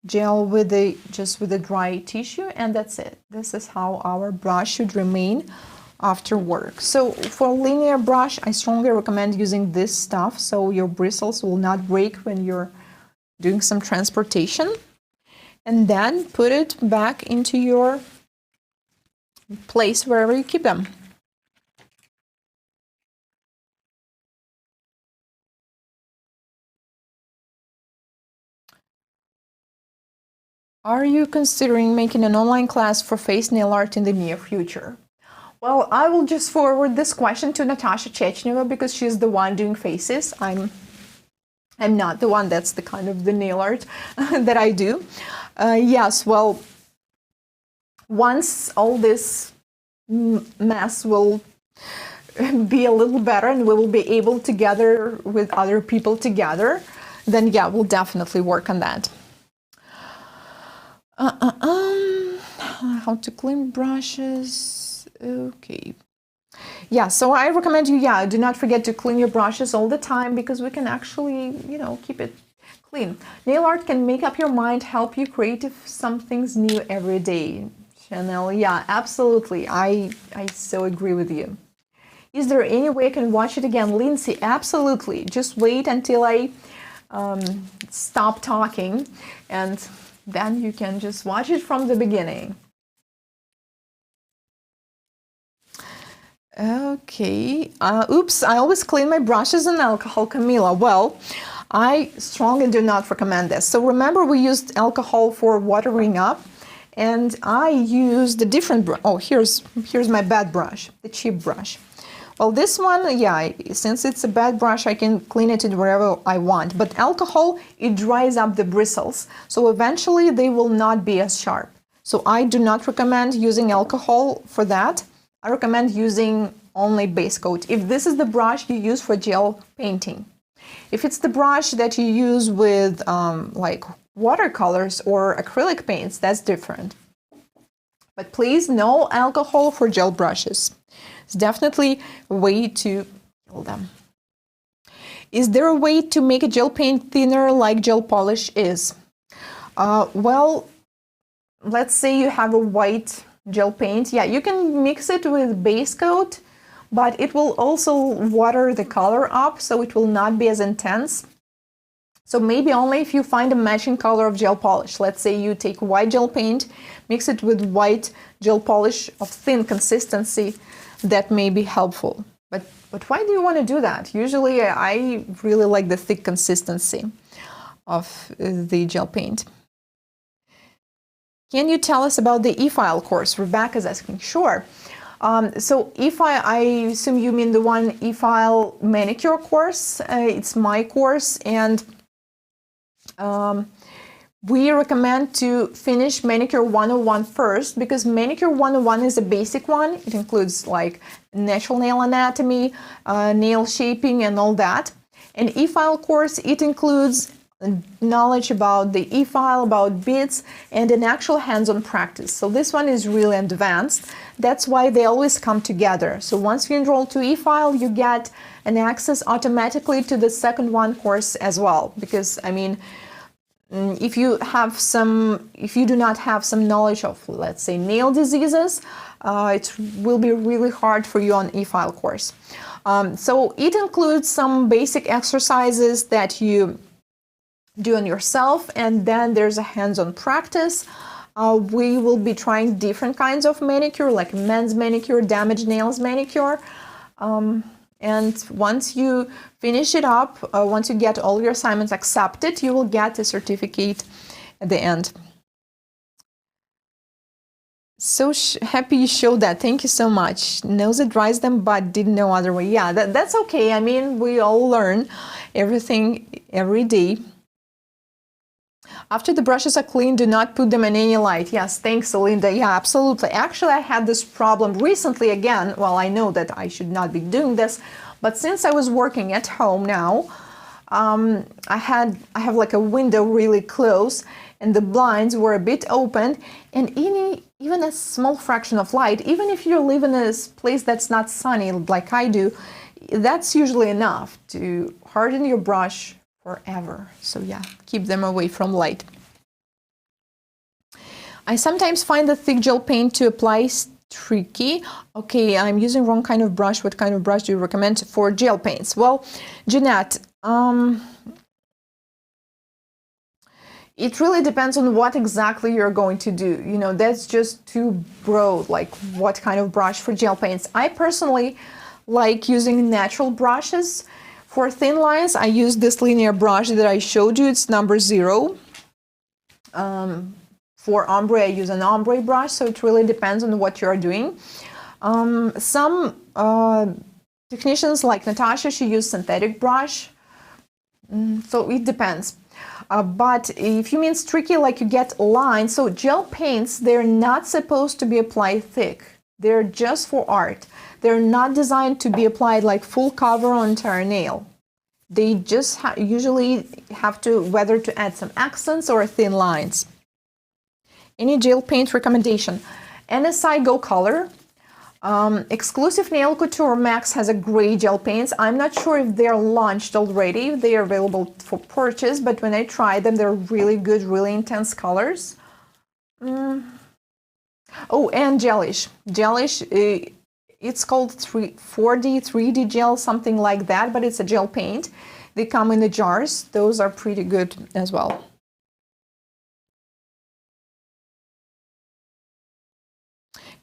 gel with just with a dry tissue, and that's it. This is how our brush should remain after work. So for linear brush, I strongly recommend using this stuff so your bristles will not break when you're doing some transportation. And then put it back into your place wherever you keep them. Are you considering making an online class for face nail art in the near future? Well, I will just forward this question to Natasha Chechneva because she's the one doing faces. I'm not the one. That's the kind of the nail art that I do. Yes, well, once all this mess will be a little better and we will be able to gather with other people together, then yeah, we'll definitely work on that. How to clean brushes. Okay. Yeah, so I recommend you, yeah, do not forget to clean your brushes all the time because we can actually, you know, keep it clean. Nail art can make up your mind, help you create some things new every day. Chanel, yeah, absolutely. I so agree with you. Is there any way I can watch it again? Lindsay, absolutely. Just wait until I stop talking, and then you can just watch it from the beginning. Okay. Oops, I always clean my brushes in alcohol, Camila. Well, I strongly do not recommend this. So remember, we used alcohol for watering up, and I used a different brush. Oh, here's my bad brush, the cheap brush. Well, this one, yeah, since it's a bad brush, I can clean it wherever I want. But alcohol, it dries up the bristles, so eventually they will not be as sharp. So I do not recommend using alcohol for that. I recommend using only base coat. If this is the brush you use for gel painting. If it's the brush that you use with like watercolors or acrylic paints, that's different. But please, no alcohol for gel brushes. It's definitely a way to kill them. Is there a way to make a gel paint thinner like gel polish is? Well, let's say you have a white gel paint. Yeah, you can mix it with base coat, but it will also water the color up, so it will not be as intense. So maybe only if you find a matching color of gel polish. Let's say you take white gel paint, mix it with white gel polish of thin consistency, that may be helpful. But why do you want to do that? Usually I really like the thick consistency of the gel paint. Can you tell us about the Efile course? Rebecca's asking. Sure. So Efile, I assume you mean the one Efile Manicure course. It's my course, and we recommend to finish Manicure 101 first, because Manicure 101 is a basic one. It includes like natural nail anatomy, nail shaping, and all that. And Efile course, it includes knowledge about the Efile, about bits, and an actual hands-on practice. So this one is really advanced. That's why they always come together. So once you enroll to Efile, you get an access automatically to the second one course as well. Because, I mean, if you do not have some knowledge of, let's say, nail diseases, it will be really hard for you on Efile course. So it includes some basic exercises that you do on yourself, and then there's a hands-on practice. We will be trying different kinds of manicure, like men's manicure, damaged nails manicure. And once you finish it up, once you get all your assignments accepted, you will get a certificate at the end. So happy you showed that. Thank you so much. Nose advised them, but didn't know other way. Yeah, that's okay. I mean, we all learn everything every day. After the brushes are clean, do not put them in any light. Yes, thanks, Linda. Yeah, absolutely. Actually, I had this problem recently again. Well, I know that I should not be doing this, but since I was working at home now, I have like a window really close, and the blinds were a bit open, and even a small fraction of light, even if you live in a place that's not sunny like I do, that's usually enough to harden your brush forever. So yeah, keep them away from light. I sometimes find the thick gel paint to apply tricky. Okay, I'm using wrong kind of brush. What kind of brush do you recommend for gel paints? Well, Jeanette, it really depends on what exactly you're going to do. You know, that's just too broad, like what kind of brush for gel paints. I personally like using natural brushes. For thin lines, I use this linear brush that I showed you. It's number 0. For ombre, I use an ombre brush, so it really depends on what you're doing. Some technicians like Natasha, she uses synthetic brush, so it depends. But if you mean tricky, like you get lines, so gel paints, they're not supposed to be applied thick. They're just for art. They're not designed to be applied like full cover on entire nail. They just usually have to whether to add some accents or thin lines. Any gel paint recommendation? NSI Go Color. Exclusive Nailcou Tour Max has a gray gel paints. I'm not sure if they're launched already. They are available for purchase, but when I tried them, they're really good, really intense colors. Oh, and Gelish. Gelish, it's called 3D gel, something like that, but it's a gel paint. They come in the jars. Those are pretty good as well.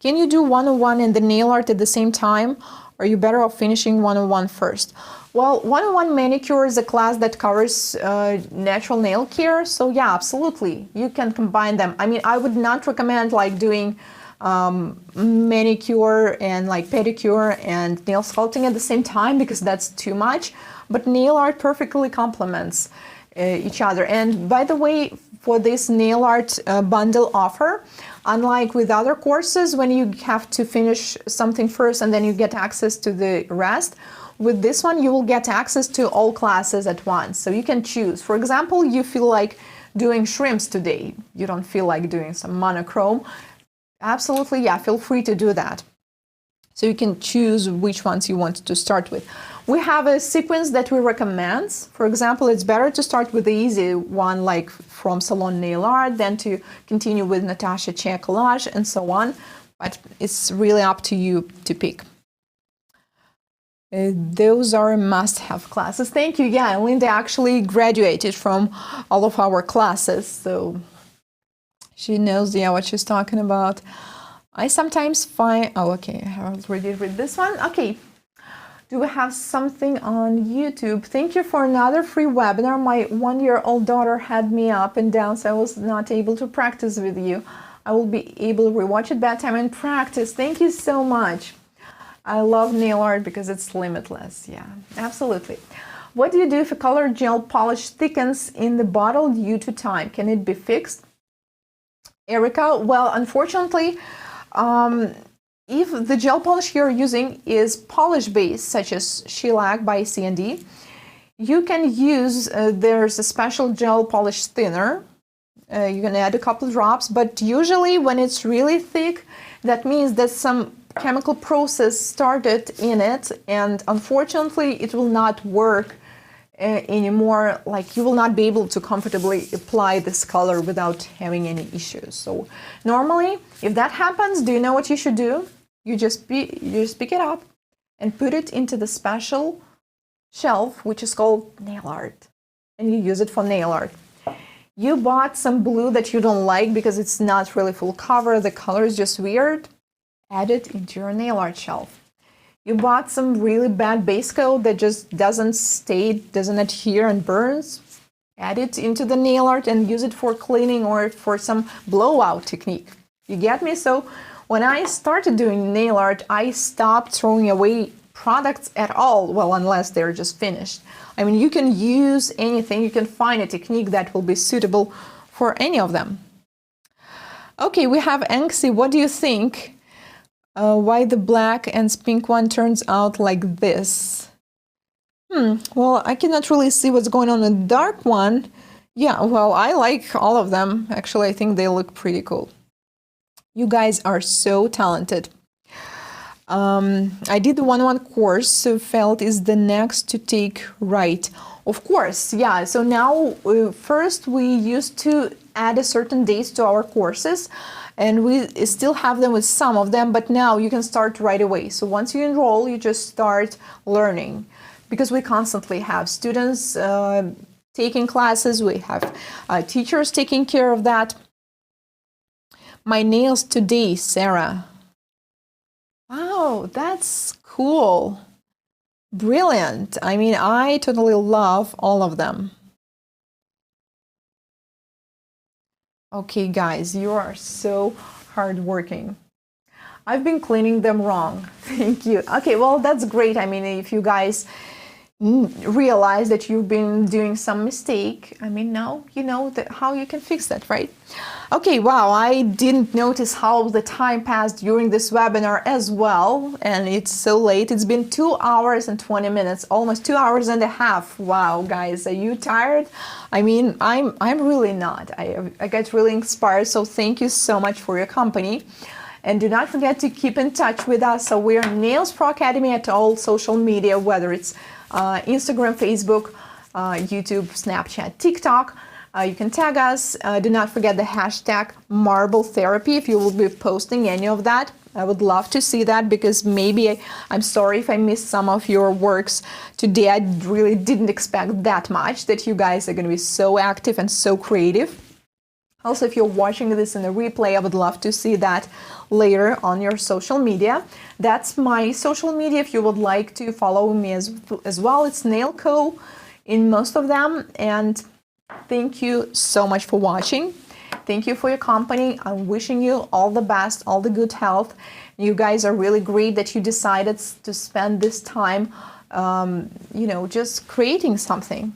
Can you do 101 and the nail art at the same time? Or are you better off finishing 101 first? Well, 101 manicure is a class that covers natural nail care. So yeah, absolutely. You can combine them. I mean, I would not recommend like doing manicure and like pedicure and nail sculpting at the same time because that's too much. But nail art perfectly complements each other. And by the way, for this nail art bundle offer, unlike with other courses when you have to finish something first and then you get access to the rest, with this one you will get access to all classes at once. So you can choose. For example, you feel like doing shrimps today. You don't feel like doing some monochrome. Absolutely, yeah, feel free to do that. So you can choose which ones you want to start with. We have a sequence that we recommend. For example, it's better to start with the easy one like from Salon Nail Art than to continue with Natasha Chia Collage and so on. But it's really up to you to pick. Those are must-have classes. Thank you. Yeah, Linda actually graduated from all of our classes, so she knows, yeah, what she's talking about. I sometimes find, oh, okay, I already read this one. Okay. Do we have something on YouTube? Thank you for another free webinar. My 1-year-old daughter had me up and down, so I was not able to practice with you. I will be able to rewatch it bedtime and practice. Thank you so much. I love nail art because it's limitless. Yeah, absolutely. What do you do if a colored gel polish thickens in the bottle due to time? Can it be fixed? Erica, well, unfortunately, if the gel polish you're using is polish based, such as shellac by C&D, you can use, there's a special gel polish thinner. You can add a couple drops, but usually when it's really thick, that means that some chemical process started in it, and unfortunately it will not work anymore. Like you will not be able to comfortably apply this color without having any issues. So normally, if that happens, do you know what you should do? You just pick it up and put it into the special shelf, which is called nail art, and you use it for nail art. You bought some blue that you don't like because it's not really full cover, the color is just weird, add it into your nail art shelf. You bought some really bad base coat that just doesn't stay, doesn't adhere and burns, add it into the nail art and use it for cleaning or for some blowout technique. You get me? So when I started doing nail art, I stopped throwing away products at all, well, unless they're just finished. I mean, you can use anything, you can find a technique that will be suitable for any of them. Okay, we have Anxi. What do you think? Why the black and pink one turns out like this? Well, I cannot really see what's going on in the dark one. Yeah, well, I like all of them. Actually, I think they look pretty cool. You guys are so talented. I did the 101 course, so felt is the next to take, right? Of course, yeah. So now, first we used to add a certain dates to our courses, and we still have them with some of them, but now you can start right away. So once you enroll, you just start learning, because we constantly have students taking classes, we have teachers taking care of that. My nails today, Sarah. Wow, that's cool. Brilliant. I mean, I totally love all of them. Okay, guys, you are so hardworking. I've been cleaning them wrong. Thank you. Okay, well, that's great. I mean, if you guys realize that you've been doing some mistake, I mean, now you know how you can fix that, right? Okay, wow, I didn't notice how the time passed during this webinar as well, and it's so late. It's been 2 hours and 20 minutes, almost 2 hours and a half. Wow, guys, are you tired? I mean, I'm really not. I get really inspired, so thank you so much for your company. And do not forget to keep in touch with us. So we're Nails Pro Academy at all social media, whether it's Instagram, Facebook, YouTube, Snapchat, TikTok. You can tag us. Do not forget the hashtag Marble Therapy if you will be posting any of that. I would love to see that, because maybe I'm sorry if I missed some of your works today. I really didn't expect that much, that you guys are going to be so active and so creative. Also, if you're watching this in a replay, I would love to see that later on your social media. That's my social media if you would like to follow me as well. It's Nailcou in most of them. And thank you so much for watching. Thank you for your company. I'm wishing you all the best, all the good health. You guys are really great that you decided to spend this time, you know, just creating something.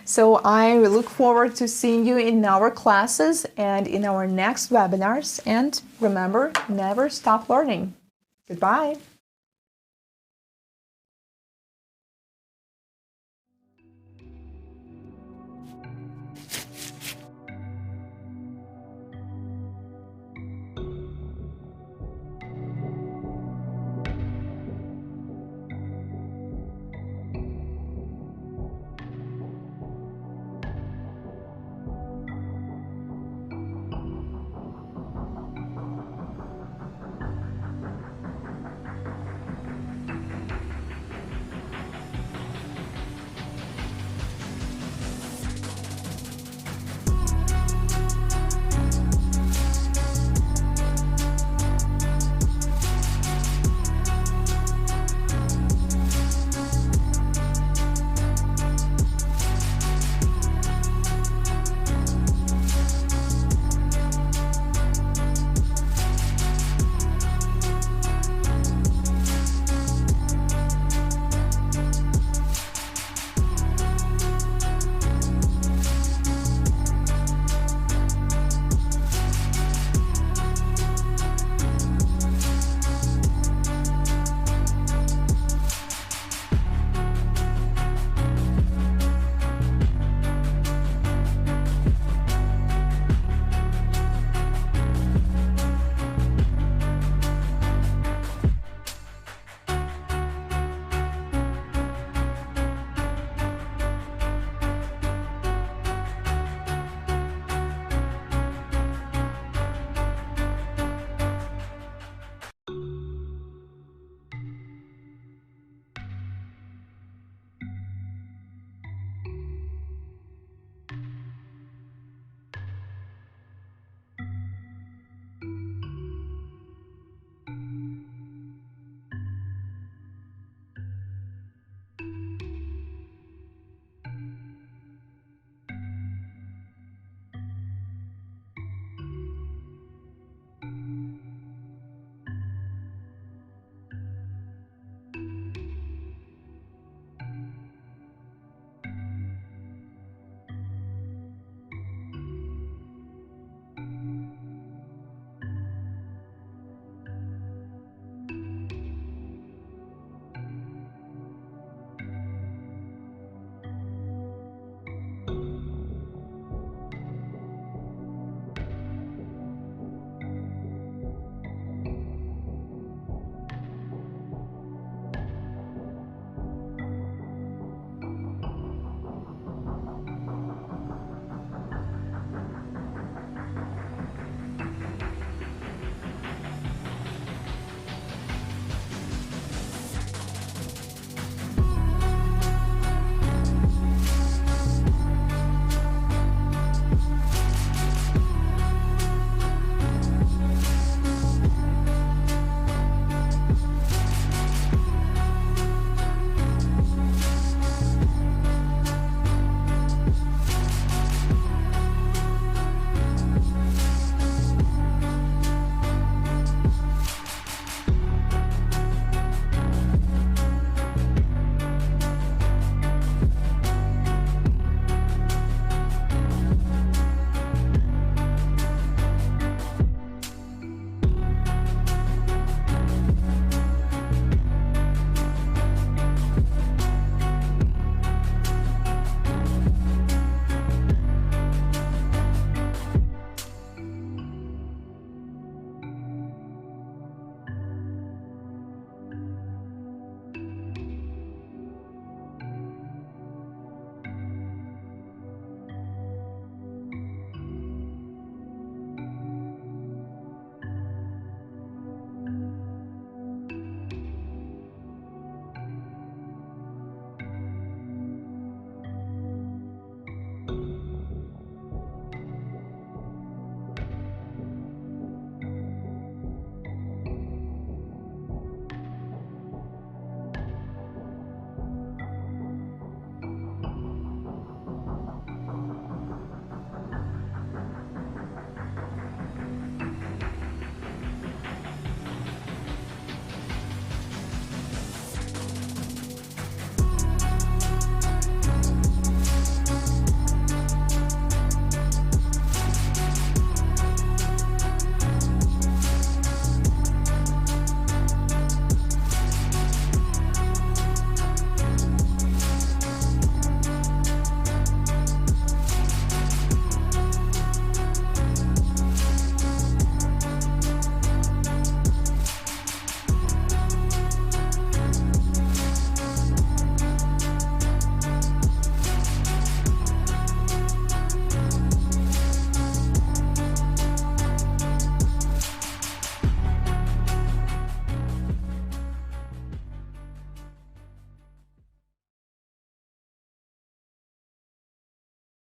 So I look forward to seeing you in our classes and in our next webinars. And remember, never stop learning. Goodbye.